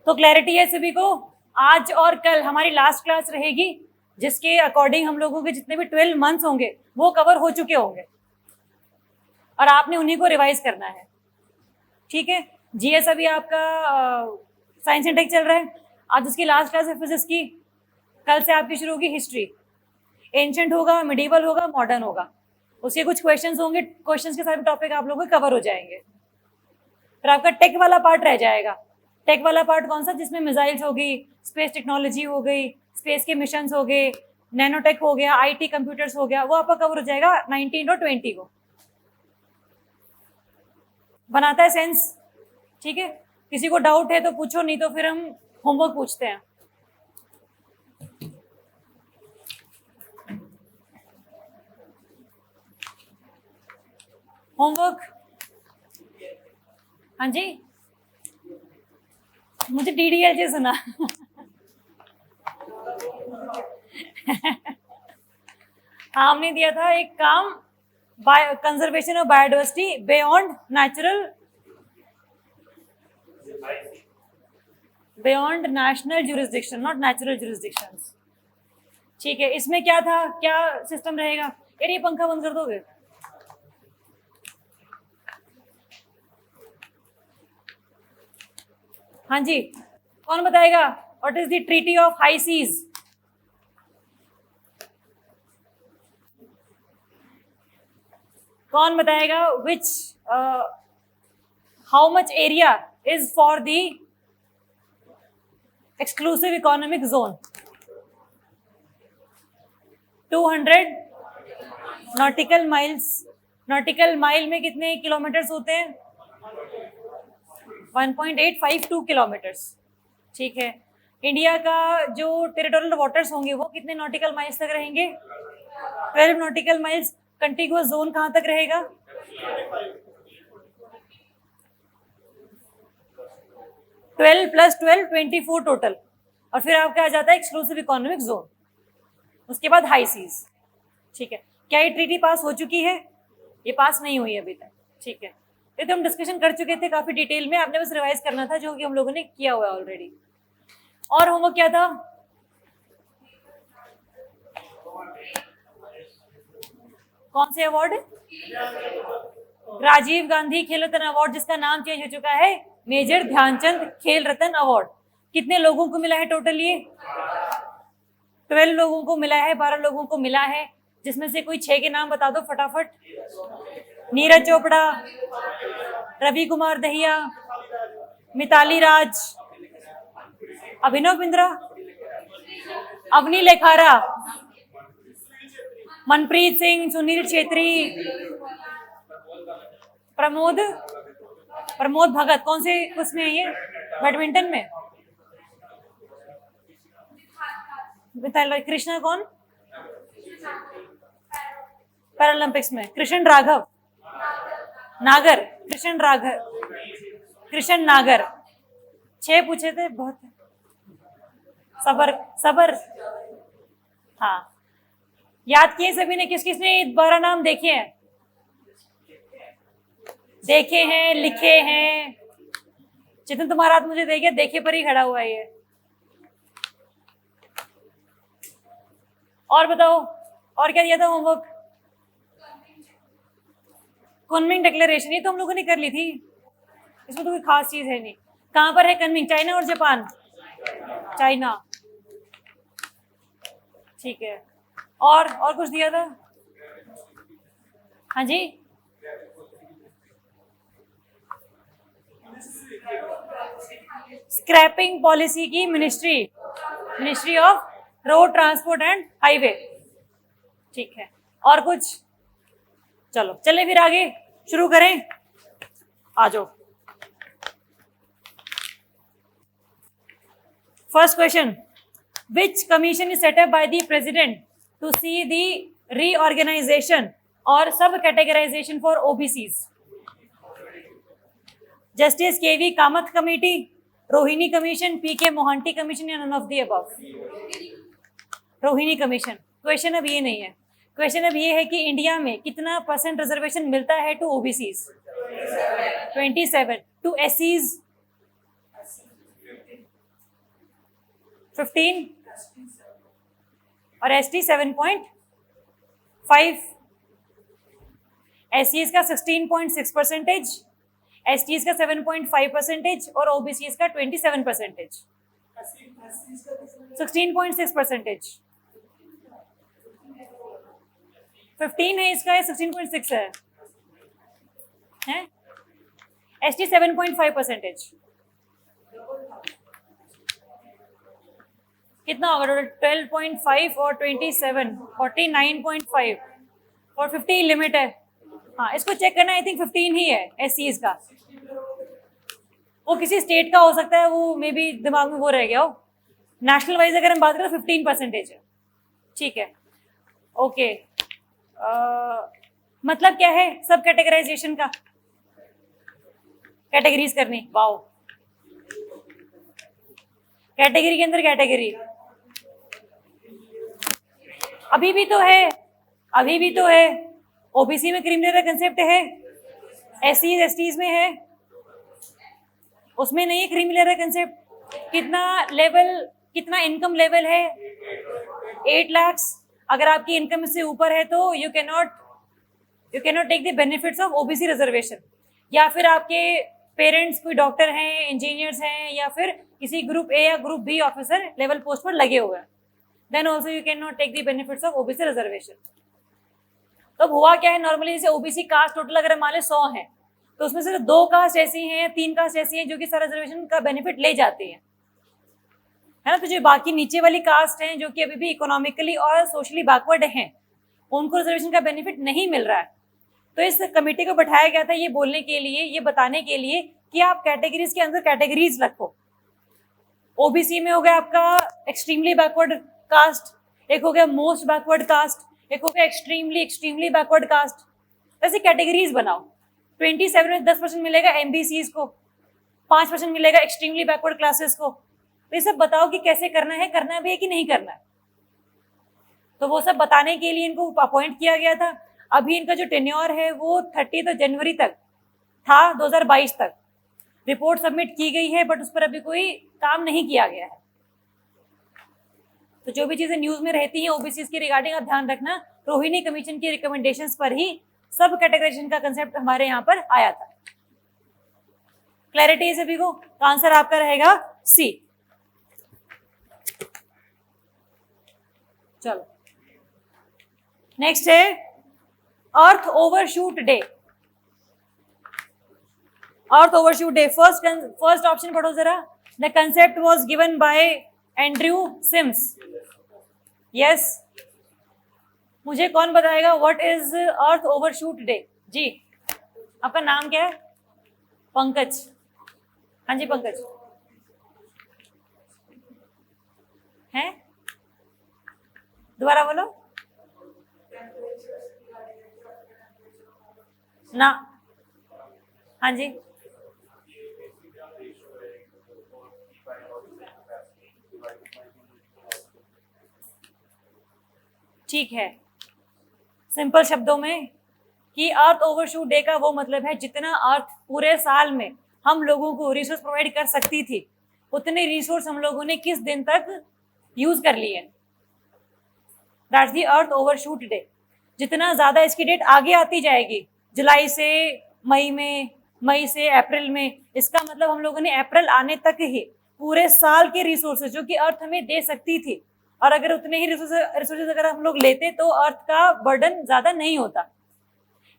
तो क्लैरिटी है सभी को। आज और कल हमारी लास्ट क्लास रहेगी, जिसके अकॉर्डिंग हम लोगों के जितने भी 12 मंथ्स होंगे वो कवर हो चुके होंगे और आपने उन्हीं को रिवाइज करना है। ठीक है, जीएस अभी आपका साइंस एंड टेक चल रहा है, आज उसकी लास्ट क्लास है फिजिक्स की। कल से आपकी शुरू होगी हिस्ट्री, एंशंट होगा, मिडीवल होगा, मॉडर्न होगा, उसके कुछ क्वेश्चंस होंगे, क्वेश्चंस के सारे टॉपिक आप लोगों के कवर हो जाएंगे। फिर आपका टेक वाला पार्ट रह जाएगा। टेक वाला पार्ट कौन सा? जिसमें मिसाइल्स हो गई, स्पेस टेक्नोलॉजी हो गई, स्पेस के मिशंस हो गए, नैनोटेक हो गया, आईटी कंप्यूटर्स हो गया, वो आपका कवर हो जाएगा 19 और 20 को। बनाता है सेंस? ठीक है, किसी को डाउट है तो पूछो, नहीं तो फिर हम होमवर्क पूछते हैं। होमवर्क, हाँ जी, मुझे डीडीएलजे सुना। हाँ, हमने दिया था एक काम, conservation of biodiversity beyond national jurisdiction, not natural jurisdictions. ठीक है, इसमें क्या था, क्या सिस्टम रहेगा? यार ये पंखा बंद कर दोगे? हाँ जी, कौन बताएगा? What is the treaty of high seas? कौन बताएगा? Which how much area is for the exclusive economic zone? 200 nautical miles. Nautical mile में कितने किलोमीटर्स होते हैं? 1.852 किलोमीटर्स। ठीक है, इंडिया का जो टेरिटोरियल वाटर्स होंगे वो कितने नॉटिकल माइल्स तक रहेंगे? 12 नॉटिकल माइल्स। कंटिगुअस जोन कहां तक रहेगा? 12 + 12 24 टोटल। और फिर आपका आ जाता है एक्सक्लूसिव इकोनॉमिक जोन, उसके बाद हाई सीज। ठीक है, क्या ये ट्रीटी पास हो चुकी है? ये पास नहीं हुई अभी तक। ठीक है, ये तो हम डिस्कशन कर चुके थे काफी डिटेल में, आपने बस रिवाइज करना था, जो कि हम लोगों ने किया हुआ है ऑलरेडी। और होमवर्क क्या था? कौन से अवार्ड? राजीव गांधी खेल रत्न अवार्ड, जिसका नाम चेंज हो चुका है मेजर ध्यानचंद खेल रत्न अवार्ड। कितने लोगों को मिला है टोटल? ये 12 लोगों को मिला है, 12 लोगों को मिला है, जिसमें से कोई 6 के नाम बता दो फटाफट। नीरज चोपड़ा, रवि कुमार दहिया, मिताली राज, अभिनव बिंद्रा, अवनी लेखारा, मनप्रीत सिंह, सुनील छेत्री, प्रमोद भगत। कौन से उसमें है ये? बैडमिंटन में। कृष्णा कौन? पैरालंपिक्स में। कृष्ण राघव नागर, कृष्ण नागर। 6 पूछे थे, बहुत। सबर। हाँ, याद किए सभी ने? किस किसने 12 नाम देखे हैं? लिखे हैं? चेतन तुम्हारा हाथ मुझे देखिए, देखे पर ही खड़ा हुआ है ये। और बताओ, और क्या दिया था होमवर्क? कन्मिंग डिक्लेरेशन, ये तो हम लोगों ने कर ली थी, इसमें तो कोई खास चीज है नहीं। कहां पर है कन्मिंग? चाइना और जापान? चाइना। ठीक है, और कुछ दिया था? हाँ जी, स्क्रैपिंग पॉलिसी की ministry of road transport and highway. ठीक है, और कुछ? चलो चले फिर आगे शुरू करें, आ जाओ। First question, which commission is set up by the president to see the reorganisation और subcategorisation for OBCs? Justice K V Kamath committee, Rohini commission, P K Mohanty commission, या none of the above? Rohini commission. Question अब ये नहीं है, क्वेश्चन अब ये है कि इंडिया में कितना % रिजर्वेशन मिलता है टू ओबीसीज? 27। टू एससीज? 15 और ST 7.5, SCs का 16.6%, STs का 7.5% और OBCs का 27%। 16.6%, 15 है इसका, 16.6 है ST 7.5%। कितना होगा टोटल? 12.5 और 27, 49.5 और 15 लिमिट है। हाँ, इसको चेक करना, आई थिंक 15 ही है SCs का। वो किसी स्टेट का हो सकता है, वो मे बी दिमाग में वो रह गया हो। नेशनल वाइज अगर हम बात करें तो 15% है। ठीक है, ओके। मतलब क्या है सब कैटेगराइजेशन का? कैटेगरीज करनी, वाओ। कैटेगरी के अंदर कैटेगरी अभी भी तो है। ओबीसी में क्रिमिनल कंसेप्ट है, एससीज एसटीज में है, उसमें नहीं है क्रिमिनल कंसेप्ट। कितना इनकम लेवल है? 8 लाख। अगर आपकी इनकम इससे ऊपर है तो you can not take the benefits of OBC reservation. या फिर आपके पेरेंट्स कोई डॉक्टर हैं, इंजीनियर्स हैं, या फिर किसी ग्रुप ए या group B officer level post पर लगे हुए हैं, then also you can not take the benefits of OBC reservation. तो हुआ क्या है, नॉर्मली जैसे ओबीसी कास्ट टोटल अगर मान लें 100 हैं, तो उसमें से 2 कास्ट ऐसी हैं, 3 कास्ट ऐसी हैं जो कि सारा रिजर्वेशन का बेनिफिट ले जाती हैं, है ना। तो जो बाकी नीचे वाली कास्ट हैं जो कि अभी भी इकोनॉमिकली और सोशली बैकवर्ड हैं, उनको रिजर्वेशन का बेनिफिट नहीं मिल रहा है। तो इस कमेटी को बैठाया गया था ये बोलने के लिए, ये बताने के लिए कि आप कैटेगरीज के अंदर कैटेगरीज रखो। ओबीसी में हो गया आपका एक्सट्रीमली बैकवर्ड कास्ट, एक हो गया मोस्ट बैकवर्ड कास्ट, एक हो गया एक्सट्रीमली बैकवर्ड कास्ट। ऐसे कैटेगरीज बनाओ। 27 में 10% मिलेगा एमबीसीज को, 5% मिलेगा एक्सट्रीमली बैकवर्ड क्लासेस को। तो ये सब बताओ कि कैसे करना है भी है कि नहीं करना है। तो वो सब बताने के लिए इनको अपॉइंट किया गया था। अभी इनका जो टेन्योर है वो 30 जनवरी तक था, 2022 तक। रिपोर्ट सबमिट की गई है बट उस पर अभी कोई काम नहीं किया गया है। तो जो भी चीजें न्यूज में रहती हैं ओबीसी की रिगार्डिंग, आप ध्यान रखना, रोहिणी कमीशन की रिकमेंडेशंस पर ही सब कैटेगराइजेशन का कंसेप्ट हमारे यहाँ पर आया था। क्लैरिटी है सभी को? तो आंसर आपका रहेगा सी। चलो नेक्स्ट है earth overshoot day. Earth overshoot day, first option पढ़ो जरा। The concept was given by Andrew Sims. Yes, मुझे कौन बताएगा what is earth overshoot day? जी, आपका नाम क्या है? पंकज। हाँ जी पंकज, हैं? दोबारा बोलो ना। हाँ जी, ठीक है। सिंपल शब्दों में कि अर्थ ओवरशूट डे का वो मतलब है जितना अर्थ पूरे साल में हम लोगों को रिसोर्स प्रोवाइड कर सकती थी, उतने रिसोर्स हम लोगों ने किस दिन तक यूज कर लिए। That's the earth overshoot day. जितना ज्यादा इसकी डेट आगे आती जाएगी, जुलाई से मई में, मई से अप्रैल में, इसका मतलब हम लोगों ने अप्रैल आने तक ही पूरे साल के रिसोर्सेज जो कि अर्थ हमें दे सकती थी, और अगर उतने ही रिसोर्सेज अगर हम लोग लेते तो अर्थ का बर्डन ज्यादा नहीं होता।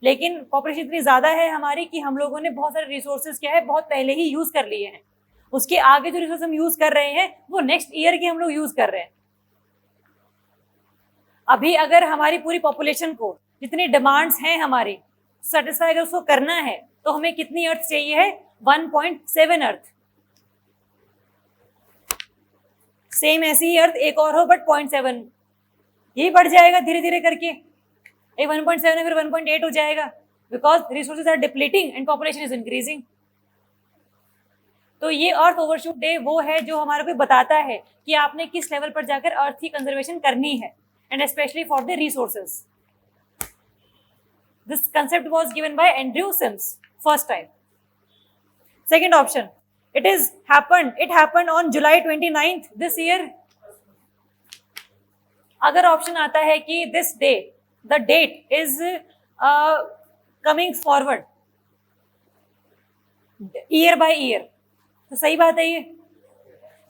लेकिन पॉपुलेशन इतनी ज्यादा है हमारी कि हम लोगों ने बहुत सारे रिसोर्सेज क्या है बहुत पहले ही यूज कर लिए हैं। उसके आगे जो रिसोर्स हम यूज कर रहे हैं वो नेक्स्ट ईयर के हम लोग यूज कर रहे हैं। अभी अगर हमारी पूरी पॉपुलेशन को जितनी डिमांड्स हैं हमारी सेटिस्फाई अगर उसको करना है तो हमें कितनी अर्थ चाहिए है? 1.7 अर्थ। सेम ऐसी ही अर्थ एक और हो बट 0.7, यही बढ़ जाएगा धीरे धीरे करके। एक 1.7 है फिर 1.8 हो जाएगा, because resources are depleting and population is increasing. तो ये अर्थ ओवरशूट डे वो है जो हमारे को बताता है कि आपने किस लेवल पर जाकर अर्थ की कंजर्वेशन करनी है, and especially for the resources. This concept was given by Andrew Sims first time. Second option, it happened on July 29th this year, अगर ऑप्शन आता है कि this day, the date is coming forward year by year, तो सही बात है ये।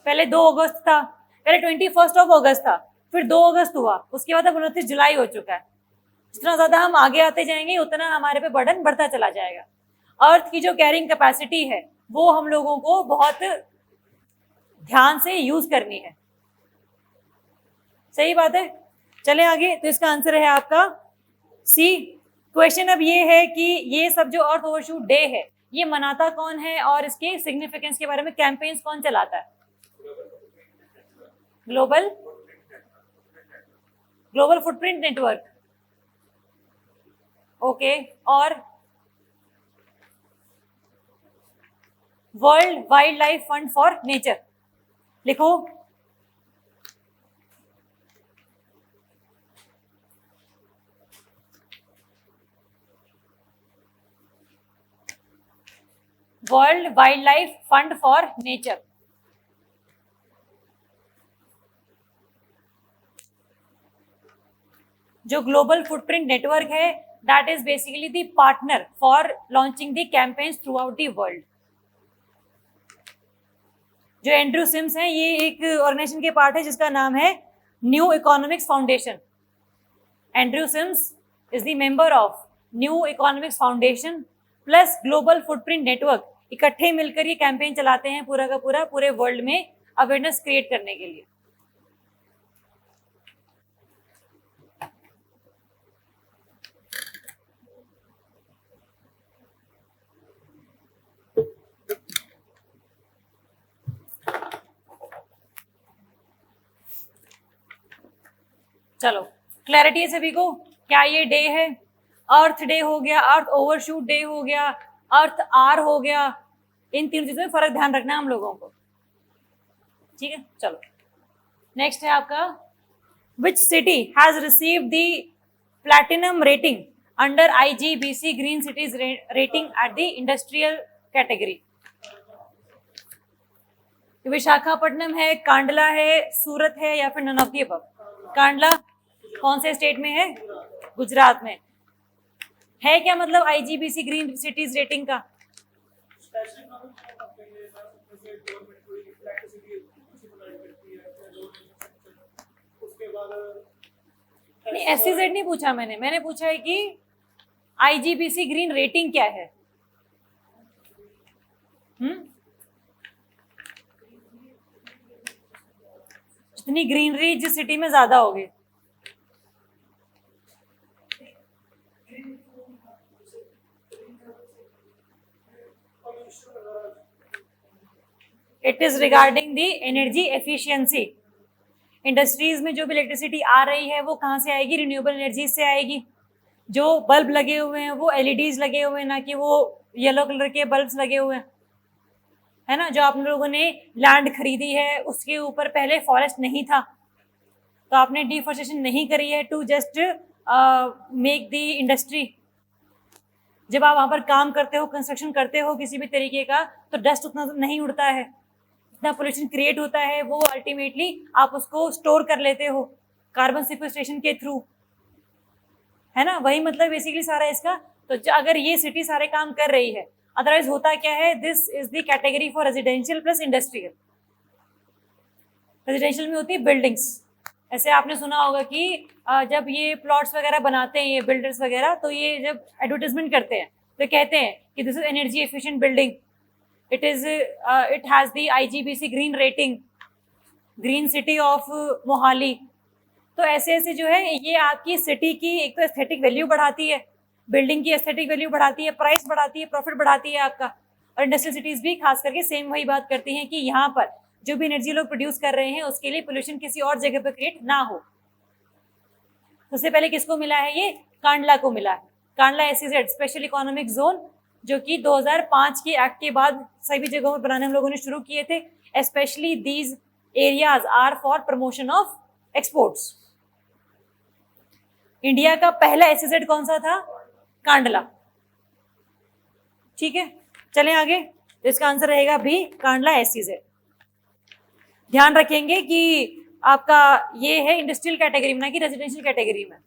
पहले 2 अगस्त था, पहले 21 अगस्त था, फिर 2 अगस्त हुआ, उसके बाद अब 29 जुलाई हो चुका है। जितना ज्यादा हम आगे आते जाएंगे उतना हमारे पे बर्डन बढ़ता चला जाएगा। अर्थ की जो कैरिंग कैपेसिटी है वो हम लोगों को बहुत ध्यान से यूज करनी है। सही बात है। चले आगे, तो इसका आंसर है आपका सी। क्वेश्चन अब ये है कि ये सब जो अर्थ ओवरशूट डे है ये मनाता कौन है और इसके सिग्निफिकेंस के बारे में कैंपेन्स कौन चलाता है? Global footprint network, okay. और world wildlife fund for nature, लिखो। World wildlife fund for nature. जो ग्लोबल फुटप्रिंट नेटवर्क है that is basically the partner for launching the campaigns throughout the world. जो Andrew Sims हैं ये एक organisation के part है जिसका नाम है New Economics Foundation. Andrew Sims is the member of New Economics Foundation plus Global footprint Network, इकट्ठे मिलकर ये कैंपेन चलाते हैं पूरा का पूरा पूरे वर्ल्ड में अवेयरनेस क्रिएट करने के लिए। चलो क्लैरिटी है सभी को, क्या ये डे है? अर्थ डे हो गया, अर्थ ओवरशूट डे हो गया, अर्थ आर हो गया, इन तीन चीजों में फर्क ध्यान रखना है हम लोगों को, ठीक है। चलो नेक्स्ट है आपका, which city has received the platinum rating under IGBC green cities rating at the industrial category? Visakhapatnam है, कांडला है, सूरत है या फिर none of the above? Kandla कौन से स्टेट में है? गुजरात में है। क्या मतलब IGBC ग्रीन सिटीज रेटिंग का? नहीं, SEZ नहीं पूछा मैंने पूछा है कि IGBC ग्रीन रेटिंग क्या है। जितनी ग्रीनरी जिस सिटी में ज्यादा होगी, it is regarding the energy efficiency. Industries में जो भी इलेक्ट्रिसिटी आ रही है वो कहाँ से आएगी? रिन्यूएबल एनर्जी से आएगी। जो बल्ब लगे हुए हैं वो LEDs लगे हुए हैं, ना कि वो येलो कलर के बल्ब्स लगे हुए हैं, है ना। जो आप लोगों ने लैंड खरीदी है उसके ऊपर पहले फॉरेस्ट नहीं था, तो आपने डिफॉरेस्टेशन नहीं करी है to just make the industry. जब आप वहां पर काम करते हो, कंस्ट्रक्शन करते हो किसी भी तरीके का, तो डस्ट उतना नहीं उड़ता है, इतना पोल्यूशन क्रिएट होता है, वो अल्टीमेटली आप उसको स्टोर कर लेते हो कार्बन सिक्वेस्ट्रेशन के थ्रू, है ना। वही मतलब बेसिकली सारा इसका। तो अगर ये सिटी सारे काम कर रही है, अदरवाइज होता क्या है, this is the category for residential plus industrial. Residential में होती है बिल्डिंग्स, ऐसे आपने सुना होगा कि जब ये प्लॉट्स वगैरह बनाते हैं ये बिल्डर्स वगैरह, तो ये जब एडवर्टाइजमेंट करते हैं तो कहते हैं कि this is energy efficient building, it has the IGBC green rating, green city of Mohali. तो ऐसे ऐसे जो है ये आपकी सिटी की एक तो एस्थेटिक वैल्यू बढ़ाती है, बिल्डिंग की एस्थेटिक वैल्यू बढ़ाती है, प्राइस बढ़ाती है, प्रॉफिट बढ़ाती है आपका। और इंडस्ट्रियल सिटीज भी खास करके सेम वही बात करती हैं कि यहाँ पर जो भी एनर्जी लोग प्रोड्यूस कर रहे हैं उसके लिए पोल्यूशन किसी और जगह पर क्रिएट ना हो। सबसे पहले किसको मिला है? ये कांडला को मिला है। Kandla SEZ special economic zone, जो कि 2005 के एक्ट के बाद सभी जगहों पर बनाने हम लोगों ने शुरू किए थे। Especially these areas are for promotion of exports. India का पहला SEZ कौन सा था? कांडला, ठीक है। चलें आगे, तो इसका आंसर रहेगा भी कांडला SEZ। ध्यान रखेंगे कि आपका ये है इंडस्ट्रियल कैटेगरी में, ना कि रेजिडेंशियल कैटेगरी में,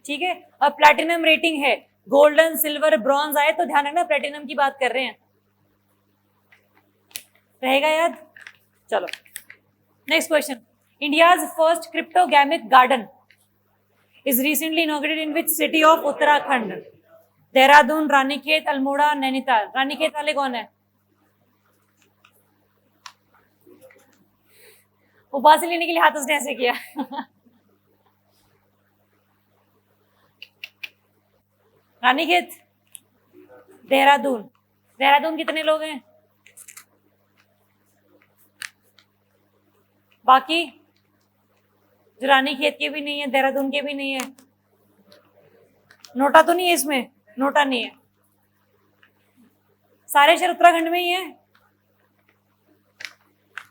ठीक है। अब प्लैटिनम रेटिंग है, गोल्डन सिल्वर ब्रॉन्ज आए तो ध्यान रखना प्लैटिनम की बात कर रहे हैं, रहेगा याद। चलो next question, India's first cryptogamic garden is recently inaugurated in which city of Uttarakhand? Dehradun, Ranikhet, Almora, Nainital. Ranikhet वाले कौन है? उपवास लेने के लिए हाथ उसने ऐसे किया रानीखेत, देहरादून। देहरादून कितने लोग हैं? बाकी जो रानीखेत के भी नहीं है, देहरादून के भी नहीं है, नोटा तो नहीं है इसमें? नोटा नहीं है, सारे शहर उत्तराखंड में ही है।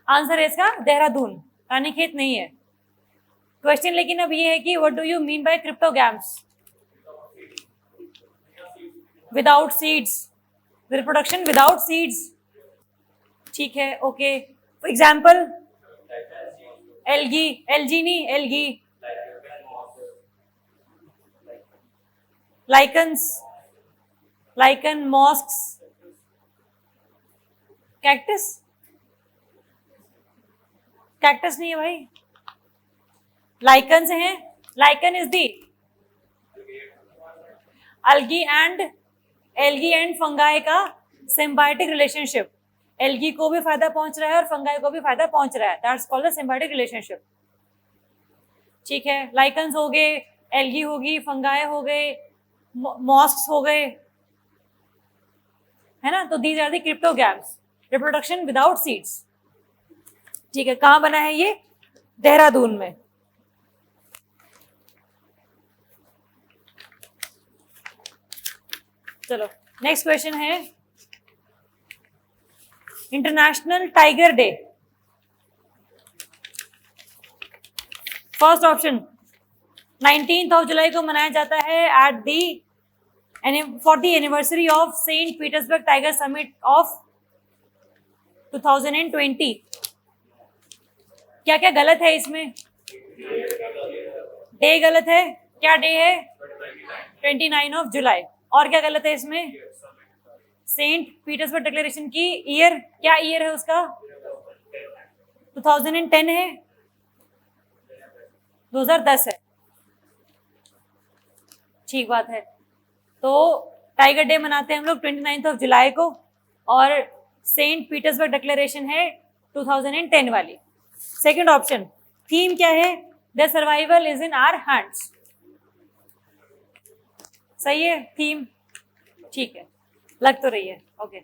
आंसर है इसका देहरादून, रानीखेत नहीं है। क्वेश्चन लेकिन अब ये है कि what do you mean by cryptogams? Without seeds, reproduction without seeds, ठीक है, okay. For example algae, L G नहीं, algae, lichens, lichen, mosses, cactus, cactus नहीं है भाई, लाइकन्स हैं। Lichen is the algae and fungi का सिम्बायोटिक रिलेशनशिप। एल्गी को भी फायदा पहुंच रहा है और फंगाई को भी फायदा पहुंच रहा है, that's called the symbiotic relationship, ठीक है। लाइकन्स हो गए, एल्गी होगी, फंगाई हो गए, मॉस्क्स हो गए, है ना। तो these are the cryptogams, reproduction without seeds, ठीक है। कहां बना है ये? देहरादून में। चलो नेक्स्ट क्वेश्चन है, international tiger day. First option 19 जुलाई को मनाया जाता है at the for the anniversary of Saint Petersburg tiger summit of 2020। क्या क्या गलत है इसमें? डे गलत है, क्या डे है? 29 जुलाई। और क्या गलत है इसमें? सेंट पीटर्सबर्ग डिक्लेरेशन की ईयर, क्या ईयर है उसका? 2010 है, 2010 है, ठीक बात है। तो टाइगर डे मनाते हैं हम लोग 29 जुलाई को, और सेंट पीटर्सबर्ग डिक्लेरेशन है 2010 वाली। सेकंड ऑप्शन, थीम क्या है? The survival is in our hands, सही है थीम, ठीक है, लग तो रही है, ओके।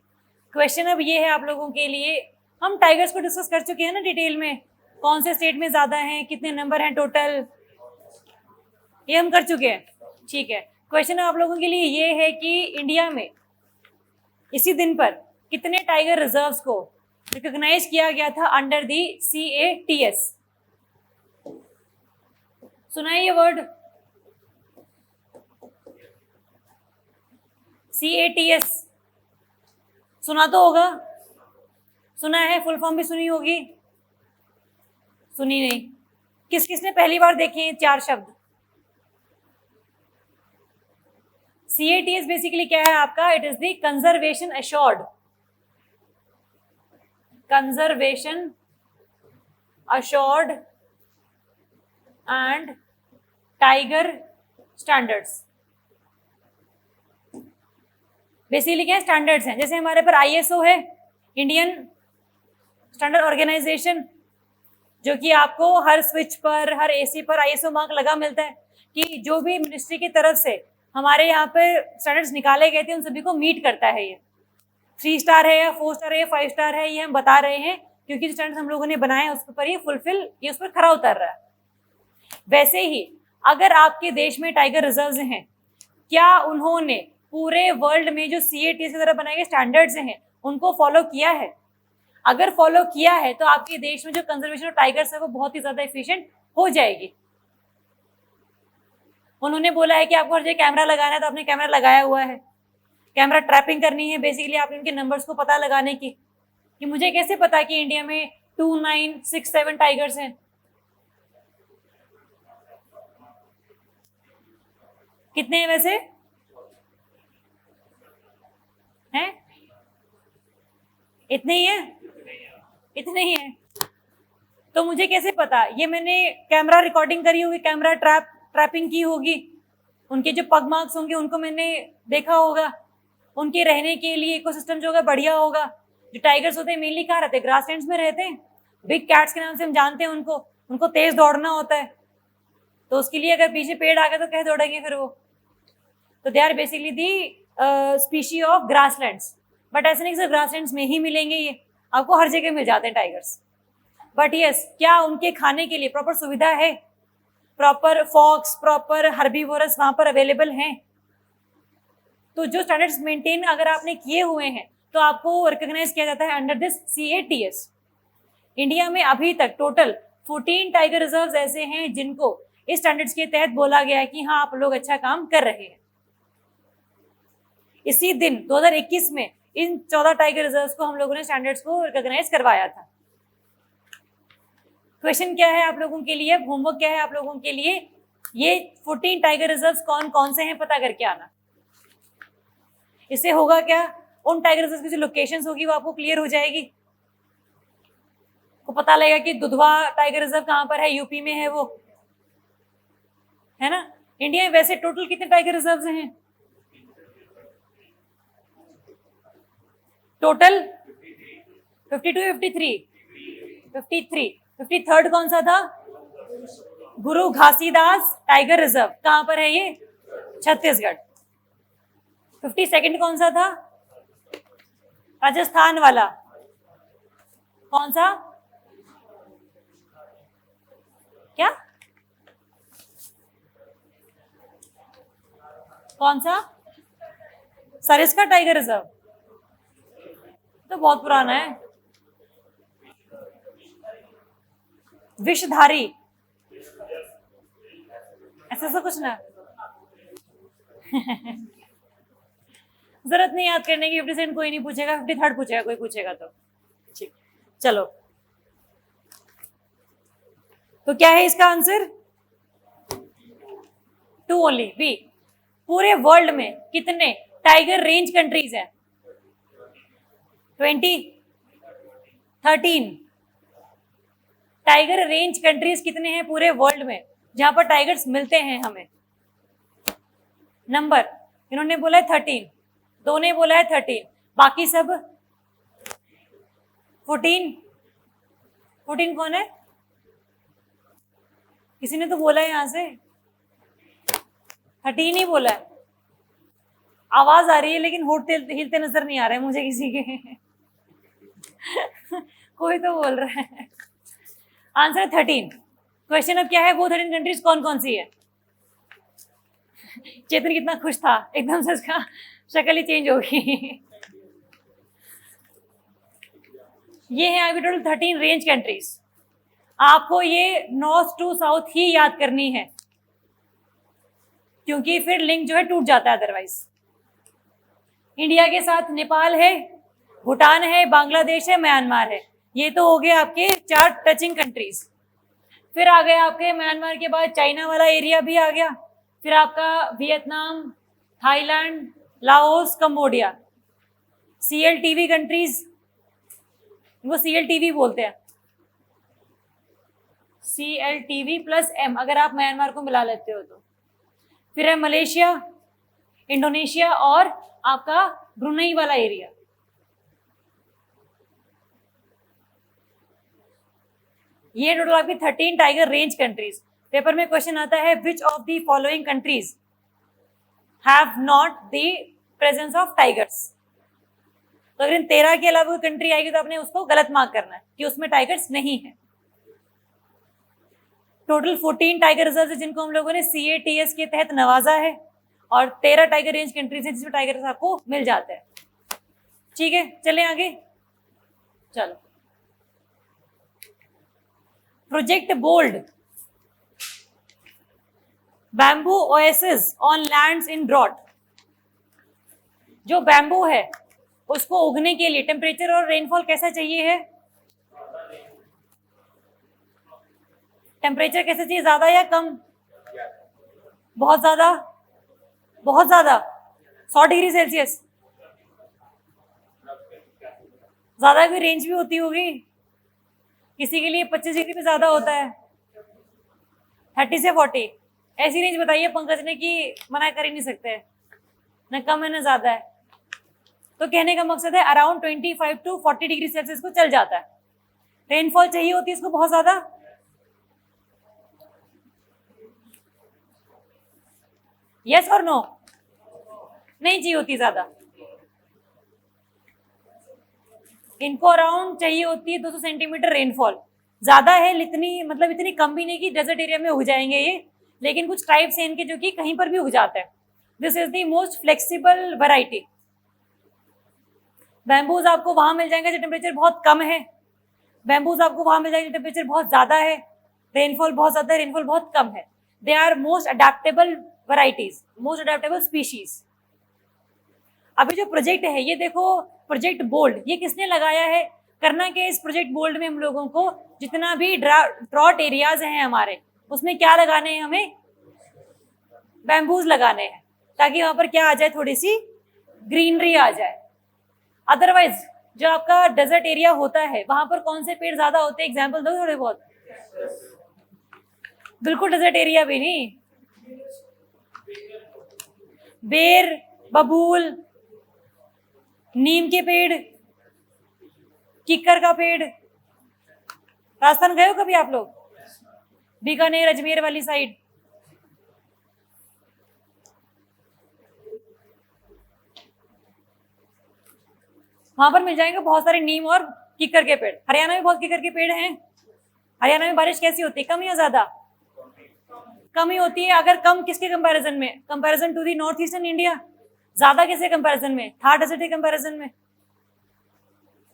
क्वेश्चन अब ये है आप लोगों के लिए, हम टाइगर्स को डिस्कस कर चुके हैं ना डिटेल में, कौन से स्टेट में ज्यादा हैं, कितने नंबर हैं टोटल, ये हम कर चुके हैं, ठीक है। क्वेश्चन आप लोगों के लिए ये है कि इंडिया में इसी दिन पर कितने टाइगर रिजर्व्स को रिकॉग्नाइज किया गया था अंडर दी CATS? सुना है ये वर्ड CATS? सुना तो होगा, सुना है, फुल फॉर्म भी सुनी होगी, सुनी नहीं? किस किसने पहली बार देखे हैं चार शब्द? CATS बेसिकली क्या है आपका? It is the conservation assured, conservation assured and tiger standards. Basically क्या स्टैंडर्ड्स हैं, जैसे हमारे पर ISO है, इंडियन स्टैंडर्ड ऑर्गेनाइजेशन, जो कि आपको हर स्विच पर, हर AC पर ISO मार्क लगा मिलता है कि जो भी मिनिस्ट्री की तरफ से हमारे यहाँ पे स्टैंडर्ड्स निकाले गए थे उन सभी को मीट करता है। ये 3 स्टार है या 4 स्टार है या 5 स्टार है, ये हम बता रहे हैं क्योंकि जो स्टैंडर्ड्स हम लोगों ने बनाए हैं उस पर ये फुलफिल, ये उस पर खरा उतर रहा है। वैसे ही अगर आपके देश में टाइगर रिजर्व्स हैं, क्या उन्होंने पूरे वर्ल्ड में जो CATS की तरह बनाए गए स्टैंडर्ड्स हैं उनको फॉलो किया है? अगर फॉलो किया है तो आपके देश में जो कंजर्वेशन ऑफ टाइगर्स है वो बहुत ही ज्यादा एफिशिएंट हो जाएगी। उन्होंने बोला है कि आपको हर जगह कैमरा लगाना है तो आपने कैमरा लगाया हुआ है, कैमरा ट्रैपिंग करनी है, बेसिकली आपने उनके नंबर्स को पता लगाने की, कि मुझे कैसे पता कि इंडिया में 2, 9, 6, 7 टाइगर्स हैं। कितने हैं वैसे? हैं? इतने ही हैं? इतने ही हैं। तो मुझे कैसे पता? ये मैंने कैमरा रिकॉर्डिंग करी होगी, कैमरा ट्रैपिंग की होगी, उनके जो पग मार्क्स होंगे उनको मैंने देखा होगा, उनके रहने के लिए इकोसिस्टम जो होगा बढ़िया होगा। जो टाइगर्स होते हैं मेनली कहाँ रहते हैं? ग्रासलैंड्स में रहते हैं। बिग कैट्स के नाम से हम जानते हैं उनको, उनको तेज दौड़ना होता है, तो उसके लिए अगर पीछे पेड़ आ गए तो कैसे दौड़ेंगे फिर वो? तो they are basically the species of grasslands. But ऐसे नहीं सिर्फ ग्रासलैंड्स में ही मिलेंगे, ये आपको हर जगह मिल जाते हैं टाइगर्स। बट यस, क्या उनके खाने के लिए प्रॉपर सुविधा है? प्रॉपर फॉक्स, प्रॉपर हर्बीवोरस वहां पर अवेलेबल हैं? तो जो स्टैंडर्ड्स मेंटेन अगर आपने किए हुए हैं तो आपको रिकॉग्नाइज किया जाता है अंडर दिस CATS। इंडिया में अभी तक टोटल 14 टाइगर रिजर्व्स ऐसे हैं जिनको इस स्टैंडर्ड्स के तहत बोला गया है कि हाँ आप लोग अच्छा काम कर रहे हैं। इसी दिन 2021 में इन 14 टाइगर रिजर्व्स को हम लोगों ने स्टैंडर्ड्स को रिकॉग्नाइज करवाया था। क्वेश्चन क्या है आप लोगों के लिए, होमवर्क क्या है आप लोगों के लिए? ये 14 टाइगर रिजर्व्स कौन कौन से हैं पता करके आना। इससे होगा क्या, उन टाइगर रिजर्व की जो लोकेशंस होगी वो आपको क्लियर हो जाएगी, को पता लगेगा कि दुधवा टाइगर रिजर्व कहाँ पर है, यूपी में है वो, है ना। इंडिया में वैसे टोटल कितने टाइगर रिजर्व्स हैं? टोटल 52, 53, 53rd कौन सा था? गुरु घासीदास टाइगर रिजर्व। कहां पर है ये? छत्तीसगढ़। 52nd कौन सा था? राजस्थान वाला। कौन सा? क्या? कौन सा? सरिस्का टाइगर रिजर्व तो बहुत पुराना है। विषधारी, ऐसा कुछ ना जरूरत नहीं याद करने की। 50 कोई नहीं पूछेगा, 53rd पूछेगा कोई पूछेगा तो। ठीक, चलो तो क्या है इसका आंसर? 2 only, B. पूरे वर्ल्ड में कितने टाइगर रेंज कंट्रीज हैं? 20, 13। टाइगर रेंज कंट्रीज कितने हैं पूरे वर्ल्ड में जहां पर टाइगर्स मिलते हैं हमें? नंबर इन्होंने बोला है 13, दो ने बोला है 13, बाकी सब 14। 14 कौन है? किसी ने तो बोला है यहां से 13 ही बोला है। आवाज आ रही है लेकिन होठ हिलते नजर नहीं आ रहे मुझे किसी के कोई तो बोल रहा है। आंसर 13। क्वेश्चन अब क्या है, वो 13 कंट्रीज कौन कौन सी है? चेतन कितना खुश था, एकदम से उसका शक्ल ही चेंज होगी। ये है अभी टोटल 13 रेंज कंट्रीज। आपको ये नॉर्थ टू साउथ ही याद करनी है क्योंकि फिर लिंक जो है टूट जाता है अदरवाइज। इंडिया के साथ नेपाल है, भूटान है, बांग्लादेश है, म्यांमार है। ये तो हो गए आपके 4 टचिंग कंट्रीज। फिर आ गए आपके म्यांमार के बाद चाइना वाला एरिया भी आ गया, फिर आपका Vietnam, Thailand, Laos, Cambodia. CLTV countries, वो CLTV बोलते हैं, CLTV+M अगर आप म्यांमार को मिला लेते हो तो। फिर है मलेशिया, इंडोनेशिया और आपका ब्रुनेई वाला एरिया। ये टोटल आपकी 13 टाइगर रेंज कंट्रीज। पेपर में क्वेश्चन आता है which of the following countries have not the presence of tigers. तो अगर इन 13 के अलावा कोई कंट्री आएगी तो आपने उसको गलत मार्क करना है कि उसमें टाइगर्स नहीं है। टोटल 14 टाइगर रिजर्व है जिनको हम लोगों ने CATS के तहत नवाजा है और 13 टाइगर रेंज कंट्रीज है जिसमें टाइगर्स आपको मिल जाते हैं। ठीक है, चलें आगे। चलो, project bold, bamboo oasis on lands in drought. जो बैम्बू है उसको उगने के लिए टेम्परेचर और रेनफॉल कैसा चाहिए है? टेम्परेचर कैसे चाहिए, ज्यादा या कम? बहुत ज्यादा, बहुत ज्यादा, 100 डिग्री सेल्सियस। ज्यादा भी रेंज भी होती होगी, किसी के लिए 25 डिग्री पे ज्यादा होता है, 30 से 40, ऐसी रेंज बताइए पंकज ने कि मना कर ही नहीं सकते, न कम है न ज्यादा है। तो कहने का मकसद है अराउंड 25 टू 40 डिग्री सेल्सियस को चल जाता है। रेनफॉल चाहिए होती है इसको बहुत ज्यादा? यस और नो? नहीं चाहिए होती ज्यादा, इनको अराउंड चाहिए होती है 200 सेंटीमीटर रेनफॉल। ज्यादा है इतनी, मतलब इतनी कम भी नहीं कि डेजर्ट एरिया में उग जाएंगे ये, लेकिन कुछ टाइप्स हैं इनके जो कि कहीं पर भी उग जाते हैं। This is the most flexible variety. Bamboos आपको वहां मिल जाएंगे जो टेम्परेचर बहुत कम है, बैम्बूज आपको वहां मिल जाएंगे जो टेम्परेचर बहुत ज्यादा है, रेनफॉल बहुत ज्यादा है, रेनफॉल बहुत कम है। They are most adaptable varieties, most adaptable species. अभी जो प्रोजेक्ट है ये देखो, प्रोजेक्ट बोल्ड, ये किसने लगाया है? करना क्या है इस प्रोजेक्ट बोल्ड में? हम लोगों को जितना भी ड्रॉट एरियाज हैं हमारे, उसमें क्या लगाने हैं? हमें बैम्बूज लगाने हैं, ताकि वहां पर क्या आ जाए, थोड़ी सी ग्रीनरी आ जाए। अदरवाइज जो आपका डेजर्ट एरिया होता है वहां पर कौन से पेड़ ज्यादा होते हैं? एग्जाम्पल दो थोड़े बहुत। बिल्कुल डेजर्ट एरिया भी नहीं, बेर, बबूल, नीम के पेड़, किक्कर का पेड़। राजस्थान गए हो कभी आप लोग? बीकानेर, अजमेर वाली साइड? वहां पर मिल जाएंगे बहुत सारे नीम और किक्कर के पेड़। हरियाणा में बहुत किक्कर के पेड़ हैं। हरियाणा में बारिश कैसी होती है, कम या ज्यादा? कम ही होती है। अगर कम किसके कंपैरिजन में? Comparison to the north eastern India. ज्यादा किसके कंपैरिजन में? थार डेजर्ट के कंपैरिजन में।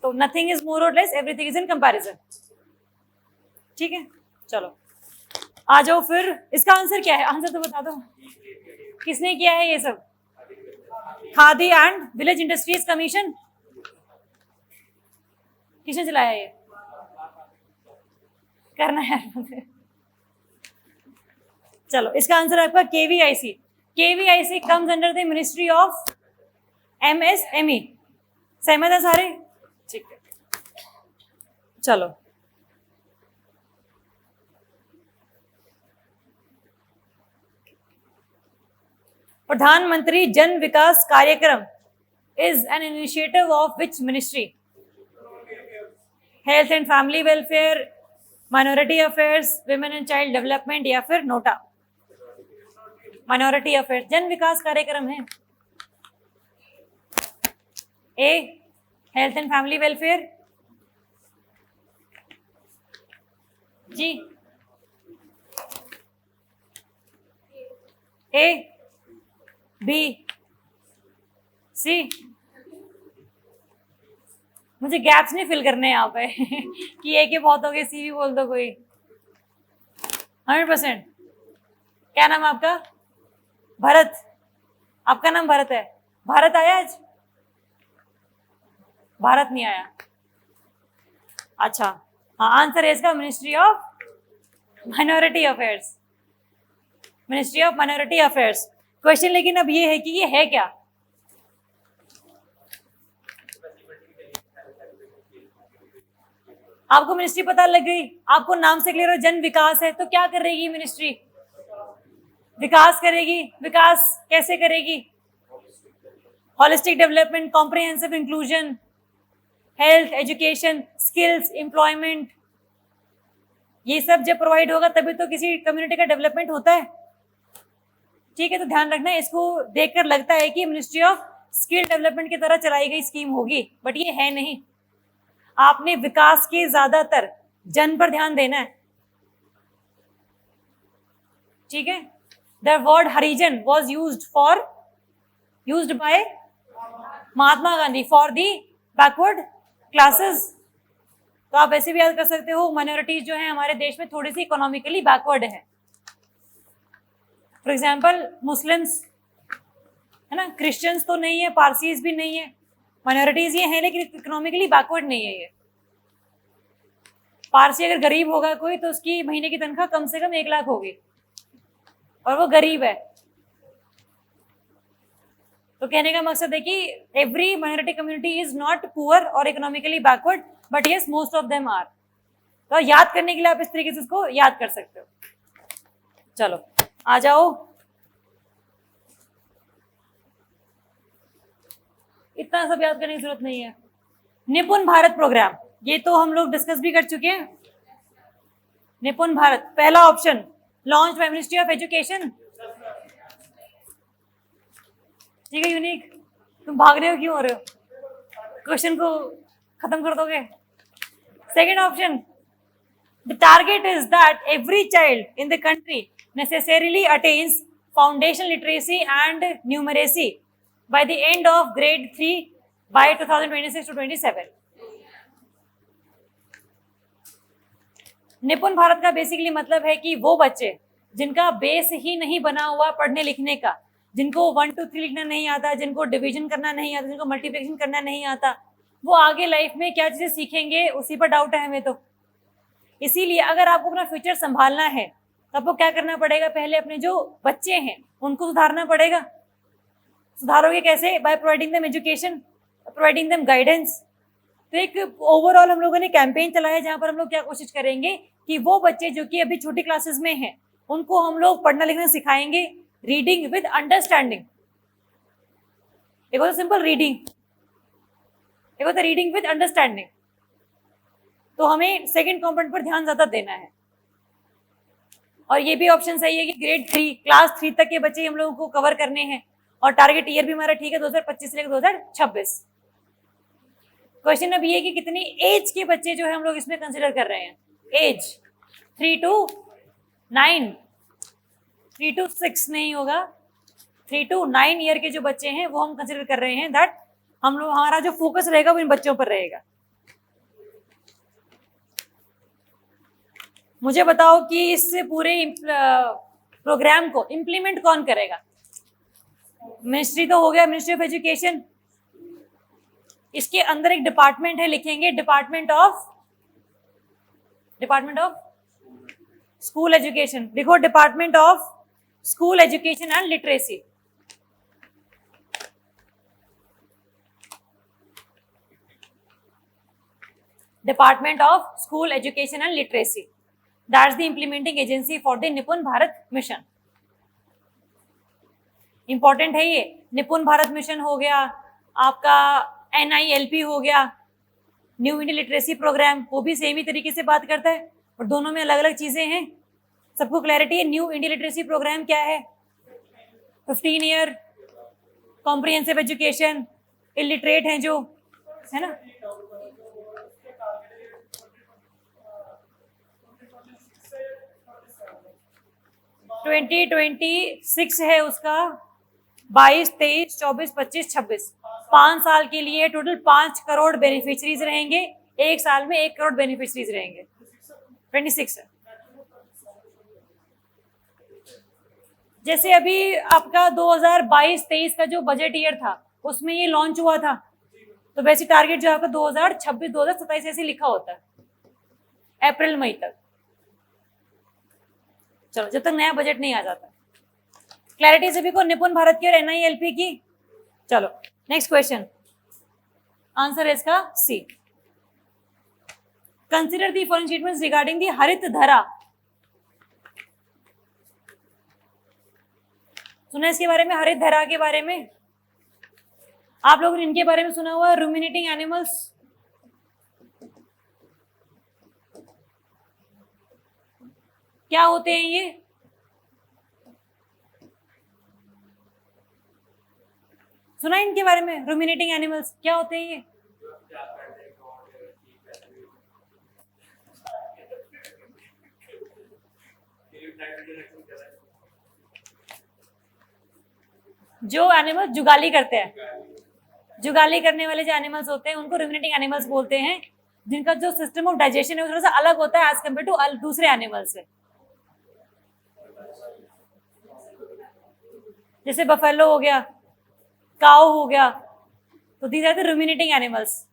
तो नथिंग इज मोर और less, everything is in comparison. ठीक है, चलो आ जाओ फिर। इसका आंसर क्या है? आंसर तो बता दो, किसने किया है ये सब? Khadi and village industries commission. किसने चलाया ये? करना है चलो, इसका आंसर आपका KVIC. KVIC comes under the ministry of MSME. सहमत है सारे? ठीक है, चलो प्रधानमंत्री Jan Vikas Karyakram is an initiative of which ministry? Health and family welfare, minority affairs, women and child development, या फिर NOTA? Minority affairs. Jan Vikas Karyakram है A health and family welfare, जी ए, बी, सी? मुझे गैप्स नहीं फिल करने यहाँ पे कि ए के बहुत हो गए, सी भी बोल दो कोई। 100%। क्या नाम है आपका? भरत। आपका नाम भरत है? भारत आया आज? भारत नहीं आया। अच्छा, हाँ, आंसर है इसका ministry of minority affairs. Ministry of minority affairs. Question लेकिन अब ये है कि ये है क्या? आपको मिनिस्ट्री पता लग गई, आपको नाम से क्लियर हो, जन विकास है, तो क्या करेगी मिनिस्ट्री? विकास करेगी। विकास कैसे करेगी? Holistic development, comprehensive inclusion, health, education, skills, employment, ये सब जब प्रोवाइड होगा तभी तो किसी कम्युनिटी का डेवलपमेंट होता है। ठीक है, तो ध्यान रखना है, इसको देखकर लगता है कि मिनिस्ट्री ऑफ स्किल डेवलपमेंट की तरह चलाई गई स्कीम होगी, बट ये है नहीं। आपने विकास के ज्यादातर जन पर ध्यान देना है। ठीक है, the word Harijan was used by Mahatma Gandhi for the backward classes. तो आप ऐसे भी याद कर सकते हो, माइनॉरिटीज जो है हमारे देश में थोड़ी सी इकोनॉमिकली बैकवर्ड है। फॉर एग्जाम्पल मुस्लिम्स है ना, क्रिश्चियंस तो नहीं है, पारसीज भी नहीं है, माइनॉरिटीज ये हैं लेकिन इकोनॉमिकली बैकवर्ड नहीं है ये। पारसी अगर गरीब होगा कोई तो उसकी महीने की तनख्वाह कम से कम 1 लाख होगी और वो गरीब है। तो कहने का मकसद है कि every minority community is not poor और economically backward, but yes most of them are. तो याद करने के लिए आप इस तरीके से इसको याद कर सकते हो। चलो आ जाओ, इतना सब याद करने की जरूरत नहीं है। निपुण भारत प्रोग्राम, ये तो हम लोग डिस्कस भी कर चुके हैं। निपुण भारत पहला option launch by ministry of education. ठीक है यूनिक, तुम भाग रहे हो, क्यों हो रहे हो? क्वेश्चन को खत्म कर दोगे। Second option, the target is that every child in the country necessarily attains foundation literacy and numeracy by the end of grade 3 by 2026 to 27। निपुण भारत का बेसिकली मतलब है कि वो बच्चे जिनका बेस ही नहीं बना हुआ पढ़ने लिखने का, जिनको 1 2 3 लिखना नहीं आता, जिनको डिवीजन करना नहीं आता, जिनको मल्टीप्लिकेशन करना नहीं आता, वो आगे लाइफ में क्या चीजें सीखेंगे उसी पर डाउट है हमें। तो इसीलिए अगर आपको अपना फ्यूचर संभालना है तो आपको क्या करना पड़ेगा, पहले अपने जो बच्चे हैं उनको सुधारना पड़ेगा। सुधारोगे कैसे? By providing them education, providing them guidance. तो एक ओवरऑल हम लोगों ने कैंपेन चलाया जहां पर हम लोग क्या कोशिश करेंगे कि वो बच्चे जो कि अभी छोटी क्लासेस में हैं उनको हम लोग पढ़ना लिखना सिखाएंगे, रीडिंग विद अंडरस्टैंडिंग। एक होता सिंपल रीडिंग, एक होता रीडिंग विद अंडरस्टैंडिंग। तो हमें सेकेंड कंपोनेंट पर ध्यान ज्यादा देना है। और ये भी ऑप्शन सही है कि ग्रेड 3 क्लास 3 तक के बच्चे हम लोगों को कवर करने हैं और टारगेट ईयर भी हमारा ठीक है 2025 से लेकर 2026। क्वेश्चन अब ये कि कितनी एज के बच्चे जो है हम लोग इसमें कंसिडर कर रहे हैं। एज 3 to 9, 3 to 6 नहीं होगा, 3 to 9 ईयर के जो बच्चे हैं वो हम कंसिडर कर रहे हैं। दैट हम लोग, हमारा जो फोकस रहेगा वो इन बच्चों पर रहेगा। मुझे बताओ कि इस पूरे प्रोग्राम को इम्प्लीमेंट कौन करेगा? मिनिस्ट्री तो हो गया, मिनिस्ट्री ऑफ एजुकेशन। इसके अंदर एक डिपार्टमेंट है, लिखेंगे डिपार्टमेंट ऑफ स्कूल एजुकेशन। देखो department of school education and literacy. Department of school education and literacy, that's the implementing agency for the निपुण भारत मिशन। इंपॉर्टेंट है ये। निपुण भारत मिशन हो गया, आपका NILP हो गया, न्यू इंडिया लिटरेसी प्रोग्राम, वो भी सेम ही तरीके से बात करता है और दोनों में अलग अलग चीजें हैं। सबको क्लैरिटी है न्यू इंडिया लिटरेसी प्रोग्राम क्या है? 15 ईयर कॉम्प्रिहेंसिव एजुकेशन, इलिटरेट हैं जो, है ना। 2026 है उसका, 22, 23, 24, 25, 26, 5 साल के लिए टोटल 5 करोड़ बेनिफिशरीज रहेंगे। एक साल में 1 करोड़ बेनिफिशरीज रहेंगे। 26 है। जैसे अभी आपका 2022-23 का जो बजट ईयर था उसमें ये लॉन्च हुआ था, तो वैसे टारगेट जो आपका 2026, 2027 ऐसे लिखा होता है, अप्रैल मई तक। चलो जब तक नया बजट नहीं आ जाता। क्लैरिटी सभी को निपुण भारत की और NILP की। चलो नेक्स्ट क्वेश्चन, आंसर है इसका C. Consider the following statements regarding the Harit Dhara. सुना इसके बारे में, हरित धरा के बारे में? आप लोगों ने इनके बारे में सुना हुआ, रूमिनेटिंग एनिमल्स। क्या होते हैं ये? सुना इनके बारे में, रूमिनेटिंग एनिमल्स क्या होते हैं ये? जो एनिमल जुगाली करते हैं, जुगाली करने वाले जो एनिमल्स होते हैं उनको रूमिनेटिंग एनिमल्स बोलते हैं, जिनका जो सिस्टम ऑफ डाइजेशन है वो थोड़ा सा अलग होता है एज कम्पेयर टू दूसरे एनिमल से। जैसे बफेलो हो गया, काऊ हो गया, तो these are the ruminating animals.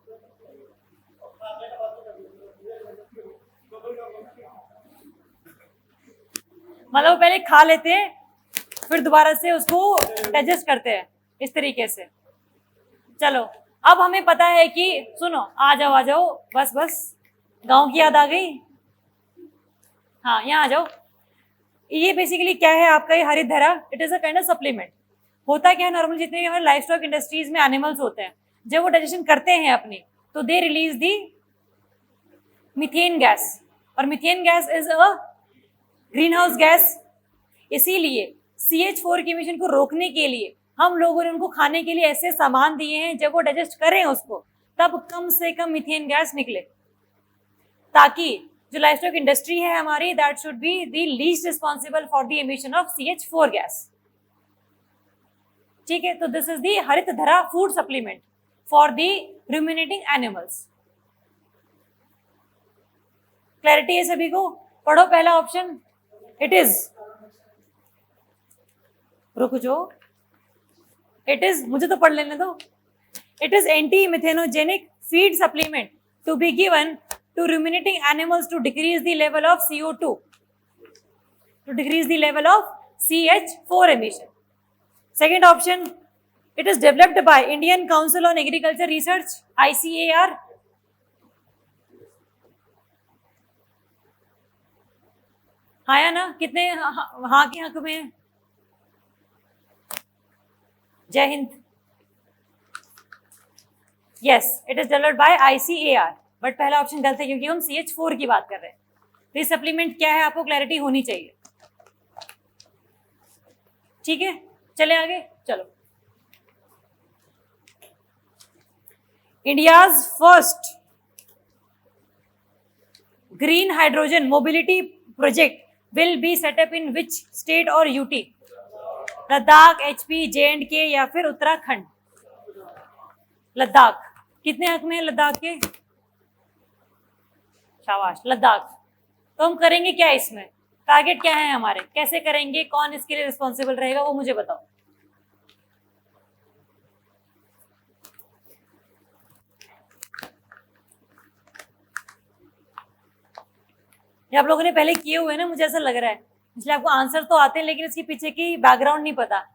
मतलब पहले खा लेते हैं फिर दोबारा से उसको डाइजेस्ट करते हैं इस तरीके से। चलो अब हमें पता है कि सुनो, आ जाओ, बस गांव की याद आ गई। हाँ यहाँ आ जाओ। ये बेसिकली क्या है आपका, ये Harit Dhara, it is a kind of supplement. होता क्या है, नॉर्मल जितने भी हमारे लाइफ स्टॉक इंडस्ट्रीज में एनिमल्स होते हैं, जब वो डाइजेशन करते हैं अपनी, तो they release the methane gas, और methane gas is a greenhouse gas. इसीलिए CH4 के इमिशन को रोकने के लिए हम लोगों ने उनको खाने के लिए ऐसे सामान दिए हैं, जब वो डाइजेस्ट करें उसको तब कम से कम मीथेन गैस निकले, ताकि जो लाइफ स्टॉक इंडस्ट्री है हमारी, that should be the least responsible for the emission of CH4 gas. ठीक है, तो this is the Harit Dhara food supplement for the ruminating animals. Clarity है सभी को? पढ़ो पहला ऑप्शन। इट इज, रुक जाओ, इट इज, मुझे तो पढ़ लेने दो। It is anti methanogenic feed supplement to be given to ruminating animals to decrease the level of CO2, to decrease the level of CH4 emission. Second option, it is developed by Indian Council on Agriculture Research, ICAR. हाँ या ना, कितने हाँ के हक में? जय Hind. Yes, it is developed by ICAR. But पहला ऑप्शन गलत है क्योंकि हम CH4 की बात कर रहे हैं। तो ये सप्लीमेंट क्या है आपको क्लैरिटी होनी चाहिए। ठीक है, चले आगे। चलो, India's first green hydrogen mobility project will be set up in which state और यूटी? लद्दाख, HP, JNK या फिर उत्तराखंड? लद्दाख। कितने हक में है लद्दाख के? शाबाश, लद्दाख। तो हम करेंगे क्या इसमें, टारगेट क्या है हमारे, कैसे करेंगे, कौन इसके लिए रिस्पॉन्सिबल रहेगा, वो मुझे बताओ। ये आप लोगों ने पहले किए हुए ना, मुझे ऐसा लग रहा है, इसलिए आपको आंसर तो आते हैं लेकिन इसके पीछे की बैकग्राउंड नहीं पता।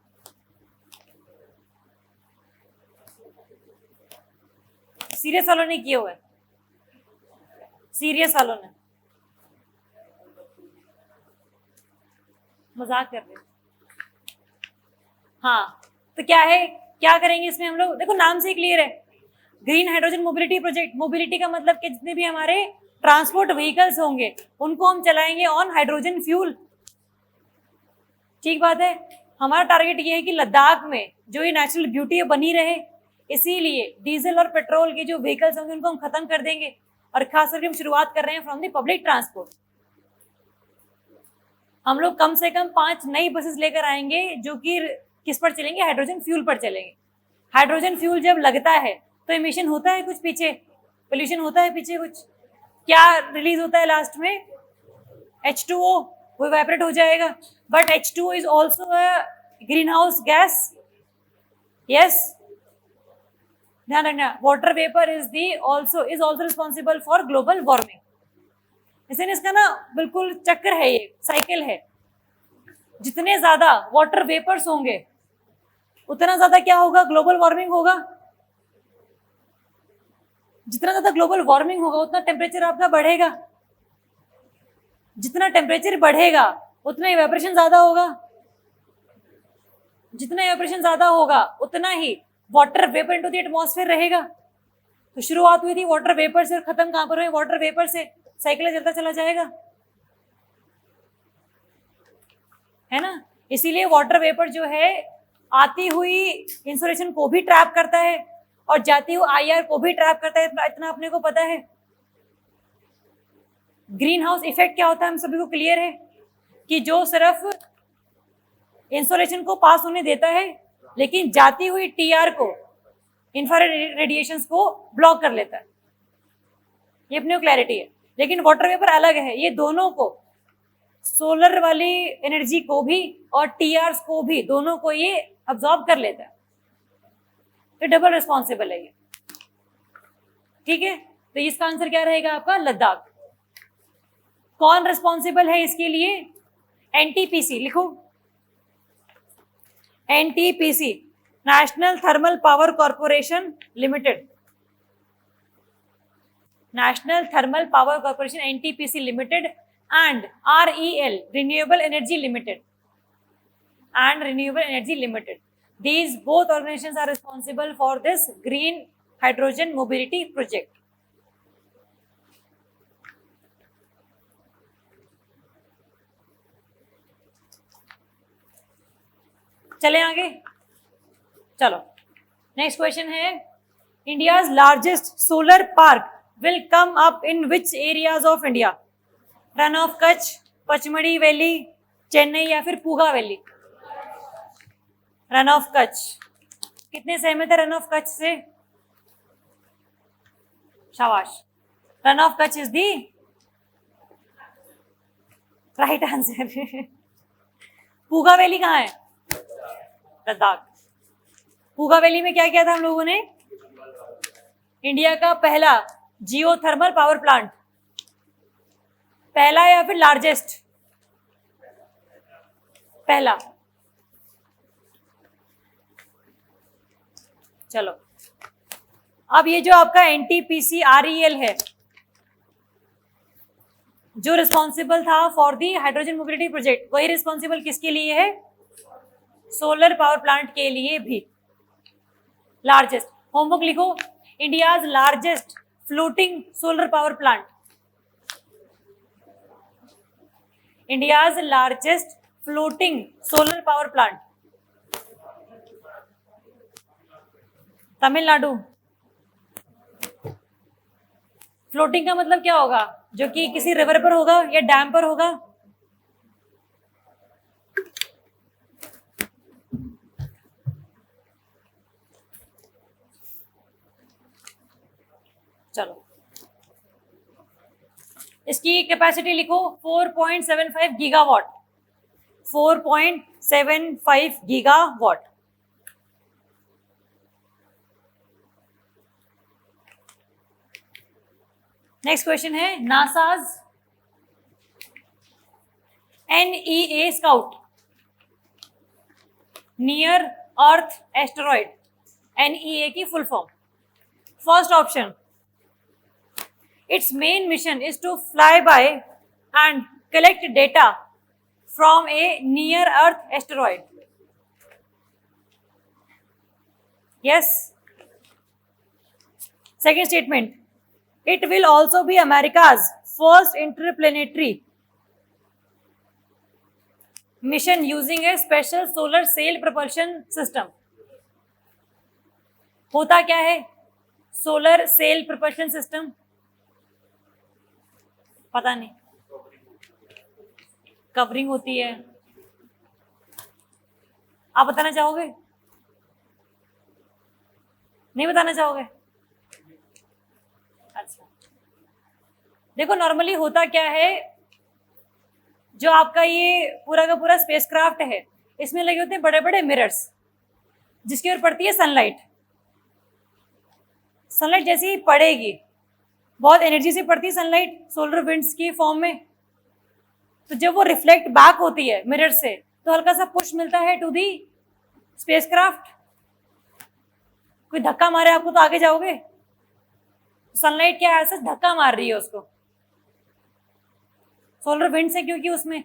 सीरियस वालों ने किए हुए, सीरियस वालों ने, मजाक कर रहे। हाँ, तो क्या है, क्या करेंगे इसमें हम लोग? देखो नाम से ही क्लियर है, green hydrogen mobility project. Mobility का मतलब कि जितने भी हमारे ट्रांसपोर्ट व्हीकल्स होंगे उनको हम चलाएंगे ऑन हाइड्रोजन फ्यूल। ठीक बात है। हमारा टारगेट ये है कि लद्दाख में जो ये नेचुरल ब्यूटी बनी रहे, इसीलिए डीजल और पेट्रोल के जो व्हीकल्स होंगे उनको हम खत्म कर देंगे, और खास करके हम शुरुआत कर रहे हैं फ्रॉम द पब्लिक ट्रांसपोर्ट। हम लोग कम से कम 5 नई बसेस लेकर आएंगे जो कि किस पर चलेंगे, हाइड्रोजन फ्यूल पर चलेंगे। हाइड्रोजन फ्यूल जब लगता है तो इमिशन होता है कुछ पीछे, पोल्यूशन होता है पीछे कुछ, क्या रिलीज होता है लास्ट में? H2O, वो इवेपोरेट हो जाएगा। But H2O is also a greenhouse gas. Yes, ध्यान रखना, water vapour is also responsible for global warming. इसलिए इसका ना बिल्कुल चक्कर है, ये साइकिल है। जितने ज्यादा वाटर वेपर्स होंगे उतना ज्यादा क्या होगा, ग्लोबल वार्मिंग होगा। जितना ज्यादा ग्लोबल वार्मिंग होगा उतना टेम्परेचर आपका बढ़ेगा। जितना टेम्परेचर बढ़ेगा उतना इवेपोरेशन ज्यादा होगा। जितना इवेपोरेशन ज्यादा होगा उतना ही water vapour into the atmosphere रहेगा। तो शुरुआत हुई थी वाटर वेपर से और खत्म कहां पर हुई, वाटर वेपर से। साइकिल चलता चला जाएगा, है ना। इसीलिए वाटर वेपर जो है आती हुई इंसोलेशन को भी ट्रैप करता है और जाती हुई IR को भी ट्रैप करता है, इतना अपने को पता है। ग्रीन हाउस इफेक्ट क्या होता है हम सभी को क्लियर है कि जो सिर्फ इंसोलेशन को पास होने देता है लेकिन जाती हुई TR को, इंफ्रारेड रेडिएशंस को ब्लॉक कर लेता है। ये अपने को क्लैरिटी है। लेकिन वाटर वेपर अलग है, ये दोनों को, सोलर वाली एनर्जी को भी और TRs को भी, दोनों को ये अब्सॉर्ब कर लेता है। तो डबल रिस्पॉन्सिबल है ये। ठीक है, तो इसका आंसर क्या रहेगा आपका, लद्दाख। कौन रिस्पॉन्सिबल है इसके लिए? एनटीपीसी लिखो, NTPC national thermal power corporation limited, national thermal power corporation NTPC limited and REL renewable energy limited and renewable energy limited, these both organizations are responsible for this green hydrogen mobility project. चलें आगे, चलो next question है, India's largest solar park will come up in which areas of India? Run of Kutch, Pachmarhi valley, Chennai या फिर Puga valley? Run of Kutch. कितने सहमत है run of Kutch से? शाबाश, run of Kutch is the right answer. Puga valley कहाँ है? लद्दाख। पूगा वैली में क्या किया था हम लोगों ने? इंडिया का पहला जियो थर्मल पावर प्लांट, पहला या फिर लार्जेस्ट? पहला। चलो अब ये जो आपका एनटीपीसी REL है, जो रिस्पॉन्सिबल था for the hydrogen mobility project, वही रिस्पॉन्सिबल किसके लिए है? सोलर पावर प्लांट के लिए भी। लार्जेस्ट, होमवर्क लिखो, India's largest floating solar power plant, India's largest floating solar power plant, Tamil Nadu. Floating का मतलब क्या होगा? जो कि किसी रिवर पर होगा या डैम पर होगा? चलो इसकी कैपेसिटी लिखो, 4.75 गीगावाट, 4.75 गीगावाट। नेक्स्ट क्वेश्चन है, NASA's NEA scout near earth asteroid, NEA की full form. First option, its main mission is to fly by and collect data from a near earth asteroid. Yes. Second statement, it will also be America's first interplanetary mission using a special solar sail propulsion system। होता क्या है solar cell propulsion system? पता नहीं, covering होती है। आप बताना चाहोगे? नहीं बताना चाहोगे? अच्छा, देखो नॉर्मली होता क्या है, जो आपका ये पूरा का पूरा स्पेसक्राफ्ट है, इसमें लगे होते हैं बड़े बड़े मिरर्स, जिसकी ओर पड़ती है सनलाइट। सनलाइट जैसे ही पड़ेगी, बहुत एनर्जी से पड़ती है सनलाइट सोलर विंड्स की फॉर्म में, तो जब वो रिफ्लेक्ट बैक होती है मिरर से, तो हल्का सा पुश मिलता है टू दी स्पेसक्राफ्ट। कोई धक्का मारे आपको तो आगे जाओगे। सनलाइट क्या है, ऐसा धक्का मार रही है उसको सोलर विंड से, क्योंकि उसमें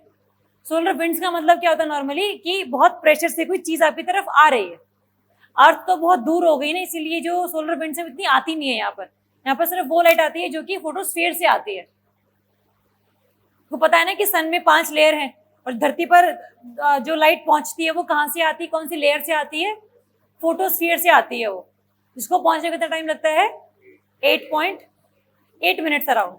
सोलर विंड्स का मतलब क्या होता है नॉर्मली कि बहुत प्रेशर से कोई चीज आपकी तरफ आ रही है। अर्थ तो बहुत दूर हो गई ना, इसीलिए जो सोलर विंड से इतनी आती नहीं है यहाँ पर सिर्फ वो लाइट आती है जो कि फोटोस्फीयर से आती है। आपको पता है ना कि सन में 5 लेयर हैं, और धरती पर जो लाइट पहुंचती है वो कहाँ से आती है, कौन सी लेयर से आती है? फोटोस्फीयर से आती है वो, जिसको पहुंचने में कितना टाइम लगता है? 8.8 मिनट्स अराउंड।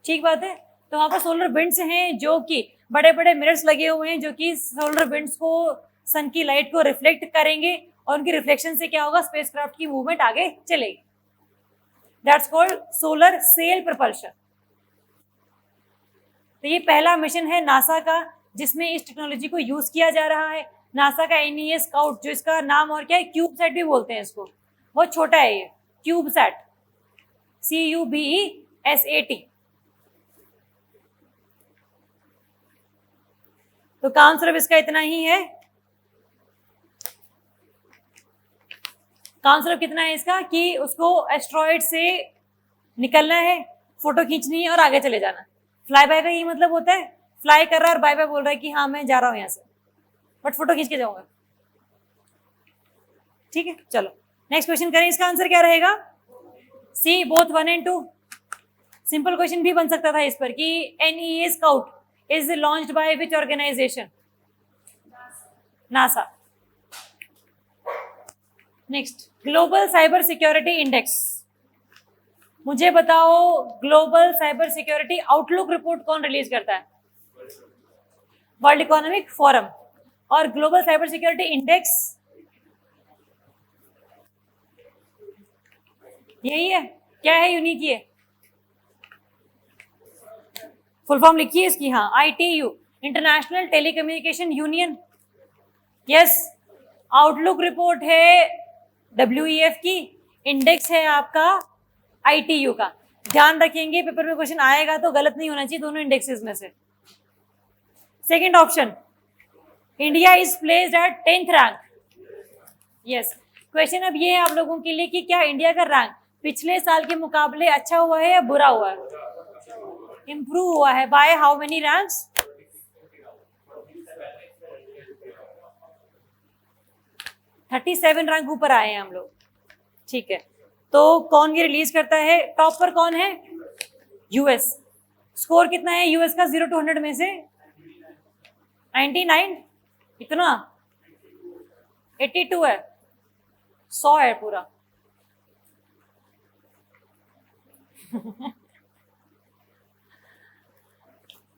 ठीक बात है। तो वहां पर सोलर विंड्स हैं जो कि बड़े बड़े मिरर्स लगे हुए हैं, जो कि सोलर विंड्स को, सन की लाइट को रिफ्लेक्ट करेंगे, और उनकी रिफ्लेक्शन से क्या होगा? स्पेसक्राफ्ट की मूवमेंट आगे चलेगी। That's called solar sail propulsion. तो ये पहला मिशन है नासा का जिसमें इस टेक्नोलॉजी को यूज किया जा रहा है। नासा का NEA स्काउट, जो इसका नाम और क्या है, क्यूबसैट भी बोलते हैं इसको, बहुत छोटा है ये, क्यूबसैट, CUBESAT। तो काम सिर्फ इसका इतना ही है, काम सिर्फ कितना है इसका कि उसको एस्ट्रॉइड से निकलना है, फोटो खींचनी है और आगे चले जाना। फ्लाई बाय का ये मतलब होता है, फ्लाई कर रहा है और बाय बाय बोल रहा है कि हाँ मैं जा रहा हूं यहां से, बट फोटो खींच के जाऊंगा। ठीक है, चलो नेक्स्ट क्वेश्चन करें। इसका आंसर क्या रहेगा? C, both 1 and 2। Simple question भी बन सकता था इस पर कि NEA scout is launched by which organisation? NASA. Next, global cyber security index. मुझे बताओ global cyber security outlook report कौन रिलीज करता है? World economic forum. और ग्लोबल साइबर सिक्योरिटी इंडेक्स यही है, क्या है यूनिक? ये फुल फॉर्म लिखिए इसकी। हाँ, ITU, international telecommunication union. Yes, outlook report है WEF की, इंडेक्स है आपका ITU का। ध्यान रखेंगे पेपर में क्वेश्चन आएगा तो गलत नहीं होना चाहिए दोनों इंडेक्सेस में से। Second option, India is placed at 10th rank. Yes, question अब ये है आप लोगों के लिए कि क्या इंडिया का रैंक पिछले साल के मुकाबले अच्छा हुआ है या बुरा हुआ है? इंप्रूव हुआ है। By how many ranks? 37 rank ऊपर आए हैं हम लोग। ठीक है, तो कौन ये रिलीज करता है? टॉप पर कौन है? US। स्कोर कितना है US का 0 to 100 में से? 99। इतना? 82 है, 100 है पूरा।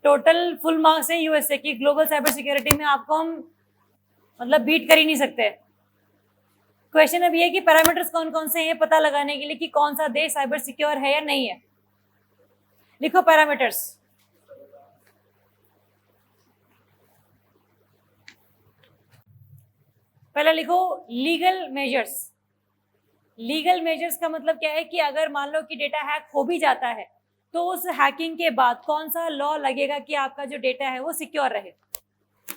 टोटल फुल मार्क्स है USA की ग्लोबल साइबर सिक्योरिटी में, आपको हम मतलब बीट कर ही नहीं सकते। क्वेश्चन अब ये कि पैरामीटर्स कौन कौन से हैं पता लगाने के लिए कि कौन सा देश साइबर सिक्योर है या नहीं है। लिखो पैरामीटर्स। पहले लिखो लीगल मेजर्स। लीगल मेजर्स का मतलब क्या है कि अगर मान लो कि डेटा हैक हो भी जाता है तो उस हैकिंग के बाद कौन सा लॉ लगेगा कि आपका जो डेटा है वो सिक्योर रहे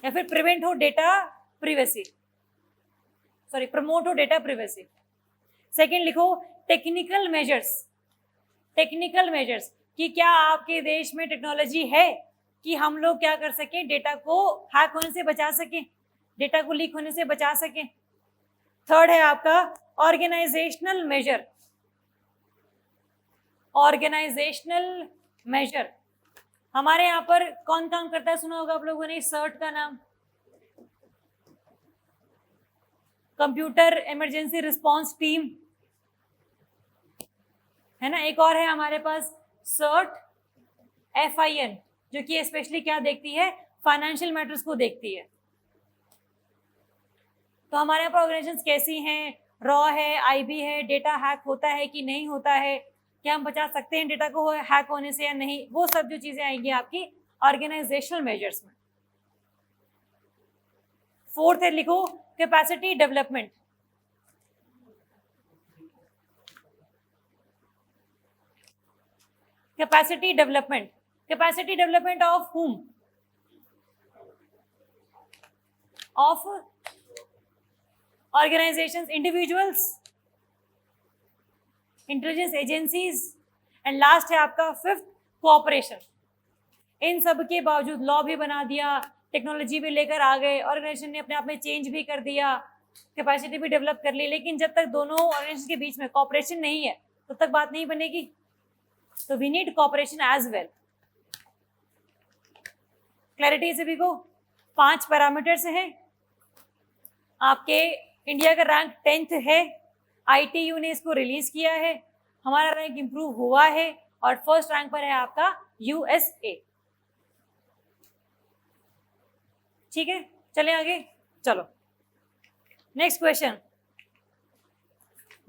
या फिर प्रिवेंट हो डेटा प्रिवेसी, सॉरी प्रमोट हो डेटा प्रिवेसी। सेकंड लिखो टेक्निकल मेजर्स। टेक्निकल मेजर्स कि क्या आपके देश में टेक्नोलॉजी है कि हम लोग क्या कर सकें, डेटा को हैक होने से बचा सकें, डेटा को लीक होने से बचा सकें। थर्ड है आपका ऑर्गेनाइजेशनल मेजर। ऑर्गेनाइजेशनल मेजर हमारे यहाँ पर कौन काम करता है? सुना होगा आप लोगों ने सर्ट का नाम, कंप्यूटर इमरजेंसी रिस्पांस टीम, है ना। एक और है हमारे पास सर्ट FIN, जो कि स्पेशली क्या देखती है? फाइनेंशियल मैटर्स को देखती है। तो हमारे यहाँ पर ऑर्गेनाइजेशंस कैसी हैं? रॉ है, IB है, डेटा हैक होता है कि नहीं होता है, क्या हम बचा सकते हैं डेटा को हैक होने से या नहीं, वो सब जो चीजें आएंगी आपकी ऑर्गेनाइजेशनल मेजर्स में। फोर्थ है लिखो capacity development. Capacity development, capacity development of whom? Of organizations, individuals, intelligence agencies, and last है आपका फिफ्थ कोऑपरेशन। इन सब के बावजूद लॉ भी बना दिया, टेक्नोलॉजी भी लेकर आ गए, ऑर्गेनाइजेशन ने अपने आप में चेंज भी कर दिया, कैपेसिटी भी डेवलप कर ली, लेकिन जब तक दोनों ऑर्गेनाइजेशन के बीच में कोऑपरेशन नहीं है तब तक बात नहीं बनेगी। तो we need cooperation as well. Clarity से भी को 5 पैरामीटर्स हैं। आपके इंडिया का रैंक 10th है, ITU ने इसको रिलीज किया है, हमारा रैंक इंप्रूव हुआ है और फर्स्ट रैंक पर है आपका USA। ठीक है, चले आगे। चलो next question,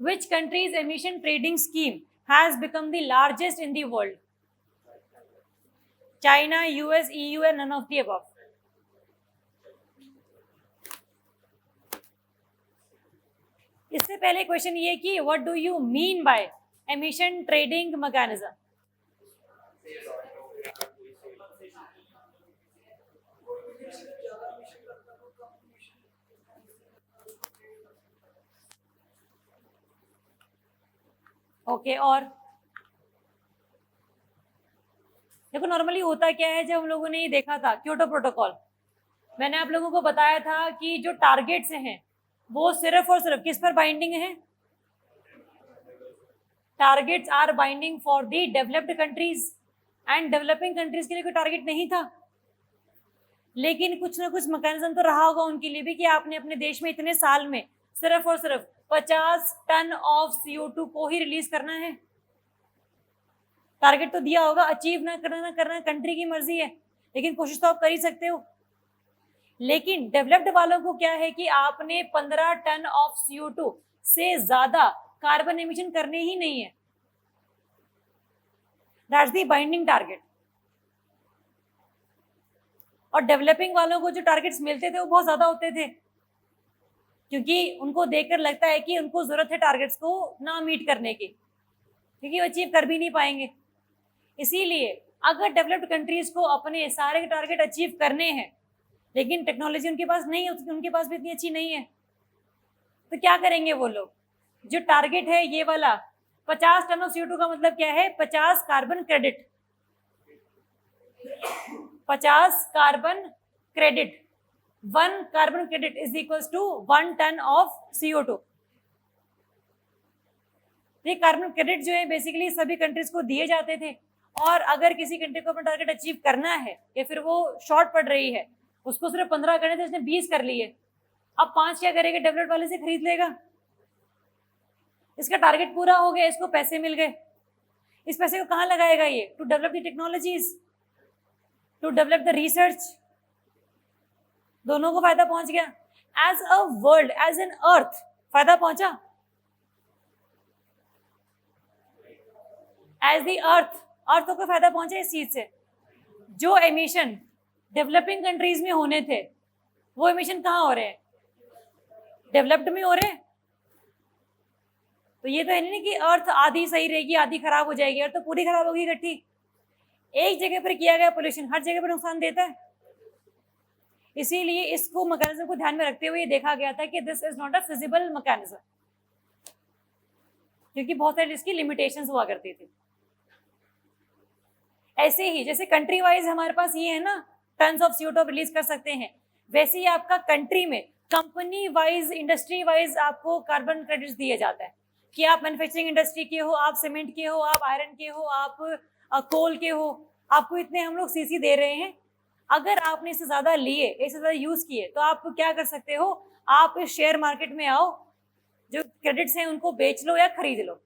which countries emission trading scheme has become the largest in the world? China, US, EU and none of the above? इससे पहले क्वेश्चन ये कि what do you mean bye emission trading mechanism? Okay, और देखो normally होता क्या है, जब हम लोगों ने ये देखा था क्योटो प्रोटोकॉल, मैंने आप लोगों को बताया था कि जो टारगेट्स हैं वो सिर्फ और सिर्फ किस पर बाइंडिंग है? Targets are binding for the developed countries, and developing countries के लिए कोई टारगेट नहीं था। लेकिन कुछ ना कुछ मैकेनिज्म तो रहा होगा उनके लिए भी कि आपने अपने देश में इतने साल में सिर्फ और सिर्फ 50 टन ऑफ CO2 को ही रिलीज करना है। टारगेट तो दिया होगा, अचीव ना करना कंट्री की मर्जी है, लेकिन कोशिश तो आप कर ही सकते हो। लेकिन डेवलप्ड वालों को क्या है कि आपने 15 टन ऑफ CO2 से ज्यादा कार्बन एमिशन करने ही नहीं है। That's the binding target. और डेवलपिंग वालों को जो टारगेट्स मिलते थे वो बहुत ज्यादा होते थे, क्योंकि उनको देखकर लगता है कि उनको जरूरत है टारगेट्स को ना मीट करने की, क्योंकि वो अचीव कर भी नहीं पाएंगे। इसीलिए अगर डेवलप्ड कंट्रीज को अपने सारे टारगेट अचीव करने हैं, लेकिन टेक्नोलॉजी उनके पास नहीं है, उनके पास भी इतनी अच्छी नहीं है, तो क्या करेंगे वो लोग? जो टारगेट है ये वाला 50 टन ऑफ CO2 का मतलब क्या है? 50 carbon credit. 50 carbon credit, 1 carbon credit is equals to 1 ton of CO2। ये कार्बन क्रेडिट जो है बेसिकली सभी कंट्रीज को दिए जाते थे, और अगर किसी कंट्री को अपना टारगेट अचीव करना है या फिर वो शॉर्ट पड़ रही है, उसको सिर्फ 15 करने थे, उसने 20 कर लिए, अब 5 क्या करेगा? डेवलप्ड वाले से खरीद लेगा। इसका टारगेट पूरा हो गया, इसको पैसे मिल गए। इस पैसे को कहाँ लगाएगा ये? To develop the technologies, to develop the research. दोनों को फायदा पहुंच गया। As a world, as an earth फायदा पहुंचा। एज द अर्थ को फायदा पहुंचा इस चीज से। जो एमिशन डेवलपिंग कंट्रीज में होने थे वो एमिशन कहाँ हो रहे हैं? डेवलप्ड में हो रहे हैं। तो ये तो है नहीं कि अर्थ आधी सही रहेगी आधी खराब हो जाएगी, अर्थ तो पूरी खराब होगी इकट्ठी। एक जगह पर किया गया पोल्यूशन हर जगह पर नुकसान देता है। इसीलिए इसको मैकेनिज्म को ध्यान में रखते हुए देखा गया था कि this is not a feasible mechanism, क्योंकि बहुत सारी इसकी लिमिटेशंस हुआ करती थी। ऐसे ही जैसे कंट्री वाइज हमारे पास ये है ना, टन्स ऑफ CO2 रिलीज कर सकते हैं, वैसे ही आपका कंट्री में कंपनी वाइज, इंडस्ट्री वाइज आपको कार्बन क्रेडिट्स दिए जाता है कि आप मैन्युफैक्चरिंग इंडस्ट्री के हो, आप सीमेंट के हो, आप आयरन के हो, आप कोल के हो, आपको इतने हम लोग CC दे रहे हैं। अगर आपने इससे ज्यादा लिए, इससे ज्यादा यूज किए, तो आप क्या कर सकते हो? आप इस शेयर मार्केट में आओ, जो क्रेडिट्स हैं उनको बेच लो या खरीद लो,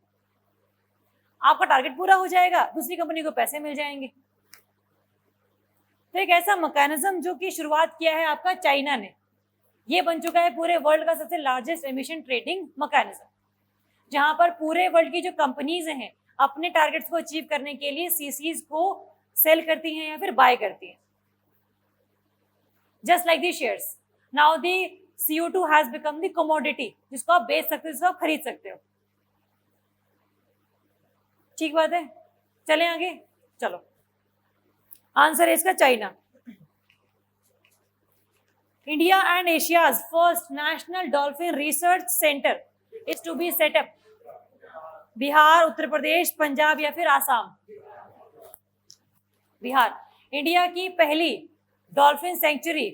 आपका टारगेट पूरा हो जाएगा, दूसरी कंपनी को पैसे मिल जाएंगे। तो एक ऐसा मैकेनिज्म जो कि शुरुआत किया है आपका चाइना ने, ये बन चुका है पूरे वर्ल्ड का सबसे लार्जेस्ट एमिशन ट्रेडिंग मैकेनिज्म, जहां पर पूरे वर्ल्ड की जो कंपनीज हैं अपने टारगेट्स को अचीव करने के लिए CCs को सेल करती हैं या फिर बाय करती हैं। Just like the shares, now the CO2 has become the commodity, जिसको आप बेच सकते हो, जिसको आप खरीद सकते हो। ठीक बात है, चलें आगे। चलो, आंसर है इसका China. India and Asia's first national dolphin research centre is to be set up. Bihar, Uttar Pradesh, Punjab या फिर आसाम? बिहार। इंडिया की पहली डॉल्फिन सेंचुरी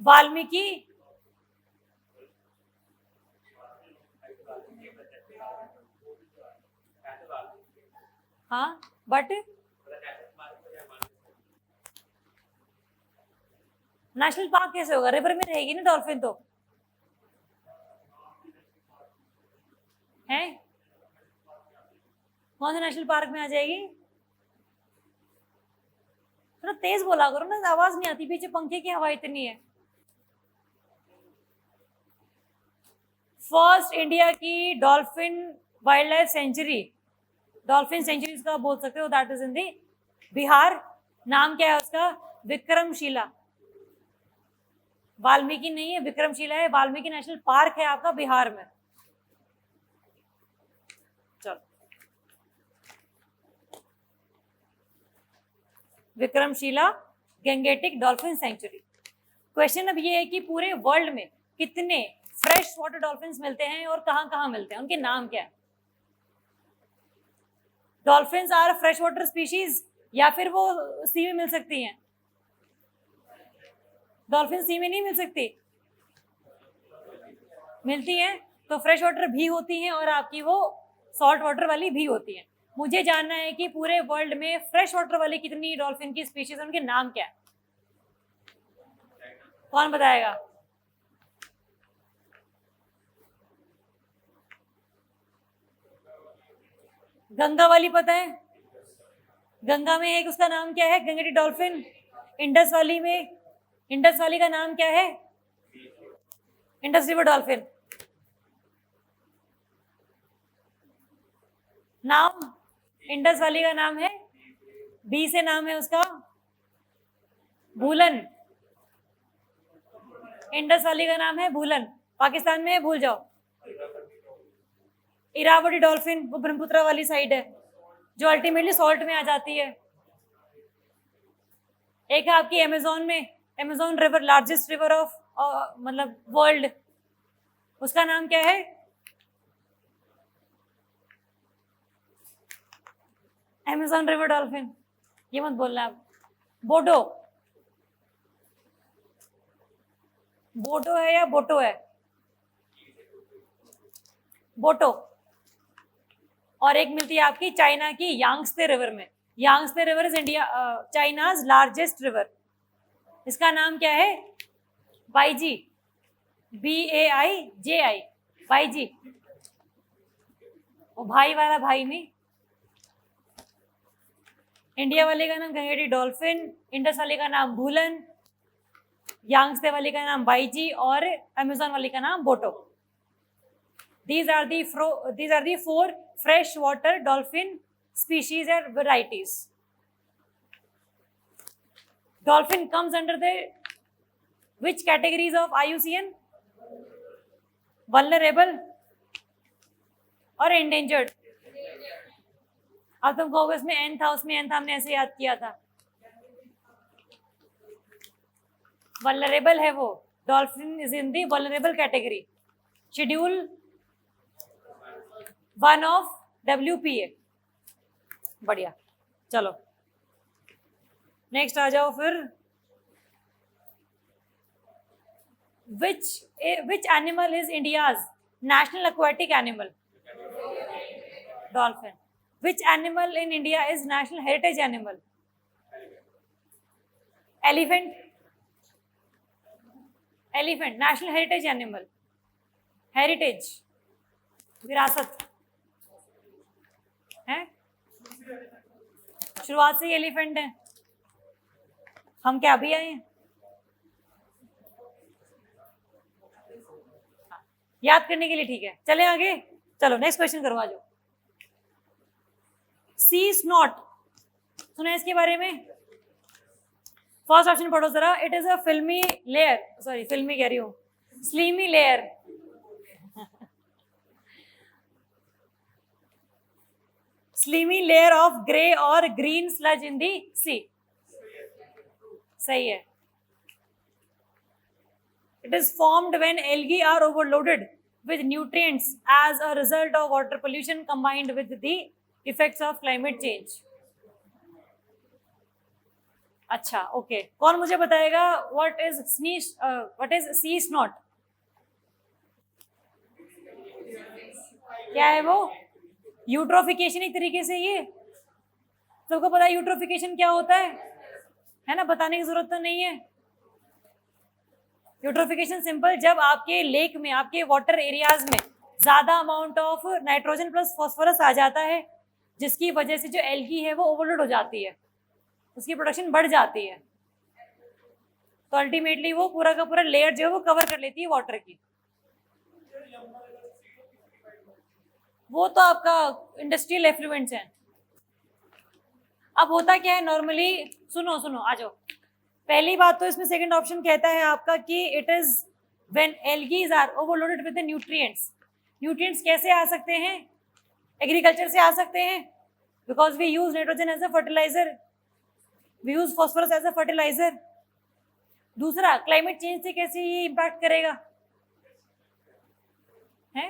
वाल्मीकि, हाँ, बट नेशनल पार्क कैसे होगा? रिवर में रहेगी ना डॉल्फिन, तो है कौन से नेशनल पार्क में आ जाएगी? थोड़ा तेज बोला करो ना, आवाज नहीं आती, पीछे पंखे की हवा इतनी है। फर्स्ट इंडिया की dolphin wild life sanctuary, dolphin century इसका बोल सकते हो, दैट इज इन दी बिहार। नाम क्या है उसका? विक्रमशिला। वाल्मीकि नहीं है, विक्रमशिला है। वाल्मीकि नेशनल पार्क है आपका बिहार में। चलो, Vikramshila Gangetic dolphin century. Question अब ये है कि पूरे वर्ल्ड में कितने फ्रेश वाटर डॉल्फिन्स मिलते हैं और कहाँ कहाँ मिलते हैं, उनके नाम क्या है? Dolphins are fresh water species या फिर वो सी में मिल सकती हैं? डॉल्फिन सी में नहीं मिल सकती, मिलती हैं, तो फ्रेश वाटर भी होती हैं और आपकी वो सॉल्ट वाटर वाली भी होती हैं। मुझे जानना है कि पूरे वर्ल्ड में फ्रेश वाटर वाली कितनी डॉल्फिन की स्पीशीज, उनके नाम क्या है? कौन बताएगा? गंगा वाली पता है, गंगा में एक उसका नाम क्या है, गंगेटी डॉल्फिन। इंडस वाली में, इंडस वाली का नाम क्या है? Indus river dolphin. नाम इंडस वाली का नाम है, बी से नाम है उसका भूलन। इंडस वाली का नाम है भूलन, पाकिस्तान में है, भूल जाओ। इरावती डॉल्फिन वो ब्रह्मपुत्र वाली साइड है, जो अल्टीमेटली सॉल्ट में आ जाती है। एक है आपकी अमेजोन में, Amazon river, largest river of मतलब वर्ल्ड, उसका नाम क्या है? अमेजोन रिवर डॉल्फिन, ये मत बोलना आप। बोडो, बोडो है या बोटो है? बोटो। और एक मिलती है आपकी चाइना की यांगत्से रिवर में। Yangtze river is India China's largest river, इसका नाम क्या है? बाईजी, BAIJI, बाईजी। वो भाई वाला भाई नहीं। इंडिया वाले का नाम गंगेटी डॉल्फिन, इंडस वाले का नाम भूलन, यांगत्से वाले का नाम बाईजी और अमेजोन वाले का नाम बोटो। These are the 4 freshwater dolphin species and varieties. Dolphin comes under the which categories of IUCN? Vulnerable और endangered? अब तुम कहोगे इसमें एन था, उसमें एन था, हमने ऐसे याद किया था। Vulnerable है वो, dolphin is in the vulnerable category. Schedule 1 of WPA। बढ़िया, चलो नेक्स्ट आ जाओ फिर। which animal is India's national aquatic animal? Dolphin. Which animal in India is national heritage animal? Elephant. Elephant national heritage animal, heritage, विरासत है, शुरुआत से ही elephant है। हम क्या अभी आए हैं? याद करने के लिए, ठीक है। चले आगे, चलो नेक्स्ट क्वेश्चन करवा जाओ। सी स्नॉट, सुना है इसके बारे में? फर्स्ट ऑप्शन पढ़ो जरा। इट इज अ फिल्मी लेयर, सॉरी फिल्मी कह रही हूँ, slimy layer. Slimy layer of grey और ग्रीन स्लज इन दी सी। सही है। It is formed when algae are overloaded with nutrients as a result of water pollution combined with the effects of climate change. अच्छा, okay. कौन मुझे बताएगा what is sea snot? क्या है वो? यूट्रोफिकेशन एक तरीके से। ये सबको पता है यूट्रोफिकेशन क्या होता है ना, बताने की जरूरत तो नहीं है। यूट्रोफिकेशन सिंपल, जब आपके लेक में, आपके वाटर एरियाज में ज्यादा amount of nitrogen plus phosphorus आ जाता है, जिसकी वजह से जो एल्गी है वो ओवरलोड हो जाती है, उसकी प्रोडक्शन बढ़ जाती है, तो अल्टीमेटली वो पूरा का पूरा लेयर जो है वो कवर कर लेती है वाटर की। वो तो आपका इंडस्ट्रियल एफ्लुएंट्स है। अब होता क्या है नॉर्मली, सुनो आ जाओ। पहली बात तो इसमें सेकंड ऑप्शन कहता है आपका कि it is when algae are overloaded with the nutrients. Nutrients कैसे आ सकते हैं? एग्रीकल्चर से आ सकते हैं, because we use nitrogen as a fertiliser, we use phosphorus as a fertiliser. दूसरा, क्लाइमेट चेंज से कैसे ये इम्पैक्ट करेगा? है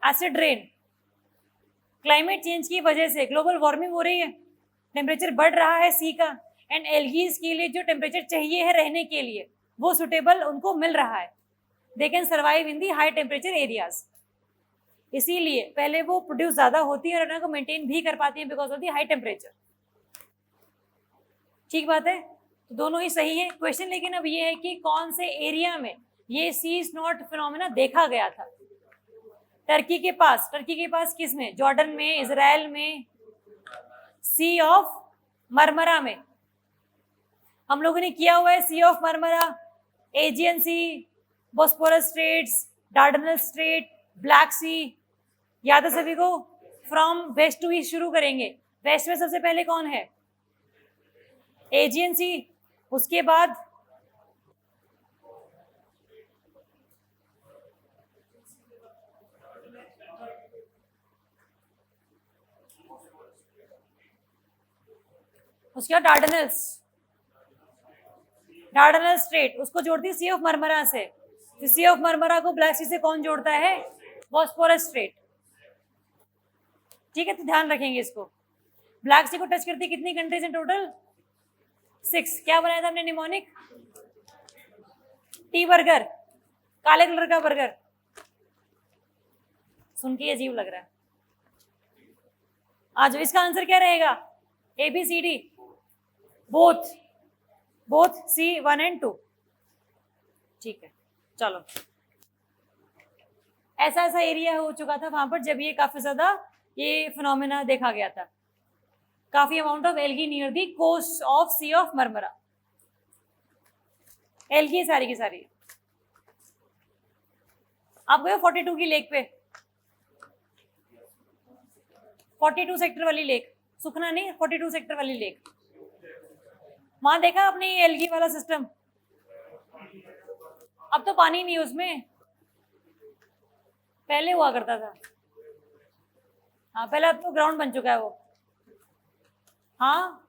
एसिड रेन। क्लाइमेट चेंज की वजह से ग्लोबल वार्मिंग हो रही है, टेम्परेचर बढ़ रहा है सी का, एंड एल्गीज के लिए जो टेम्परेचर चाहिए है रहने के लिए वो सुटेबल उनको मिल रहा है, they can survive in the high temperature areas. इसीलिए पहले वो प्रोड्यूस ज्यादा होती है और उनको मेंटेन भी कर पाती है because of the high temperature. ठीक बात है, तो दोनों ही सही है क्वेश्चन। लेकिन अब ये है कि कौन से एरिया में ये सी स्नॉट फिनोमेना देखा गया था। टर्की के पास किस में, जॉर्डन में, इजराइल में, सी ऑफ मरमरा में। हम लोगों ने किया हुआ है sea of Marmara, Aegean sea, Bosporus straits, Dardanelles strait, black sea. याद है सभी को? फ्रॉम वेस्ट टू ईस्ट शुरू करेंगे। वेस्ट में सबसे पहले कौन है? एजियन सी, उसके बाद डार्डनल स्ट्रेट, उसको जोड़ती है सी ऑफ मरमरा से। तो सी ऑफ मरमरा को ब्लैक सी से कौन जोड़ता है? Bosporus straight. ठीक है, तो ध्यान रखेंगे इसको। ब्लैक सी को टच करती कितनी कंट्रीज हैं टोटल? 6। क्या बनाया था हमने निमोनिक? टी बर्गर, काले कलर का बर्गर। सुन के अजीब लग रहा है। आज इसका आंसर क्या रहेगा? ABCD, both C1 and 2। ठीक है, चलो। ऐसा एरिया हो चुका था वहां पर जब ये काफी ज्यादा ये फिनोमेना देखा गया था। काफी amount of algae near the coast of sea of Marmara. Algae सारी की सारी। आप गए 42 की लेक पे, 42 सेक्टर वाली लेक, सुखना नहीं, 42 सेक्टर वाली लेक। वहां देखा आपने ये एल्गी वाला सिस्टम? अब तो पानी नहीं उसमें, पहले हुआ करता था। हाँ पहले, अब तो ग्राउंड बन चुका है वो। हाँ,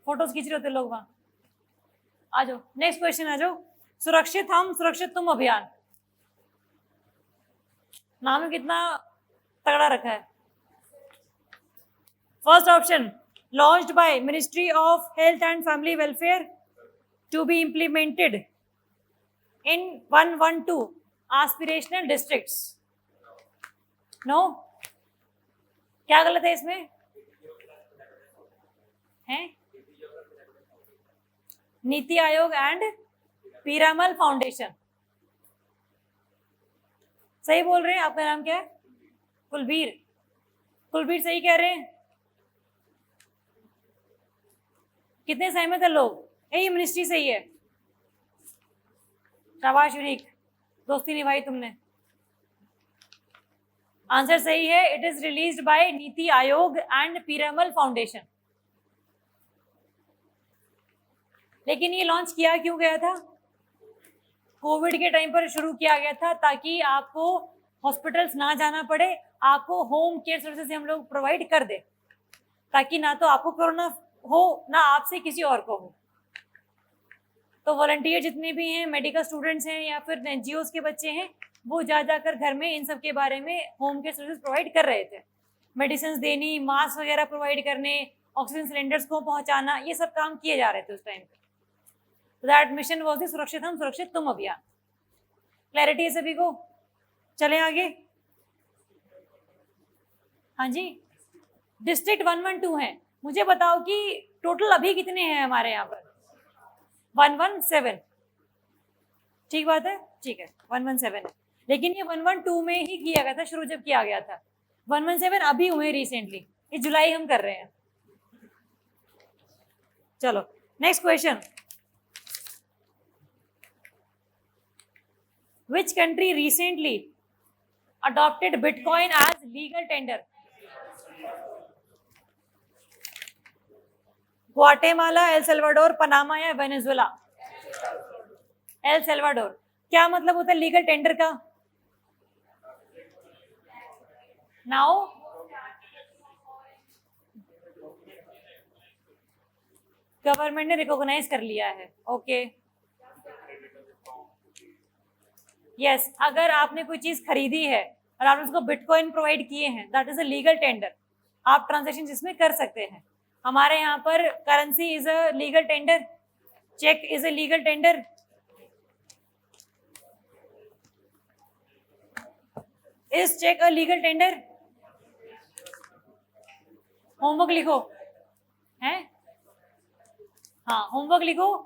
फोटोज खींच रहे होते लोग वहां। आ जाओ, नेक्स्ट क्वेश्चन आ जाओ। सुरक्षित हम सुरक्षित तुम अभियान, नाम कितना तगड़ा रखा है। First option, launched by Ministry of Health and Family Welfare to be implemented in 112 aspirational districts। No, क्या गलत है इसमें? है नीति आयोग एंड पीरामल फाउंडेशन। सही बोल रहे हैं। आपका नाम क्या है? कुलबीर सही कह रहे हैं। कितने सहमत है लोग? ये मिनिस्ट्री सही है। शाबाश यूनिक, दोस्ती निभाई तुमने। आंसर सही है, it is released bye NITI Aayog and Piramal foundation. लेकिन ये लॉन्च किया क्यों गया था? कोविड के टाइम पर शुरू किया गया था ताकि आपको हॉस्पिटल्स ना जाना पड़े, आपको होम केयर सर्विसेज हम लोग प्रोवाइड कर दे, ताकि ना तो आपको कोरोना हो ना आपसे किसी और को हो। तो वॉलंटियर जितने भी हैं, मेडिकल स्टूडेंट्स हैं या फिर NGOs के बच्चे हैं, वो जाकर घर में इन सब के बारे में होम केयर सर्विस प्रोवाइड कर रहे थे। मेडिसिन देनी, मास्क वगैरह प्रोवाइड करने, ऑक्सीजन सिलेंडर्स को पहुंचाना, ये सब काम किए जा रहे थे उस टाइम पे। दैट मिशन वाज द सुरक्षित हम सुरक्षित तुम अभियान। क्लैरिटी है सभी को? चले आगे। हाँ जी, डिस्ट्रिक्ट 112 है। मुझे बताओ कि टोटल अभी कितने हैं हमारे यहाँ पर? 117। ठीक बात है, ठीक है, 117 है। लेकिन ये 112 में ही किया गया था शुरू, जब किया गया था। 117 अभी हुए रिसेंटली, ये जुलाई हम कर रहे हैं। चलो next question. Which country recently adopted Bitcoin as legal tender? Guatemala, El Salvador, Panama या वेनेजुएला? El Salvador. क्या मतलब होता है लीगल टेंडर का? नाउ गवर्नमेंट ने रिकॉग्नाइज कर लिया है। ओके, यस, अगर आपने कोई चीज खरीदी है और आपने उसको बिटकॉइन प्रोवाइड किए हैं, that is a legal tender. आप ट्रांजेक्शन जिसमें कर सकते हैं। हमारे यहाँ पर currency is a legal tender, cheque is a legal tender. Is cheque a legal tender? Homework लिखो है। हाँ, होमवर्क लिखो।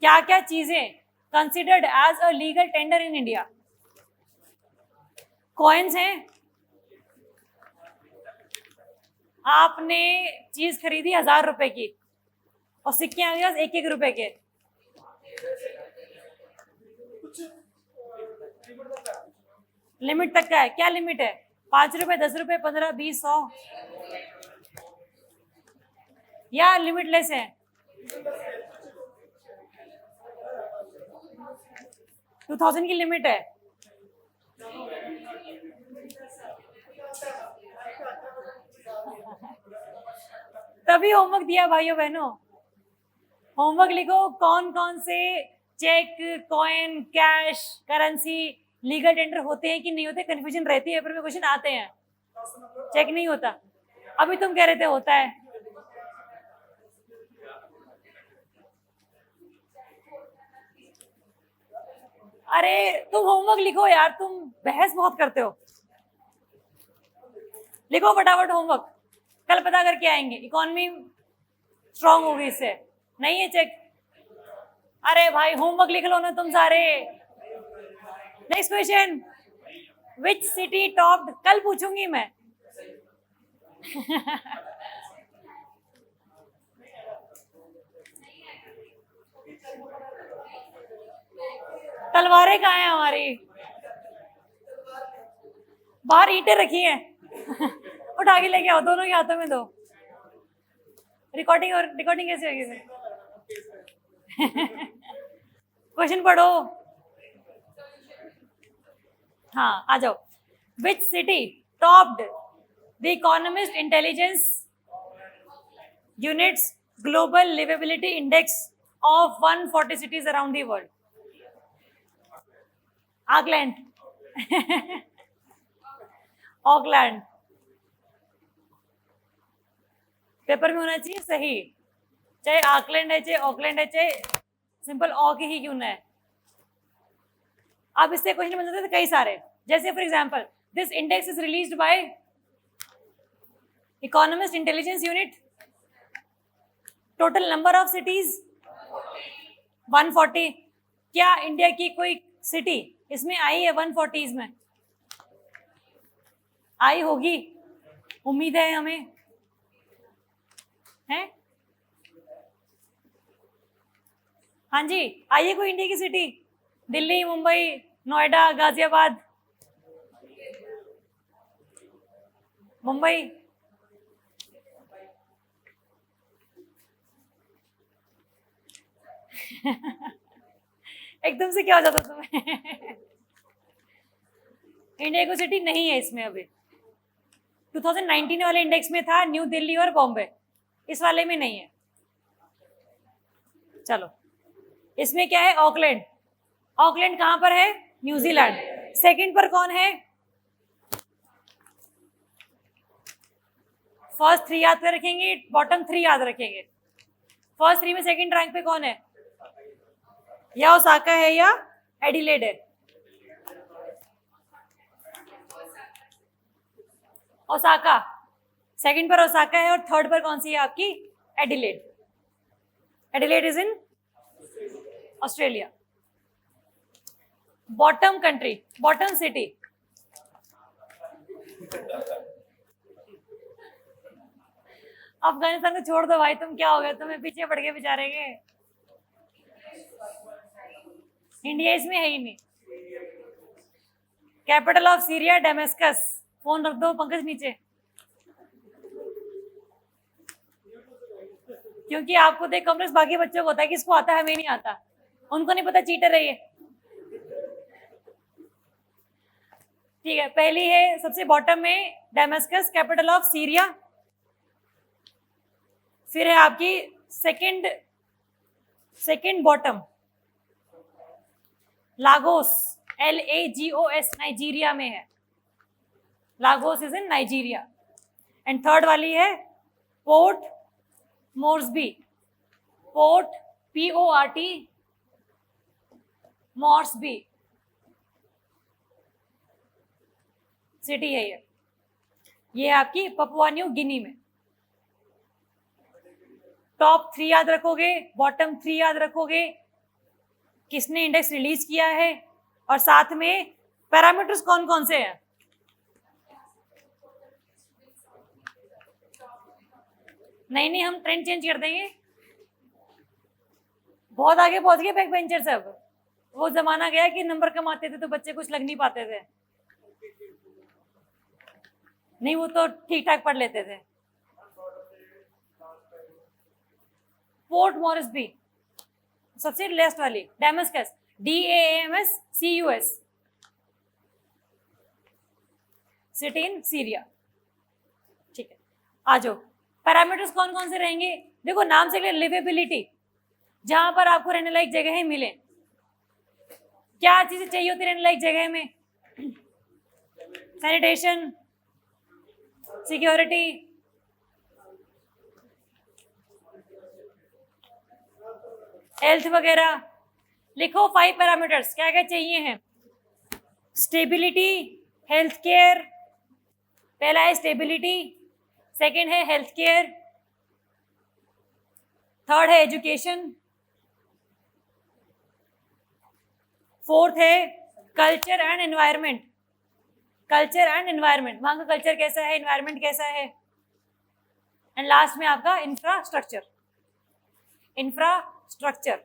क्या क्या चीजें considered as a legal tender in India? Coins हैं, आपने चीज खरीदी 1000 रुपए की और सिक्के आ गए 1-1 रुपए के। लिमिट तक का है? क्या लिमिट है? 5 रुपए, 10 रुपए, 15, 20, 100 या लिमिटलेस है? 2000 की लिमिट है। तभी होमवर्क दिया भाइयों बहनों। होमवर्क लिखो, कौन कौन से cheque, coin, cash, currency legal tender होते हैं कि नहीं होते। कंफ्यूजन रहती है, पेपर में क्वेश्चन आते हैं। चेक नहीं होता, अभी तुम कह रहे थे होता है। अरे तुम होमवर्क लिखो यार, तुम बहस बहुत करते हो। लिखो फटाफट होमवर्क, कल पता करके आएंगे। इकोनॉमी स्ट्रांग होगी इससे। नहीं है चेक? अरे भाई होमवर्क लिख लो ना तुम सारे। Next question, which city topped, कल पूछूंगी मैं। तलवारें कहाँ हैं हमारी? बाहर ईंटें रखी हैं। उठा के लेके आओ, दोनों के हाथों में दो। रिकॉर्डिंग, और रिकॉर्डिंग कैसे होगी फिर? क्वेश्चन पढ़ो। हाँ आ जाओ। Which city topped the economist intelligence units global liveability index of 140 cities around the world? Auckland. Auckland paper में होना चाहिए सही, चाहे ऑकलैंड है, चाहे ऑकलैंड है, चाहे सिंपल ऑक ही क्यों ना है। अब इससे क्वेश्चन बन जाते थे कई सारे, जैसे for example this index is released bye economist intelligence unit, total number of cities 140। क्या इंडिया की कोई सिटी इसमें आई है 140 में? आई होगी, उम्मीद है हमें, है? हाँ जी, आइए कोई इंडिया की सिटी, दिल्ली, मुंबई, नोएडा, गाजियाबाद, मुंबई। एकदम से क्या हो जाता तुम्हें? इंडिया की सिटी नहीं है इसमें अभी। 2019 वाले इंडेक्स में था न्यू दिल्ली और बॉम्बे, इस वाले में नहीं है। चलो, इसमें क्या है? ऑकलैंड। ऑकलैंड कहां पर है? न्यूजीलैंड। सेकंड पर कौन है? फर्स्ट 3 याद कर रखेंगे, बॉटम 3 याद रखेंगे। फर्स्ट 3 में सेकंड रैंक पे कौन है? या ओसाका है या एडिलेड है। ओसाका सेकंड पर ओसाका है, और थर्ड पर कौन सी है आपकी? Adelaide. Adelaide is in Australia. Bottom country, bottom city, Afghanistan को छोड़ दो भाई, तुम क्या हो गया, तुम्हें पीछे पड़ गए बेचारे के। इंडिया इसमें है ही नहीं। Capital of Syria Damascus. Phone रख दो पंकज नीचे, क्योंकि आपको देख कॉमर्स बाकी बच्चों को होता है कि इसको आता है, हमें नहीं आता। उनको नहीं पता, चीटर है ये। ठीक है, पहली है सबसे बॉटम में डेमेस्कस, कैपिटल ऑफ सीरिया। फिर है आपकी second bottom Lagos, LAGOS, Nigeria में है। Lagos is in Nigeria. And third वाली है पोर्ट मोर्सबी, पोर्ट PORT मॉर्सबी सिटी है ये आपकी पपुआ न्यू गिनी में। टॉप 3 याद रखोगे, बॉटम 3 याद रखोगे, किसने इंडेक्स रिलीज किया है, और साथ में पैरामीटर्स कौन कौन से हैं। नहीं, हम ट्रेंड चेंज कर देंगे, बहुत आगे पहुंच गए बैक बेंचर सब। वो जमाना गया कि नंबर कम आते थे तो बच्चे कुछ लग नहीं पाते थे। नहीं, वो तो ठीक ठाक पढ़ लेते थे। पोर्ट मॉरिसबी सबसे लेस्ट वाली, Damascus, DAMSCUS, city in Syria. ठीक है, आ जाओ। पैरामीटर्स कौन कौन से रहेंगे, देखो नाम से लिवेबिलिटी, जहां पर आपको रहने लायक जगह मिले। क्या चीजें चाहिए होती रहने लायक जगह में, सैनिटेशन, सिक्योरिटी, हेल्थ वगैरह। लिखो 5 पैरामीटर्स क्या क्या चाहिए हैं। स्टेबिलिटी, हेल्थ केयर, पहला है स्टेबिलिटी, सेकंड है हेल्थ केयर, थर्ड है एजुकेशन, फोर्थ है culture and environment. Culture and environment, वहां का कल्चर कैसा है, एनवायरनमेंट कैसा है। एंड लास्ट में आपका infrastructure. Infrastructure,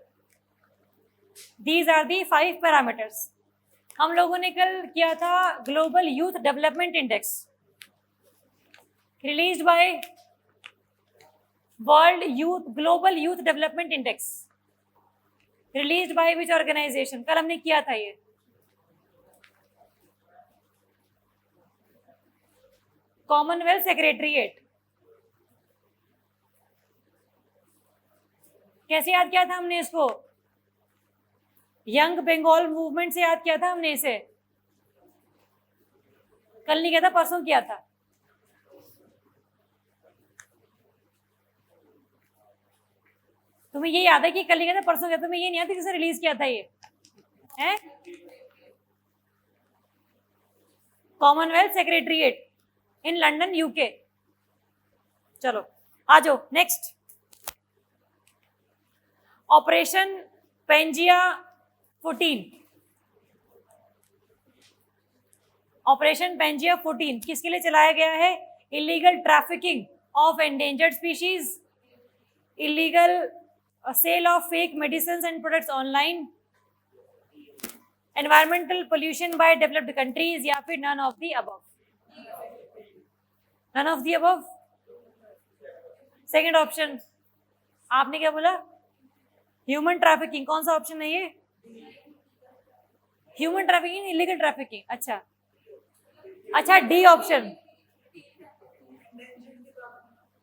these are the 5 parameters. हम लोगों ने कल किया था global youth development index, released by world youth, global youth development index released by which organisation, कल हमने किया था ये। Commonwealth Secretariat. कैसे याद किया था हमने इसको, यंग बंगाल मूवमेंट से याद किया था हमने इसे। कल नहीं किया था, परसों किया था। तुम्हें ये याद है कि कल नहीं किया था, परसों किया था, तुम्हें ये नहीं याद किसने रिलीज किया था ये है। Commonwealth Secretariat in London, UK. चलो आ जाओ next. Operation Pangea 14। Operation Pangea 14 किसके लिए चलाया गया है, illegal trafficking of endangered species, illegal sale of fake medicine and products online, environmental pollution by developed countries, या फिर none of the above. None of the above, second option. आपने क्या बोला, ह्यूमन ट्रैफिकिंग, कौन सा ऑप्शन है ये, human trafficking, illegal trafficking. अच्छा अच्छा, डी ऑप्शन,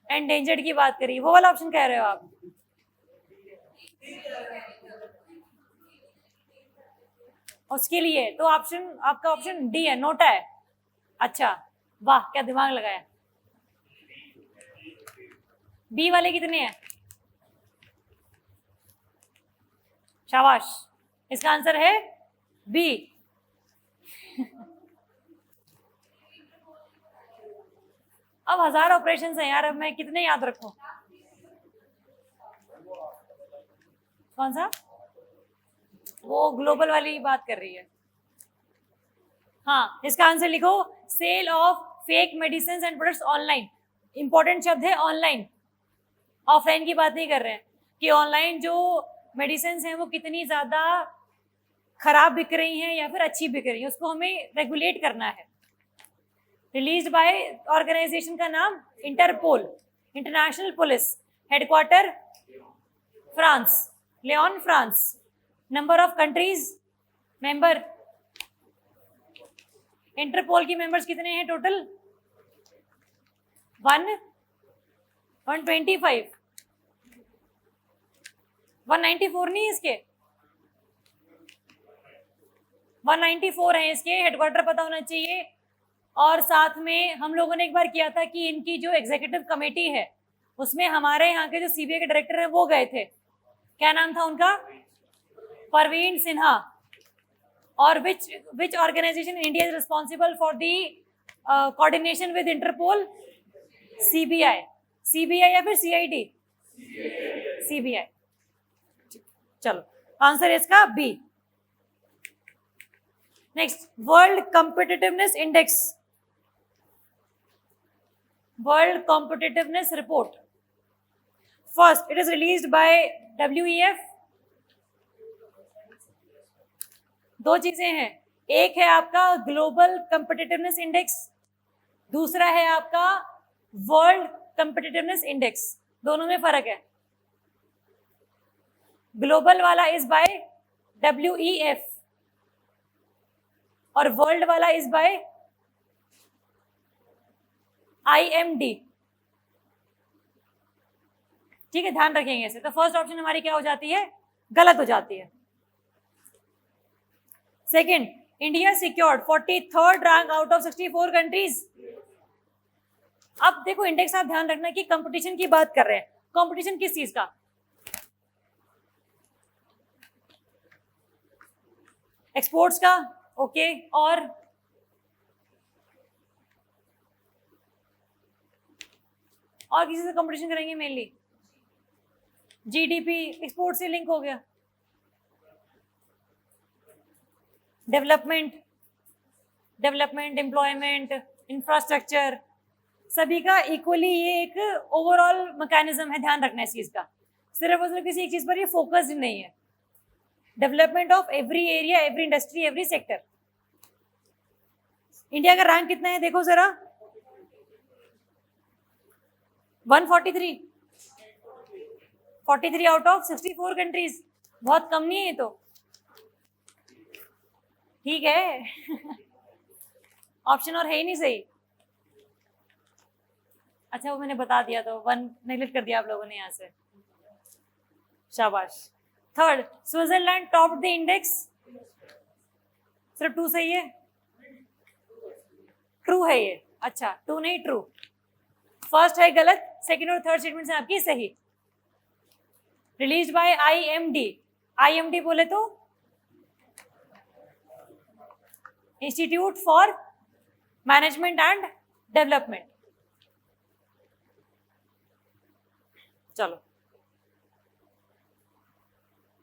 एंडेंजर्ड की बात करी, वो वाला ऑप्शन कह रहे हो आप। उसके लिए तो ऑप्शन, आपका ऑप्शन डी है, नोटा है। अच्छा वाह, क्या दिमाग लगाया। बी वाले कितने हैं, शाबाश, इसका आंसर है बी। अब 1000 ऑपरेशन है यार, अब मैं कितने याद रखूं। कौन सा, वो ग्लोबल वाली बात कर रही है। हाँ, इसका आंसर लिखो, sale of fake medicine and products online. Important शब्द है ऑनलाइन, ऑफलाइन की बात नहीं कर रहे हैं कि ऑनलाइन जो मेडिसिन हैं वो कितनी ज्यादा खराब बिक रही हैं या फिर अच्छी बिक रही हैं, उसको हमें रेगुलेट करना है। रिलीज्ड बाय ऑर्गेनाइजेशन का नाम Interpol, international police, headquarter France, Lyon France. Number of countries member, Interpol की मेंबर्स कितने हैं टोटल, 125, 194 नहीं इसके, 194 है इसके, हेडक्वार्टर पता होना चाहिए। और साथ में हम लोगों ने एक बार किया था कि इनकी जो एग्जीक्यूटिव कमेटी है उसमें हमारे यहाँ के जो सीबीआई के डायरेक्टर है वो गए थे, क्या नाम था उनका, परवीन सिन्हा। और which organisation India is responsible for the coordination with Interpol, CBI. CBI या फिर सीआईडी, सीबीआई। चलो आंसर इसका B. Next, world competitiveness index, world competitiveness report. First, it is released by WEF। दो चीजें हैं, एक है आपका ग्लोबल कॉम्पिटिटिवनेस इंडेक्स, दूसरा है आपका वर्ल्ड कॉम्पिटिटिवनेस इंडेक्स। दोनों में फर्क है। ग्लोबल वाला इज बाय WEF और वर्ल्ड वाला इज बाय IMD। ठीक है, ध्यान रखेंगे इसे। तो फर्स्ट ऑप्शन हमारी क्या हो जाती है, गलत हो जाती है। Second, India secured 43rd rank out of 64 countries. अब देखो इंडेक्स, आप ध्यान रखना कि कंपटीशन की बात कर रहे हैं। कंपटीशन किस चीज का, एक्सपोर्ट्स का, ओके। और किसी से कंपटीशन करेंगे मेनली, GDP एक्सपोर्ट से लिंक हो गया। डेवलपमेंट, एम्प्लॉयमेंट, इंफ्रास्ट्रक्चर, सभी का इक्वली ये एक ओवरऑल मैकेनिज्म है, ध्यान रखना है इस चीज का। सिर्फ और सिर्फ किसी एक चीज पर ये फोकस्ड नहीं है। Development of every area, every industry, every sector. India का रैंक कितना है देखो जरा, 143 आउट ऑफ 64 कंट्रीज। बहुत कम नहीं है ये तो, ठीक है। ऑप्शन और है ही नहीं सही। अच्छा वो मैंने बता दिया, तो 1 नेगलेक्ट कर दिया आप लोगों ने यहाँ से, शाबाश। Third, Switzerland top the index, सिर्फ 2 सही है, ट्रू है ये। अच्छा 2 नहीं, ट्रू। फर्स्ट है गलत, सेकंड और थर्ड स्टेटमेंट है आपकी सही। रिलीज बाय IMD बोले तो institute for management and development. चलो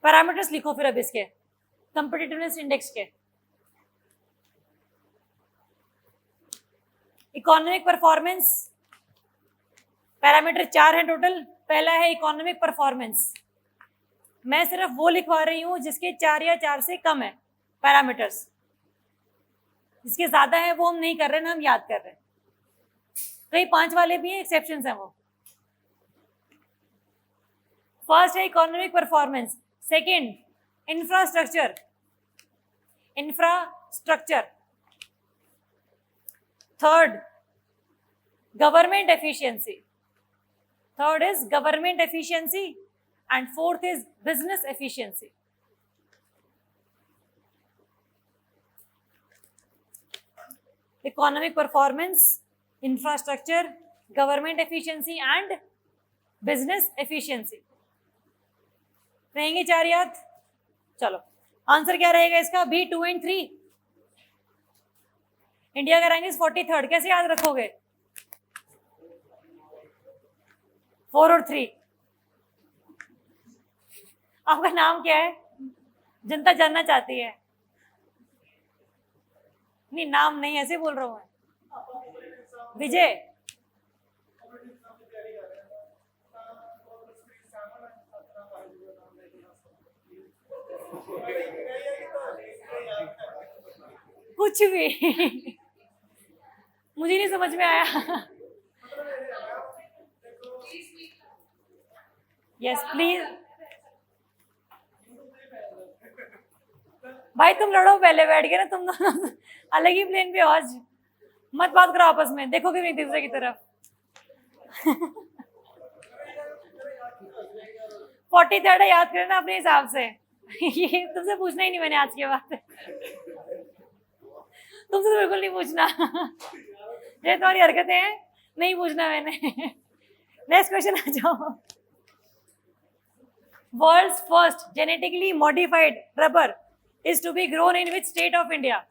पैरामीटर्स लिखो फिर अब इसके कॉम्पिटिटिवनेस इंडेक्स के। इकोनॉमिक परफॉर्मेंस, पैरामीटर 4 है टोटल। पहला है इकोनॉमिक परफॉर्मेंस, मैं सिर्फ वो लिखवा रही हूं जिसके 4 या 4 से कम है पैरामीटर्स, जिसके ज्यादा है वो हम नहीं कर रहे ना, हम याद कर रहे हैं। कई 5 वाले भी हैं, एक्सेप्शंस हैं वो। फर्स्ट है economic performance, second infrastructure, third government efficiency, third is government efficiency and fourth is business efficiency. Economic performance, infrastructure, government efficiency and business efficiency. रहेंगे 4 याद। चलो आंसर क्या रहेगा इसका, B 2 and 3। इंडिया का रैंक इज 43rd, कैसे याद रखोगे 4 और 3। आपका नाम क्या है, जनता जानना चाहती है। नहीं नाम नहीं, ऐसे बोल रहा हूं मैं। विजय, कुछ भी मुझे नहीं समझ में आया। यस प्लीज भाई, तुम लड़ो पहले बैठ के ना, तुम दोनों अलग ही प्लेन पे हो आज। मत बात करो आपस में, देखोगे नहीं दूसरे की तरफ। 43rd है, याद करना अपने हिसाब से। ये तुमसे पूछना ही नहीं मैंने आज के बाद। तुमसे तो बिल्कुल नहीं पूछना। ये तुम्हारी हरकतें हैं, नहीं पूछना मैंने। नेक्स्ट क्वेश्चन आ जाओ। World's first genetically modified rubber is to be grown in which state of India?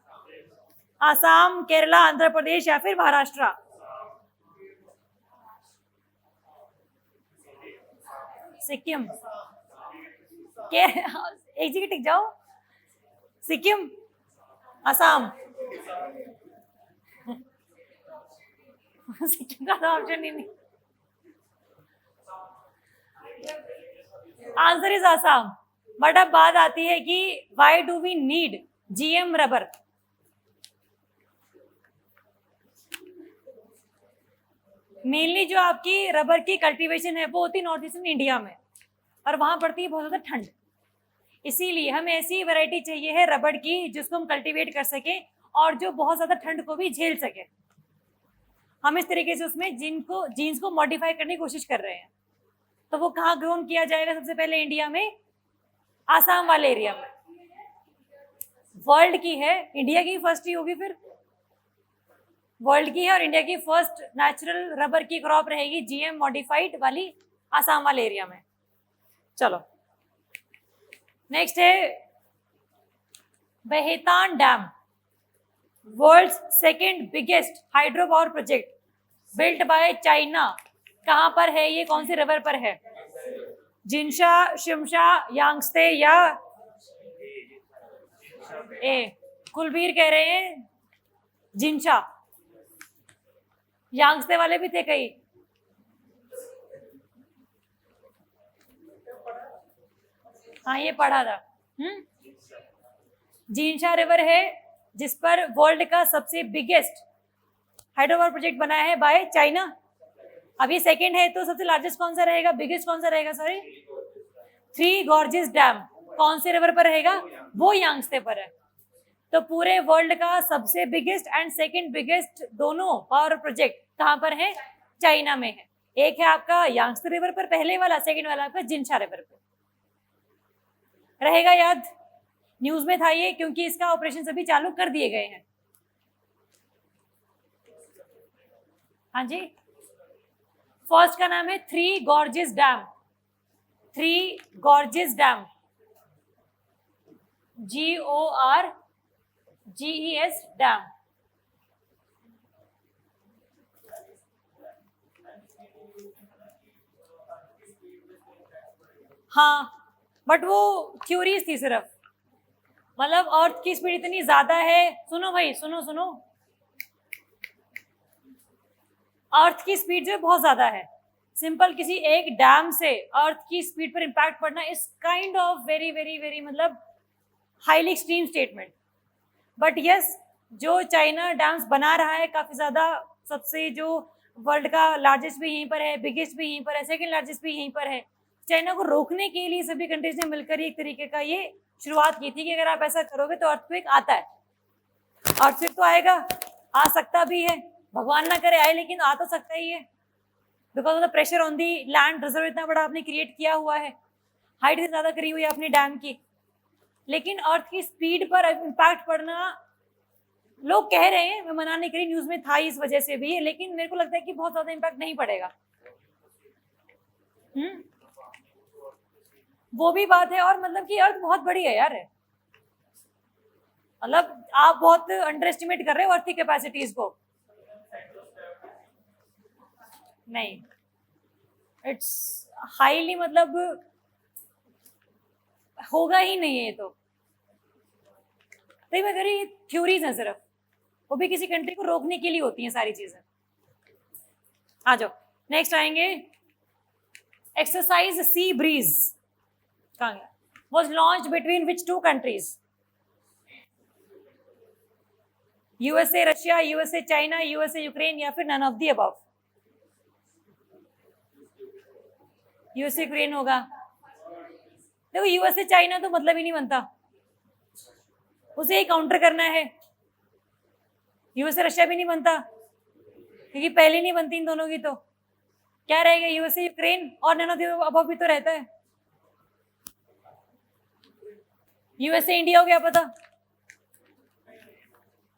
Assam, Kerala, Andhra Pradesh या फिर महाराष्ट्र? सिक्किम। एक जगह टिक जाओ। सिक्किम, आसाम। सिक्किम का तो ऑप्शन ही नहीं। Answer is Assam. बट अब बात आती है कि why do we need GM rubber? Mainly जो आपकी रबर की कल्टीवेशन है वो होती है नॉर्थ ईस्टर्न इंडिया में, और वहां पड़ती है बहुत ज्यादा ठंड। इसीलिए हमें ऐसी वैरायटी चाहिए है रबर की जिसको हम कल्टीवेट कर सके और जो बहुत ज्यादा ठंड को भी झेल सके। हम इस तरीके से उसमें जीन्स को मॉडिफाई करने की कोशिश कर रहे हैं। तो वो कहाँ ग्रोन किया जाएगा? सबसे पहले इंडिया में, आसाम वाले एरिया में। वर्ल्ड की है, इंडिया की फर्स्ट ही होगी, फिर वर्ल्ड की है और इंडिया की फर्स्ट नेचुरल रबर की क्रॉप रहेगी जीएम मॉडिफाइड वाली आसाम वाले एरिया में। चलो नेक्स्ट है Baihetan dam, world's second biggest hydro power project built by China. कहां पर है ये? कौन सी रिवर पर है? जिनशा, शिमशा, यांगस्ते या कुलबीर कह रहे हैं जिनशा। यांगस्ते वाले भी थे कई। हाँ ये पढ़ा था। जिनशा रिवर है जिस पर वर्ल्ड का सबसे बिगेस्ट हाइड्रो पावर प्रोजेक्ट बना है बाय चाइना। अभी सेकंड है तो सबसे लार्जेस्ट कौन सा रहेगा? बिगेस्ट कौन सा रहेगा? सॉरी, थ्री गॉर्जेस डैम कौन से रिवर पर रहेगा? वो यांगस्ते पर है। तो पूरे वर्ल्ड का सबसे बिगेस्ट एंड सेकंड बिगेस्ट दोनों पावर प्रोजेक्ट कहां पर है? चाइना में है। एक है आपका यांगस्ते रिवर पर पहले वाला, सेकंड वाला आपका जिनशा रिवर पर। रहेगा याद? न्यूज में था ये, क्योंकि इसका ऑपरेशन सभी चालू कर दिए गए हैं। हाँ जी, फर्स्ट का नाम है three gorges dam. Three gorges dam, GORGES dam. हाँ बट वो थ्योरीज थी सिर्फ, मतलब अर्थ की स्पीड इतनी ज्यादा है। सुनो भाई, सुनो सुनो, अर्थ की स्पीड जो बहुत ज्यादा है। सिंपल किसी एक डैम से अर्थ की स्पीड पर इंपैक्ट पड़ना is kind of very very very मतलब highly extreme statement. But yes, जो चाइना डैम्स बना रहा है काफी ज्यादा, सबसे जो वर्ल्ड का लार्जेस्ट भी यहीं पर है, बिगेस्ट भी यहीं पर है, सेकंड लार्जेस्ट भी यहीं पर है। चाइना को रोकने के लिए सभी कंट्रीज ने मिलकर एक तरीके का ये शुरुआत की थी कि अगर आप ऐसा करोगे तो अर्थक्वेक आता है। अर्थक्वेक तो आएगा, आ सकता भी है, भगवान ना करे आए, लेकिन आ तो सकता ही है। Because of the pressure on the land, reserve इतना बड़ा आपने क्रिएट किया हुआ है, हाइट से ज्यादा करी हुई है अपनी डैम की। लेकिन अर्थ की स्पीड पर इम्पैक्ट पड़ना लोग कह रहे हैं, मैं मना नहीं करी, न्यूज में था इस वजह से भी, लेकिन मेरे को लगता है कि बहुत ज्यादा इम्पैक्ट नहीं पड़ेगा। वो भी बात है, और मतलब कि अर्थ बहुत बड़ी है यार, मतलब आप बहुत अंडर एस्टिमेट कर रहे हो अर्थ की कैपेसिटीज को। नहीं, इट्स हाईली मतलब होगा ही नहीं है ये तो मैं कह रही थ्योरीज हैं सिर्फ, वो भी किसी कंट्री को रोकने के लिए होती हैं सारी चीजें। आ जाओ नेक्स्ट आएंगे, एक्सरसाइज सी ब्रीज कहाँ गया? was launched between which two countries? USA Russia, USA China, USA Ukraine या फिर none of the above? USA Ukraine होगा। देखो USA चाइना तो मतलब ही नहीं बनता, उसे ही काउंटर करना है। USA रशिया भी नहीं बनता क्योंकि पहले नहीं बनती इन दोनों की, तो क्या रहेगा? USA यूक्रेन और नन ऑफ दी अबव भी तो रहता है। USA इंडिया हो, क्या पता?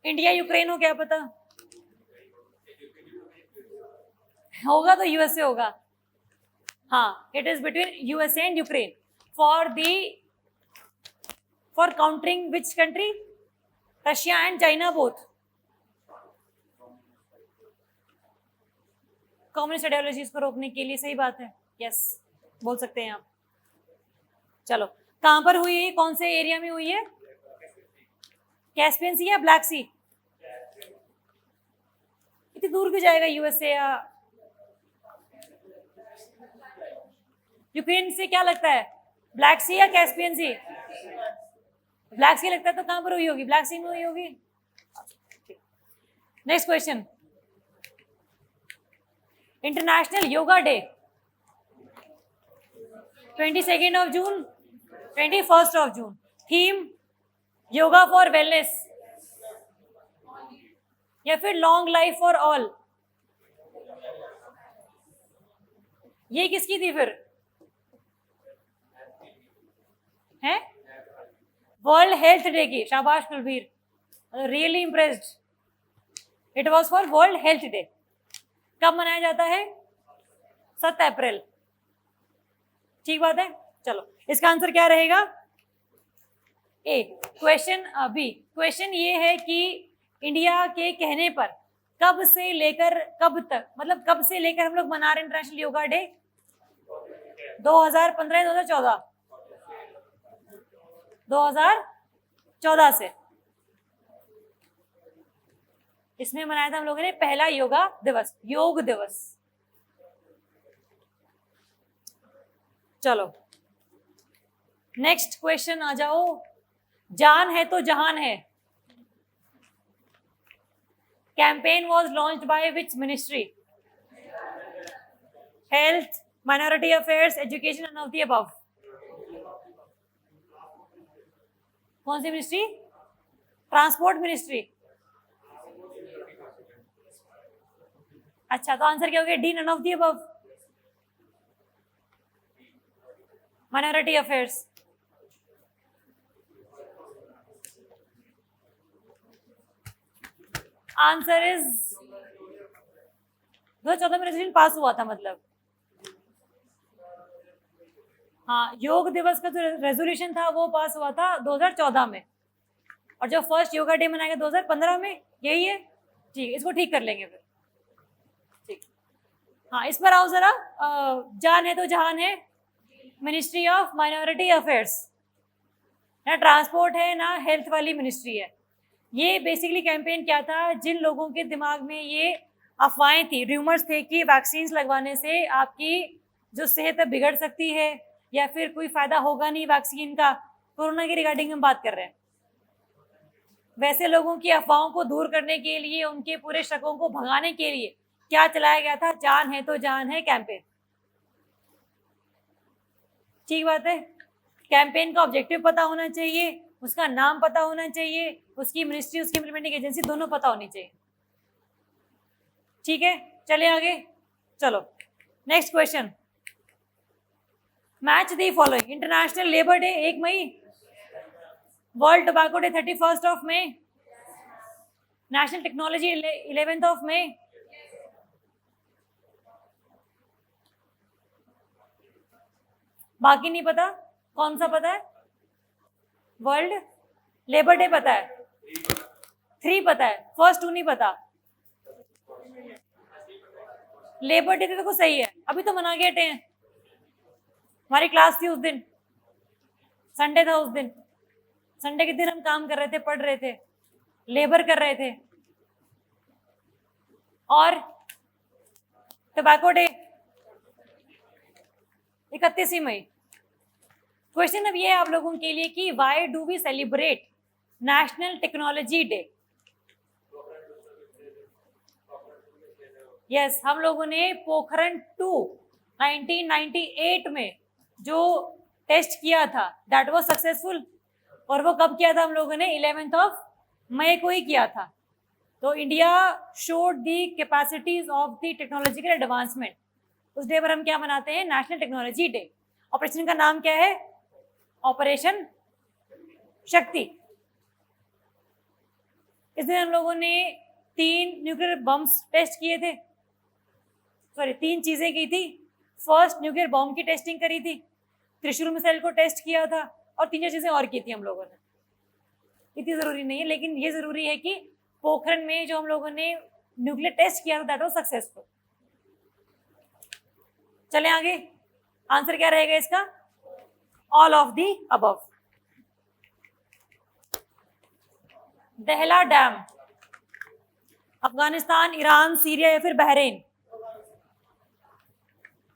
इंडिया यूक्रेन हो, क्या पता होगा तो यूएसए होगा। हाँ, it is between USA and Ukraine for countering which country, Russia and China both. Communist ideologies को रोकने के लिए, सही बात है, यस बोल सकते हैं आप। चलो, कहां पर हुई है, कौन से एरिया में हुई है? कैस्पियन सी या ब्लैक सी? इतनी दूर क्यों जाएगा यूएसए या यूक्रेन से? क्या लगता है, ब्लैक सी या कैस्पियन सी? ब्लैक सी लगता है, तो कहां पर हुई होगी? ब्लैक सी में हुई होगी। Next question, international yoga day 22 June, 21 June, theme yoga for wellness या फिर लॉन्ग लाइफ फॉर ऑल? ये किसकी थी फिर? है वर्ल्ड हेल्थ डे की। शाबाश Kulbir, really impressed. It was for world health day. कब मनाया जाता है? 7 अप्रैल। ठीक बात है। चलो, इसका आंसर क्या रहेगा? ए। क्वेश्चन बी, क्वेश्चन ये है कि इंडिया के कहने पर कब से लेकर कब तक, मतलब कब से लेकर हम लोग मना रहे इंटरनेशनल योगा डे? 2015 2014? 2014 से इसमें मनाया था हम लोगों ने पहला योगा दिवस, योग दिवस। चलो, नेक्स्ट क्वेश्चन आ जाओ। जान है तो जहान है campaign was launched by which ministry? Health, minority affairs, education, none of the above? कौन सी मिनिस्ट्री? Transport ministry. अच्छा, तो आंसर क्या हो गया? D, none of the above, minority affairs. Answer is 2014 में रेजोल्यूशन पास हुआ था, मतलब हाँ, योग दिवस का जो रेजोल्यूशन था वो पास हुआ था 2014 में, और जो फर्स्ट योगा डे मनाया गया 2015 में, यही है। ठीक है, इसको ठीक कर लेंगे फिर। ठीक, हाँ, इस पर आओ जरा। जान है तो जहान है मिनिस्ट्री ऑफ माइनॉरिटी अफेयर्स, ना ट्रांसपोर्ट है ना हेल्थ वाली मिनिस्ट्री है। ये बेसिकली कैंपेन क्या था? जिन लोगों के दिमाग में ये अफवाहें थी, र्यूमर्स थे कि वैक्सीन लगवाने से आपकी जो सेहत है बिगड़ सकती है या फिर कोई फायदा होगा नहीं वैक्सीन का, कोरोना की रिगार्डिंग हम बात कर रहे हैं, वैसे लोगों की अफवाहों को दूर करने के लिए, उनके पूरे शकों को भगाने के लिए क्या चलाया गया था? जान है तो जहान है कैंपेन। ठीक बात है। कैंपेन का ऑब्जेक्टिव पता होना चाहिए, उसका नाम पता होना चाहिए, उसकी मिनिस्ट्री, उसकी इम्प्लीमेंटिंग एजेंसी दोनों पता होनी चाहिए। ठीक है, चले आगे। चलो, next question, match the following. International labour day 1 May, world tobacco day 31 May, national technology 11 May, बाकी नहीं पता। कौन सा पता है? वर्ल्ड लेबर डे पता है, 3 पता है, फर्स्ट 2 नहीं पता। लेबर डे तो देखो सही है, अभी तो मना के हटे हैं। हमारी क्लास थी उस दिन, संडे था उस दिन। संडे के दिन हम काम कर रहे थे, पढ़ रहे थे, लेबर कर रहे थे। और टोबैको डे 31 मई। क्वेश्चन अब ये है आप लोगों के लिए कि why do we celebrate national technology day? Yes, हम लोगों ने पोखरण 2 1998 में जो टेस्ट किया था दैट वाज सक्सेसफुल, और वो कब किया था हम लोगों ने? 11 मई को ही किया था। तो India showed the capacities of the technological advancement. उस डे पर हम क्या मनाते हैं? National technology day. ऑपरेशन का नाम क्या है? ऑपरेशन शक्ति। इस दिन हम लोगों ने 3 न्यूक्लियर बम्स टेस्ट किए थे, सॉरी 3 चीजें की थी। फर्स्ट न्यूक्लियर बॉम्ब की टेस्टिंग करी थी, त्रिशूल मिसाइल को टेस्ट किया था, और 3 चीजें और की थी हम लोगों ने। इतनी जरूरी नहीं है, लेकिन ये जरूरी है कि पोखरण में जो हम लोगों ने न्यूक्लियर टेस्ट किया था दैट वाज सक्सेसफुल। चलें आगे, आंसर क्या रहेगा इसका? All of the above. दहला डैम अफगानिस्तान, ईरान, सीरिया या फिर बहरीन?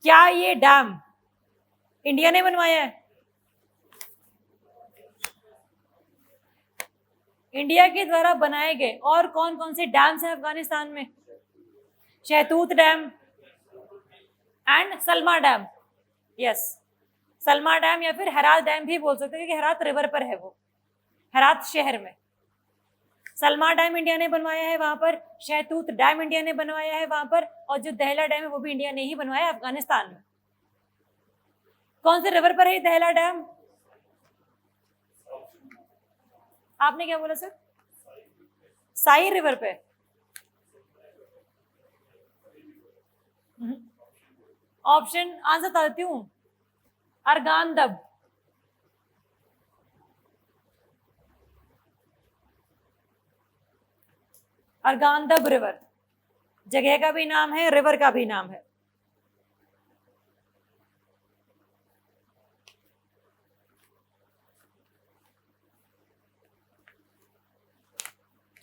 क्या ये डैम इंडिया ने बनवाया है? इंडिया के द्वारा बनाए गए और कौन कौन से डैम्स हैं अफगानिस्तान में? शहतूत dam and Salma dam. Yes, Salma dam या फिर हेरात डैम भी बोल सकते हैं, क्योंकि हेरात रिवर पर है, वो हेरात शहर में। सलमा डैम इंडिया ने बनवाया है वहां पर, शहतूत डैम इंडिया ने बनवाया है वहां पर, और जो दहला डैम है वो भी इंडिया ने ही बनवाया है अफगानिस्तान में। कौन से रिवर पर है दहला डैम? आपने क्या बोला सर? साई रिवर पे? ऑप्शन आंसर बता देती हूँ, अर्गानदब। अर्गानदब रिवर जगह का भी नाम है, रिवर का भी नाम है।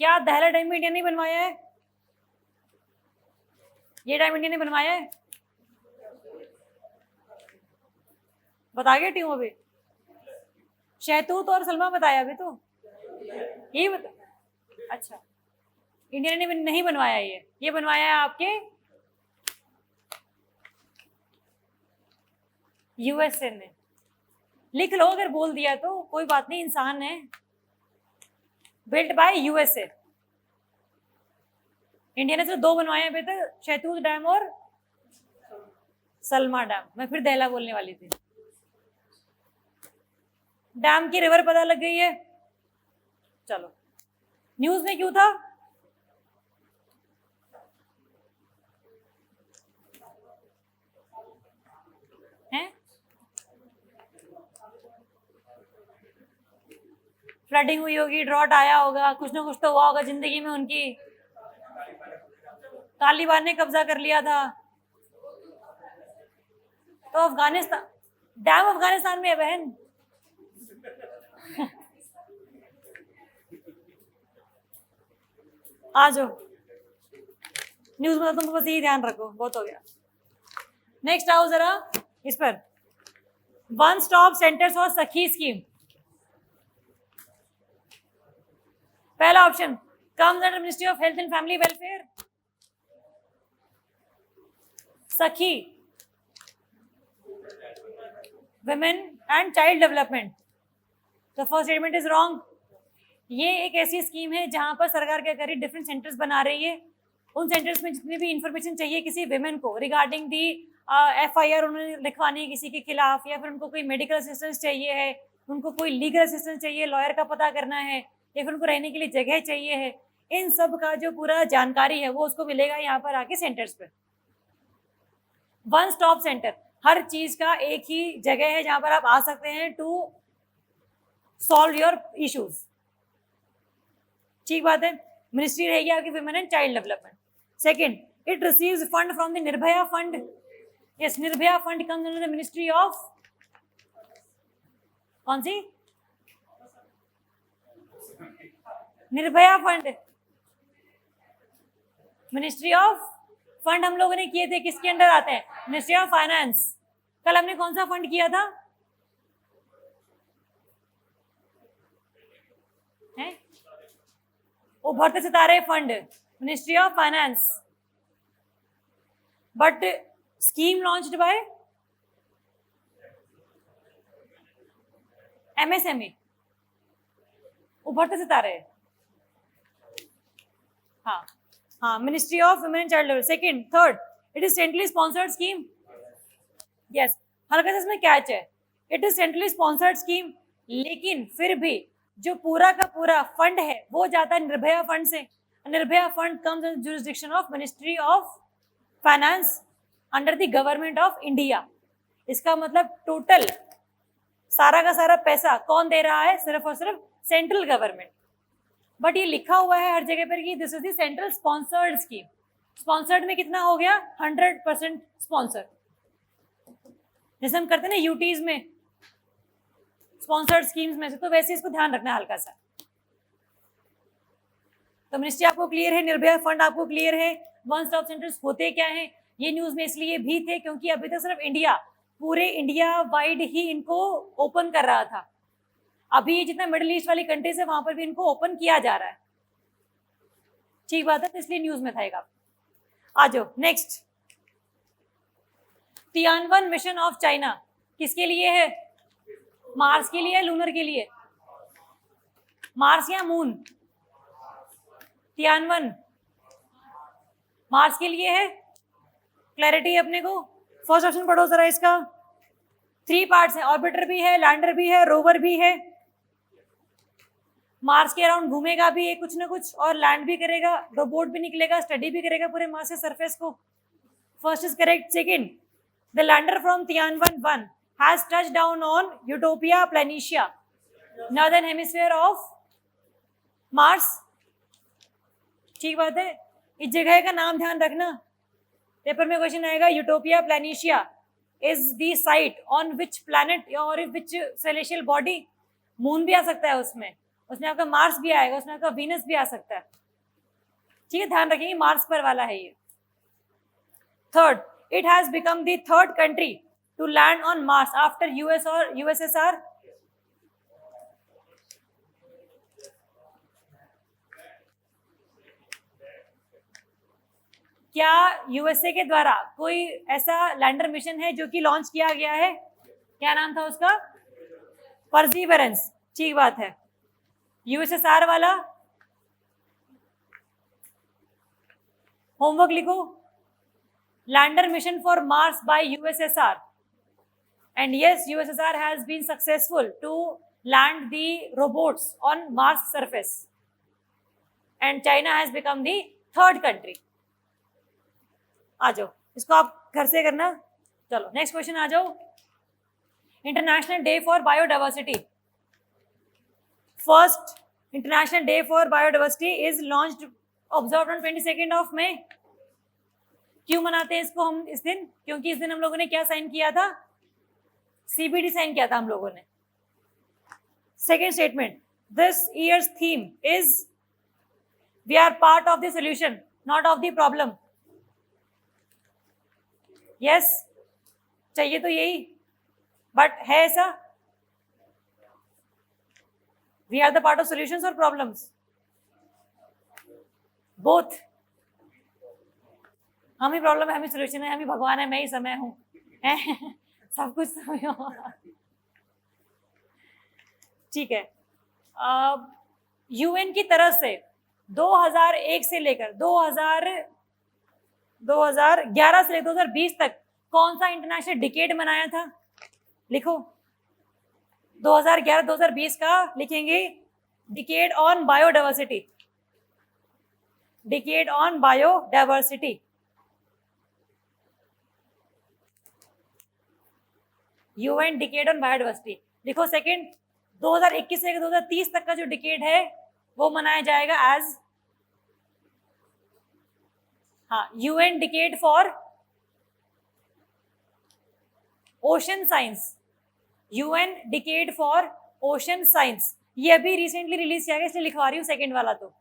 क्या दहला डैम इंडिया ने बनवाया है? ये डैम इंडिया ने बनवाया है? बता गया टीम अभी। शहतूत और सलमा बताया अभी तो, यही बता। अच्छा, इंडिया ने नहीं बनवाया, ये बनवाया है आपके यूएसए ने। लिख लो, अगर बोल दिया तो कोई बात नहीं, इंसान है। Built by USA. इंडिया ने सिर्फ 2 बनवाए हैं अभी तक, शहतूत डैम और सलमा डैम। मैं फिर दहला बोलने वाली थी। डैम की रिवर पता लग गई है। चलो, न्यूज में क्यों था? हैं? फ्लडिंग हुई होगी, ड्रॉट आया होगा, कुछ ना कुछ तो हुआ होगा जिंदगी में उनकी। तालिबान ने कब्जा कर लिया था, तो अफगानिस्तान, डैम अफगानिस्तान में है बहन। आ जाओ, न्यूज में तुम बस यही ध्यान रखो, बहुत हो गया। नेक्स्ट आओ जरा इस पर, वन स्टॉप सेंटर्स और सखी स्कीम। पहला option comes under ministry of health and family welfare. सखी विमेन एंड चाइल्ड डेवलपमेंट। तो फर्स्ट स्टेटमेंट इज रॉन्ग। ये एक ऐसी स्कीम है जहां पर सरकार क्या कर रही है, डिफरेंट सेंटर्स बना रही है। उन सेंटर्स में जितनी भी इंफॉर्मेशन चाहिए किसी विमेन को रिगार्डिंग दी एफआईआर उन्होंने लिखवानी है किसी के खिलाफ, या फिर उनको कोई मेडिकल असिस्टेंस चाहिए है, उनको कोई लीगल असिस्टेंस चाहिए, लॉयर का पता करना है, या फिर उनको रहने के लिए जगह चाहिए है, इन सब का जो पूरा जानकारी है वो उसको मिलेगा यहाँ पर आके सेंटर्स पे। वन स्टॉप सेंटर, हर चीज का एक ही जगह है जहां पर आप आ सकते हैं टू सॉल्व योर इश्यूज। ठीक बात है। मिनिस्ट्री रहेगी आपकी women and child development. Second, it receives fund from the Nirbhaya fund. Yes, Nirbhaya fund comes under the ministry of, कौन सी? Nirbhaya fund, ministry of. Fund हम लोगों ने किए थे, किसके अंडर आते हैं? Ministry of finance. कल हमने कौन सा फंड किया था? है उभरते सितारे fund, ministry of finance. But scheme launched by MSME, उभरते सितारे। हाँ हाँ, ministry of women and child development. Second, third, it is centrally sponsored scheme. Yes, हल्का सा इसमें कैच है, it is centrally sponsored scheme, लेकिन फिर भी जो पूरा का पूरा फंड है वो जाता है निर्भया फंड से। Nirbhaya fund comes in jurisdiction of ministry of finance under the government of India. इसका मतलब टोटल सारा का सारा पैसा कौन दे रहा है? सिर्फ और सिर्फ सेंट्रल गवर्नमेंट। बट ये लिखा हुआ है हर जगह पर कि this is the central sponsored scheme. Sponsored में कितना हो गया? 100% स्पॉन्सर। जैसे हम करते हैं ना यूटीज में स्पॉन्सर्ड स्कीम्स में से, तो वैसे इसको ध्यान रखना है हल्का सा। तो मिनिस्ट्री आपको क्लियर है, निर्भया फंड आपको क्लियर है, वन स्टॉप सेंटर्स होते क्या हैं। ये न्यूज में इसलिए भी थे क्योंकि अभी तक सिर्फ इंडिया, पूरे इंडिया वाइड ही इनको ओपन कर रहा था। अभी ये जितना मिडिल ईस्ट वाली कंट्रीज है वहां पर भी इनको ओपन किया जा रहा है। ठीक बात है, तो इसलिए न्यूज में था। आ जाओ नेक्स्ट। तियानवन मिशन ऑफ चाइना किसके लिए है? मार्स के लिए है, लूनर के लिए? मार्स या मून? तियानवन मार्स के लिए है। क्लैरिटी है अपने को? फर्स्ट ऑप्शन पढ़ो जरा इसका। 3 पार्ट्स है, ऑर्बिटर भी है, लैंडर भी है, रोवर भी है। मार्स के अराउंड घूमेगा भी है कुछ ना कुछ, और लैंड भी करेगा, रोबोट भी निकलेगा, स्टडी भी करेगा पूरे मार्स के सरफेस को। First is correct. Second, the lander from Tianwen 1 has touched down on Utopia Planitia, northern hemisphere of Mars। ठीक बात है, इस जगह का नाम ध्यान रखना, पेपर में क्वेश्चन आएगा। Utopia Planitia is the site on which planet और विच सेलेशियल बॉडी। मून भी आ सकता है उसमें आपका मार्स भी आएगा, उसमें आपका वीनस भी आ सकता है। ठीक है, ध्यान रखिए मार्स पर वाला है ये। Third, it has become the third country to land on Mars after US or USSR। क्या यूएसए के द्वारा कोई ऐसा लैंडर मिशन है जो कि लॉन्च किया गया है? क्या नाम था उसका? परसीवरेंस। ठीक बात है। यूएसएसआर वाला होमवर्क लिखो। Lander mission for Mars bye USSR. And yes, USSR has been successful to land the robots on Mars surface, and China has become the third country। आ जाओ, इसको आप घर से करना। चलो नेक्स्ट क्वेश्चन आ जाओ। International day for biodiversity. First international day for biodiversity is launched observed on 22 of May. क्यों मनाते हैं इसको हम इस दिन? क्योंकि इस दिन हम लोगों ने क्या साइन किया था? CBD साइन किया था हम लोगों ने। Second statement, this year's theme is we are part of the solution not of the problem. Yes, चाहिए तो यही, बट है ऐसा? We are the part of solutions और प्रॉब्लम्स? बोथ। हम ही प्रॉब्लम है, हम ही सोल्यूशन है, हम ही भगवान है, मैं ही समय हूं सब कुछ ठीक है। यूएन की तरफ से 2001 से लेकर 2011 से लेकर 2020 तक कौन सा इंटरनेशनल डिकेड मनाया था? लिखो। 2011-2020 का लिखेंगे decade on biodiversity. Decade on biodiversity. UN decade on biodiversity लिखो। सेकंड, 2021 से 2030 तक का जो डिकेड है वो मनाया जाएगा as UN decade for ocean science. UN decade for ocean science, ये अभी रिसेंटली रिलीज किया गया इसलिए लिखवा रही हूँ सेकंड वाला। तो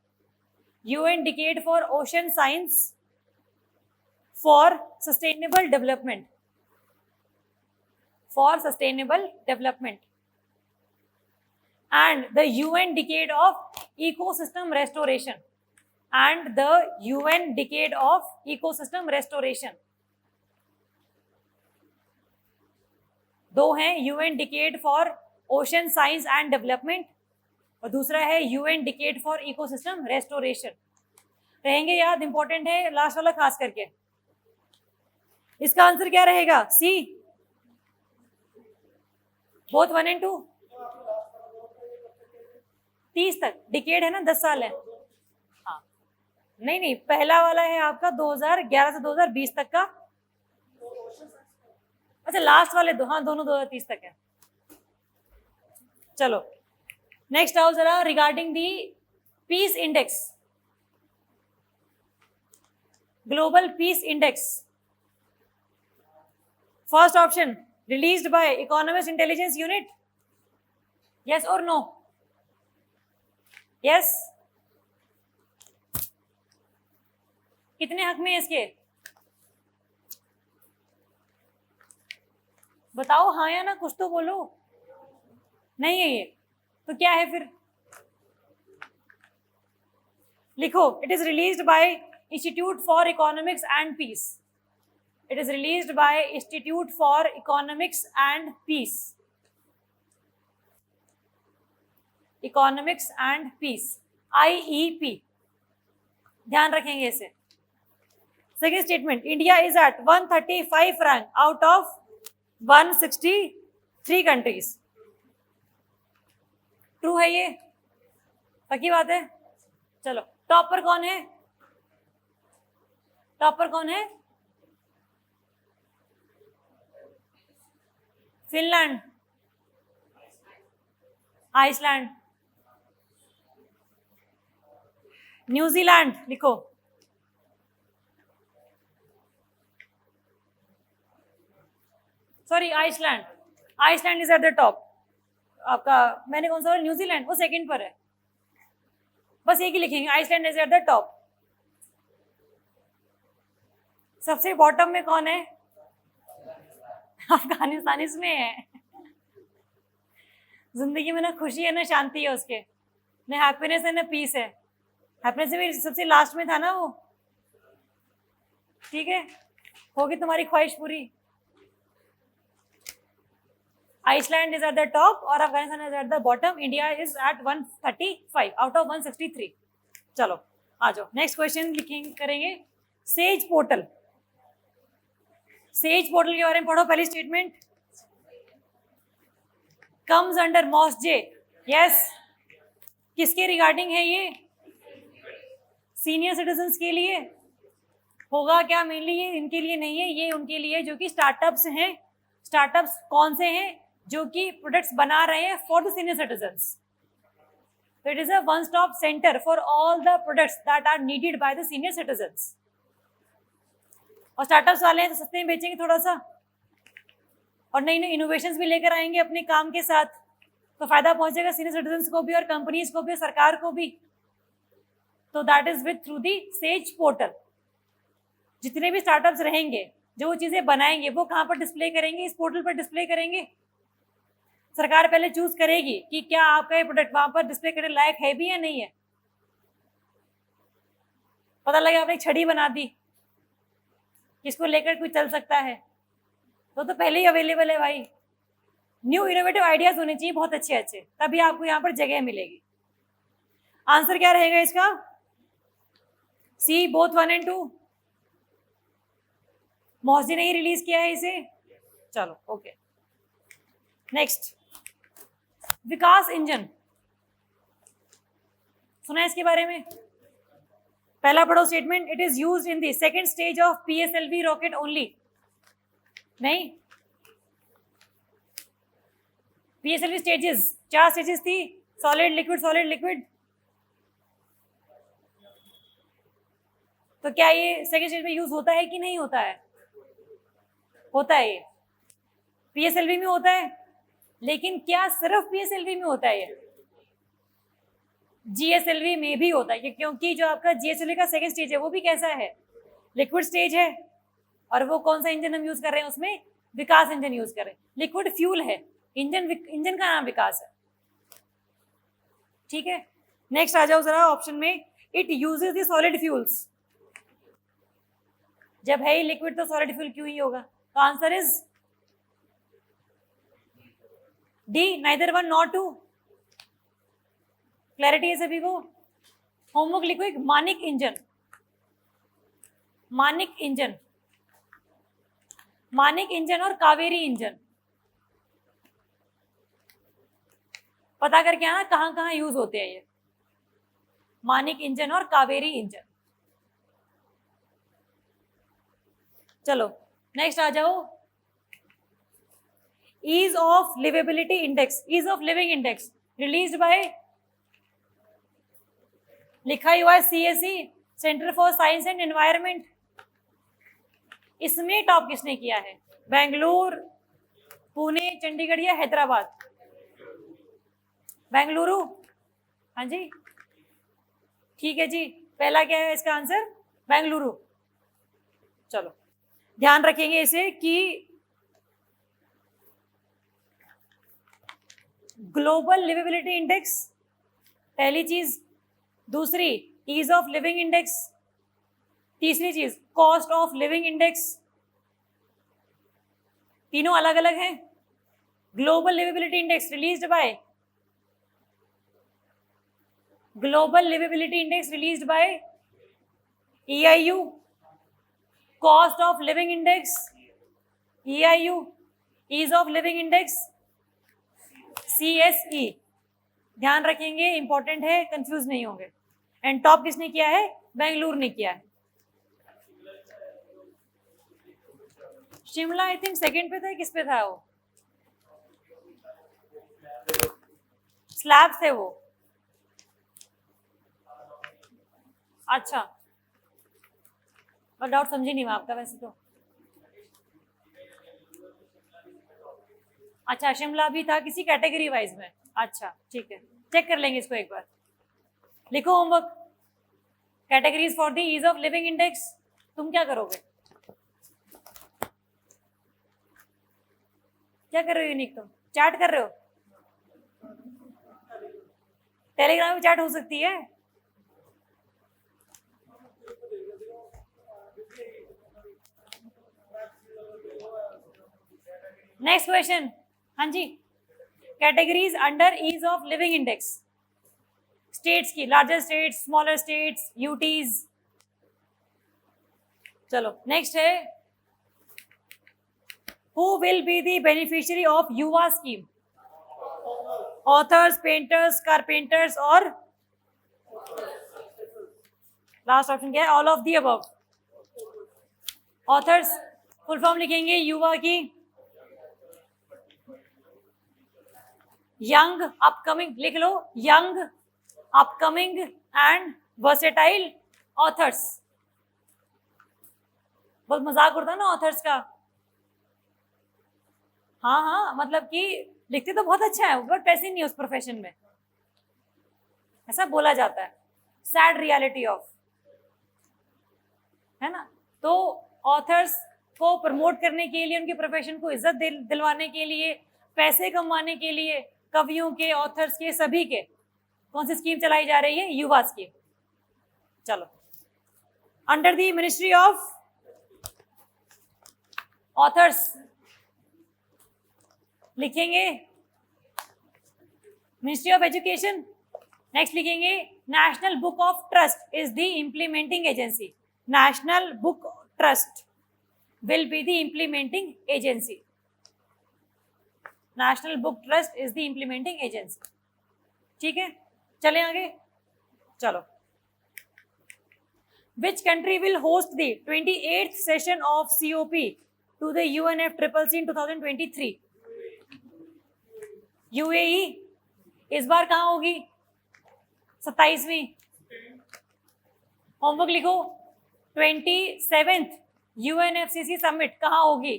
UN decade for ocean science for sustainable development. For sustainable development and the UN decade of ecosystem restoration and the UN decade of ecosystem restoration। दो हैं, UN decade for ocean science and development और दूसरा है UN decade for ecosystem restoration। रहेंगे याद, important है last वाला खास करके। इसका आंसर क्या रहेगा? C, both 1 and 2। 30 तक, डिकेड है ना, 10 साल है। हाँ नहीं नहीं, पहला वाला है आपका 2011 से 2020 तक का। अच्छा लास्ट वाले दो, हाँ दोनों 2030 तक है। चलो नेक्स्ट आओ जरा, regarding the peace index, global peace index. First option released by economics intelligence unit, yes और नो? यस, कितने हक में है इसके, बताओ हाँ या ना, कुछ तो बोलो। नहीं है ये तो क्या है फिर, लिखो। It is released by Institute for Economics and Peace, it is released by Institute for Economics and Peace, economics and peace, IEP, ध्यान रखेंगे इसे। सेकेंड स्टेटमेंट, India is at 135 rank out of 163 countries. True है ये, पक्की बात है? चलो टॉपर कौन है, टॉपर कौन है? फिनलैंड, आइसलैंड, न्यूजीलैंड, लिखो। Sorry Iceland, Iceland is at the top. आपका मैंने कौन सा, न्यूजीलैंड वो सेकंड पर है, बस एक ही लिखेंगे, Iceland is at the top. सबसे बॉटम में कौन है? अफगानिस्तान इसमें है। जिंदगी में ना खुशी है ना शांति है उसके, ना हैप्पीनेस है ना पीस है। हैप्पीनेस भी सबसे लास्ट में था ना वो, ठीक है, होगी तुम्हारी ख्वाहिश पूरी। Iceland is at the top और Afghanistan is at the bottom, India is at 135 out of 163। चलो आ जाओ, नेक्स्ट क्वेश्चन लिखेंगे, करेंगे सेज पोर्टल। सेज पोर्टल के बारे में पढ़ो, पहली स्टेटमेंट, कम्स अंडर मॉसजे, यस, किसके रिगार्डिंग है ये? सीनियर सिटीजन्स के लिए होगा क्या? मेनली ये इनके लिए नहीं है, ये उनके लिए जो कि स्टार्टअप्स हैं। स्टार्टअप्स कौन से हैं? जो कि प्रोडक्ट्स बना रहे हैं for the senior citizens. So it is a one-stop center for all the products that are needed by the senior citizens. और स्टार्टअप्स वाले हैं तो सस्ते में बेचेंगे थोड़ा सा, और नई नई इनोवेशंस भी लेकर आएंगे अपने काम के साथ, तो फायदा पहुंचेगा सीनियर सिटीजन्स को भी और कंपनीज को भी, सरकार को भी। तो that is with through the says portal. जितने भी स्टार्टअप्स रहेंगे जो वो चीजें बनाएंगे वो कहाँ पर डिस्प्ले करेंगे? इस पोर्टल पर डिस्प्ले करेंगे। सरकार पहले चूज करेगी कि क्या आपका ये प्रोडक्ट वहां पर डिस्प्ले करने लायक है भी या नहीं है। पता लगे आपने एक छड़ी बना दी, किसको लेकर कोई चल सकता है, तो पहले ही अवेलेबल है भाई। न्यू इनोवेटिव आइडियाज होने चाहिए बहुत अच्छे अच्छे, तभी आपको यहाँ पर जगह मिलेगी। आंसर क्या रहेगा इसका? सी, बोथ 1 and 2। मौजी ने ही रिलीज किया है इसे। चलो ओके, नेक्स्ट, विकास इंजन सुना है इसके बारे में? पहला पढ़ो statement, it is used in the second stage of PSLV rocket only. नहीं, PSLV स्टेजेस 4 स्टेजेस थी, सॉलिड, लिक्विड, सॉलिड, लिक्विड। तो क्या ये सेकंड स्टेज में यूज होता है कि नहीं होता है? होता है। ये PSLV में होता है, लेकिन क्या सिर्फ PSLV में होता है? ये GSLV में भी होता है, क्योंकि जो आपका GSLV का सेकंड स्टेज है वो भी कैसा है? लिक्विड स्टेज है। और वो कौन सा इंजन हम यूज कर रहे हैं उसमें? विकास इंजन यूज कर रहे हैं। लिक्विड फ्यूल है, इंजन का नाम विकास है, ठीक है। नेक्स्ट आ जाओ जरा ऑप्शन में, it uses the solid fuels. जब है ही लिक्विड तो सॉलिड फ्यूल क्यों ही होगा? तो answer is D, neither 1 not 2। Clarity है सभी को? होमवर्क लिखो एक, Manik engine, Manik engine, Manik engine और कावेरी इंजन। पता करके आना कहाँ कहाँ यूज होते हैं ये, मानिक इंजन और कावेरी इंजन। चलो नेक्स्ट आ जाओ, ease of liveability index, ease of living index released by, लिखा हुआ है CSE, Centre for Science and Environment. इसमें टॉप किसने किया है? बेंगलुरु, पुणे, चंडीगढ़ या हैदराबाद? बेंगलुरु, हाँ जी ठीक है जी, पहला क्या है इसका आंसर? बेंगलुरु। चलो ध्यान रखेंगे इसे कि ग्लोबल लिवेबिलिटी इंडेक्स पहली चीज, दूसरी ईज ऑफ लिविंग इंडेक्स, तीसरी चीज कॉस्ट ऑफ लिविंग इंडेक्स, तीनों अलग अलग हैं। Global liveability index released by, global liveability index released by EIU, cost of living index EIU, ease of living index CSE। ध्यान रखेंगे, इंपॉर्टेंट है, कंफ्यूज नहीं होंगे। एंड टॉप किसने किया है? बेंगलुरु ने किया है। शिमला आई थिंक सेकंड पे था, किस पे था वो? स्लैब थे वो, अच्छा और डाउट समझी नहीं मैं आपका वैसे तो। अच्छा शिमला भी था किसी कैटेगरी वाइज में, अच्छा ठीक है, चेक कर लेंगे इसको एक बार। लिखो homework, categories for the ease of living index. तुम क्या करोगे? क्या कर रहे हो यूनिक? तुम चैट कर रहे हो? टेलीग्राम में चैट हो सकती है? नेक्स्ट क्वेश्चन, हाँ जी, categories under ease of living index, states की, larger states, smaller states, UTs. चलो नेक्स्ट है, who will be the beneficiary of Yuva scheme? Authors, painters, carpenters और लास्ट ऑप्शन क्या है? All of the above. Authors full form लिखेंगे युवा की, young upcoming, लिख लो young upcoming and versatile authors. बहुत मजाक उड़ता है ना ऑथर्स का। हाँ हाँ, मतलब कि लिखते तो बहुत अच्छा है बट पैसे नहीं है उस प्रोफेशन में, ऐसा बोला जाता है। सैड रियलिटी ऑफ, है ना। तो ऑथर्स को प्रमोट करने के लिए, उनके प्रोफेशन को इज्जत दिलवाने के लिए, पैसे कमाने के लिए, कवियों के, ऑथर्स के, सभी के, कौन सी स्कीम चलाई जा रही है? युवा स्कीम। चलो, under the ministry of authors लिखेंगे मिनिस्ट्री ऑफ एजुकेशन। नेक्स्ट लिखेंगे national book of trust is the implementing agency. National book trust will be the implementing agency. National book trust is the implementing agency. ठीक है, चलें आगे। चलो, which country will host the 28th session of COP to the UNFCCC in 2023? UAE। इस बार कहाँ होगी? 27वीं। Homework लिखो, 27th UNFCCC summit कहाँ होगी?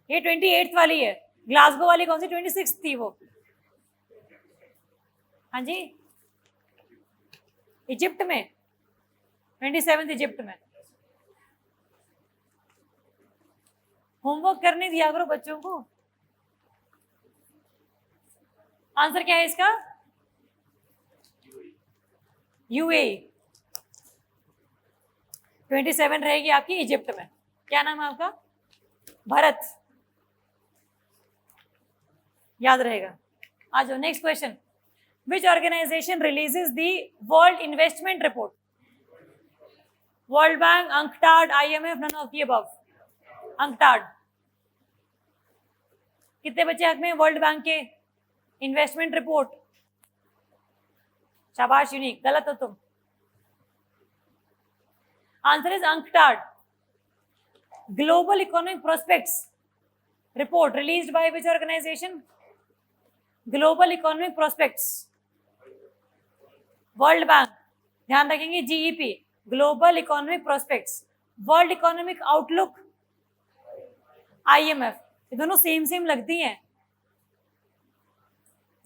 ये 28th वाली है। ग्लासगो वाली कौन सी? 26th थी वो। हाँ जी, इजिप्ट में, 27th इजिप्ट में। होमवर्क करने दिया करो बच्चों को। आंसर क्या है इसका? यूएई। 27 रहेगी आपकी इजिप्ट में। क्या नाम है आपका? भरत, याद रहेगा। आ जाओ next question. Which organisation releases the world investment report? World Bank, UNCTAD, IMF, none of the above. UNCTAD. कितने बच्चे हक में वर्ल्ड बैंक के? इन्वेस्टमेंट रिपोर्ट, शाबाश यूनिक, गलत हो तुम। Answer is UNCTAD, global economic prospects report released by which organisation? Global economic prospects, World Bank, ध्यान रखेंगे GEP, global economic prospects, world economic outlook, IMF. ये दोनों सेम सेम लगती हैं,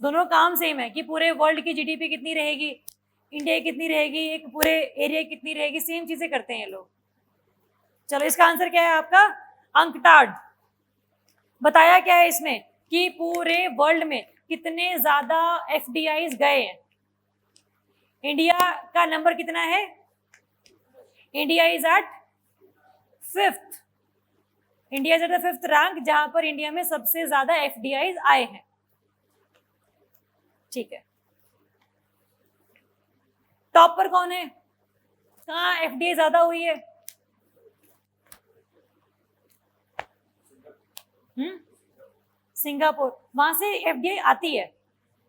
दोनों काम सेम है कि पूरे वर्ल्ड की जीडीपी कितनी रहेगी, इंडिया कितनी रहेगी, एक पूरे एरिया कितनी रहेगी, सेम चीजें करते हैं ये लोग। चलो इसका आंसर क्या है आपका? अंकटाड। बताया क्या है इसमें कि पूरे वर्ल्ड में कितने ज्यादा एफडीआईज गए हैं। इंडिया का नंबर कितना है? India is at 5th, India is at the 5th rank, जहां पर इंडिया में सबसे ज्यादा एफडीआईज आए हैं। ठीक है, टॉप पर कौन है? कहाँ एफडीआई ज्यादा हुई है? सिंगापुर, वहां से एफडीआई आती है।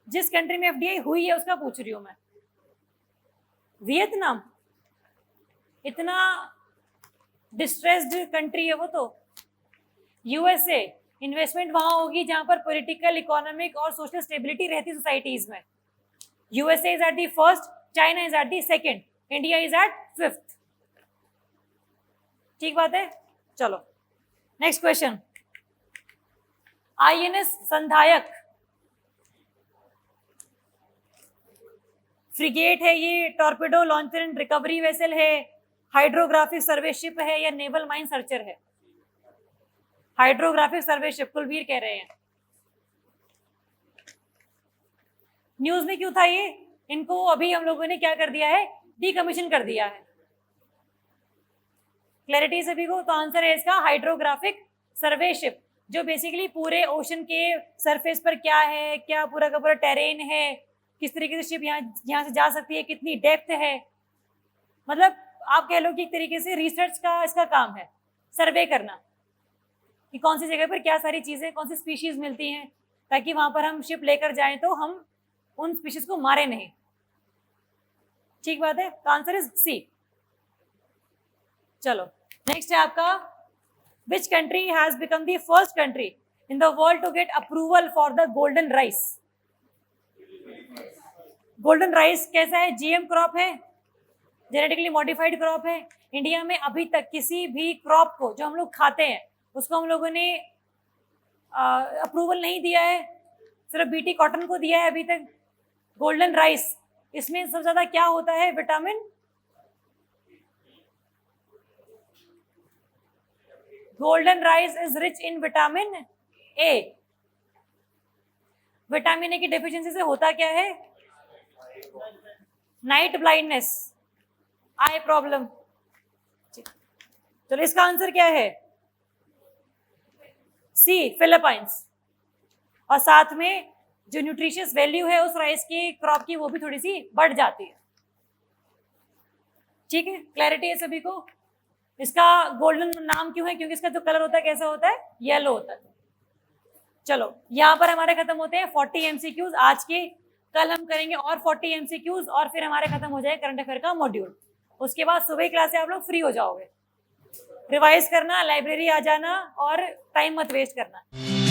जिस कंट्री में एफडीआई हुई है उसका पूछ रही हूं मैं। वियतनाम, इतना डिस्ट्रेस्ड कंट्री है वो तो। यूएसए, इन्वेस्टमेंट वहां होगी जहां पर पॉलिटिकल, इकोनॉमिक और सोशल स्टेबिलिटी रहती सोसाइटीज में। USA is at the 1st, China is at the 2nd, India is at 5th। ठीक बात है। चलो next question. INS Sandhayak frigate है ये, torpedo launcher and recovery vessel है, हाइड्रोग्राफिक सर्वे शिप है, या नेवल माइन सर्चर है? हाइड्रोग्राफिक सर्वे शिप, कुलवीर कह रहे हैं। न्यूज में क्यों था ये? इनको अभी हम लोगों ने क्या कर दिया है? डीकमीशन कर दिया है। क्लैरिटी सभी को? तो आंसर है इसका हाइड्रोग्राफिक सर्वे शिप, जो बेसिकली पूरे ओशन के सरफेस पर क्या है, क्या पूरा का पूरा टेरेन है, किस तरीके से शिप यहाँ से जा सकती है, कितनी डेप्थ है, मतलब आप कह लो कि एक तरीके से रिसर्च का इसका काम है, सर्वे करना कि कौन सी जगह पर क्या सारी चीजें, कौन सी स्पीशीज मिलती हैं, ताकि वहां पर हम शिप लेकर जाएं तो हम उन स्पीशीज को मारे नहीं। ठीक बात है। तो आंसर इज सी। चलो नेक्स्ट है आपका, which country has become the first country in the world to get approval for the golden rice? Golden rice कैसा है? जीएम क्रॉप है, जेनेटिकली मॉडिफाइड क्रॉप है। इंडिया में अभी तक किसी भी क्रॉप को जो हम लोग खाते हैं उसको हम लोगों ने अप्रूवल नहीं दिया है, सिर्फ बीटी कॉटन को दिया है अभी तक। गोल्डन राइस, इसमें सबसे ज्यादा क्या होता है? Vitamin. Golden rice is rich in vitamin A. Vitamin A की डेफिशिएंसी से होता क्या है? नाइट ब्लाइंडनेस, आई प्रॉब्लम। चलो इसका आंसर क्या है? सी, फिलीपाइंस। और साथ में जो न्यूट्रिशियस वैल्यू है उस राइस की क्रॉप की वो भी थोड़ी सी बढ़ जाती है। ठीक है, क्लैरिटी है सभी को? इसका गोल्डन नाम क्यों है? क्योंकि इसका जो कलर होता है कैसा होता है? येलो होता है। चलो यहाँ पर हमारे खत्म होते हैं 40 एमसीक्यूज आज के। कल हम करेंगे और 40 एमसीक्यूज और फिर हमारे खत्म हो जाए करंट अफेयर का मॉड्यूल। उसके बाद सुबह क्लास से आप लोग फ्री हो जाओगे। रिवाइज करना, लाइब्रेरी आ जाना और टाइम मत वेस्ट करना।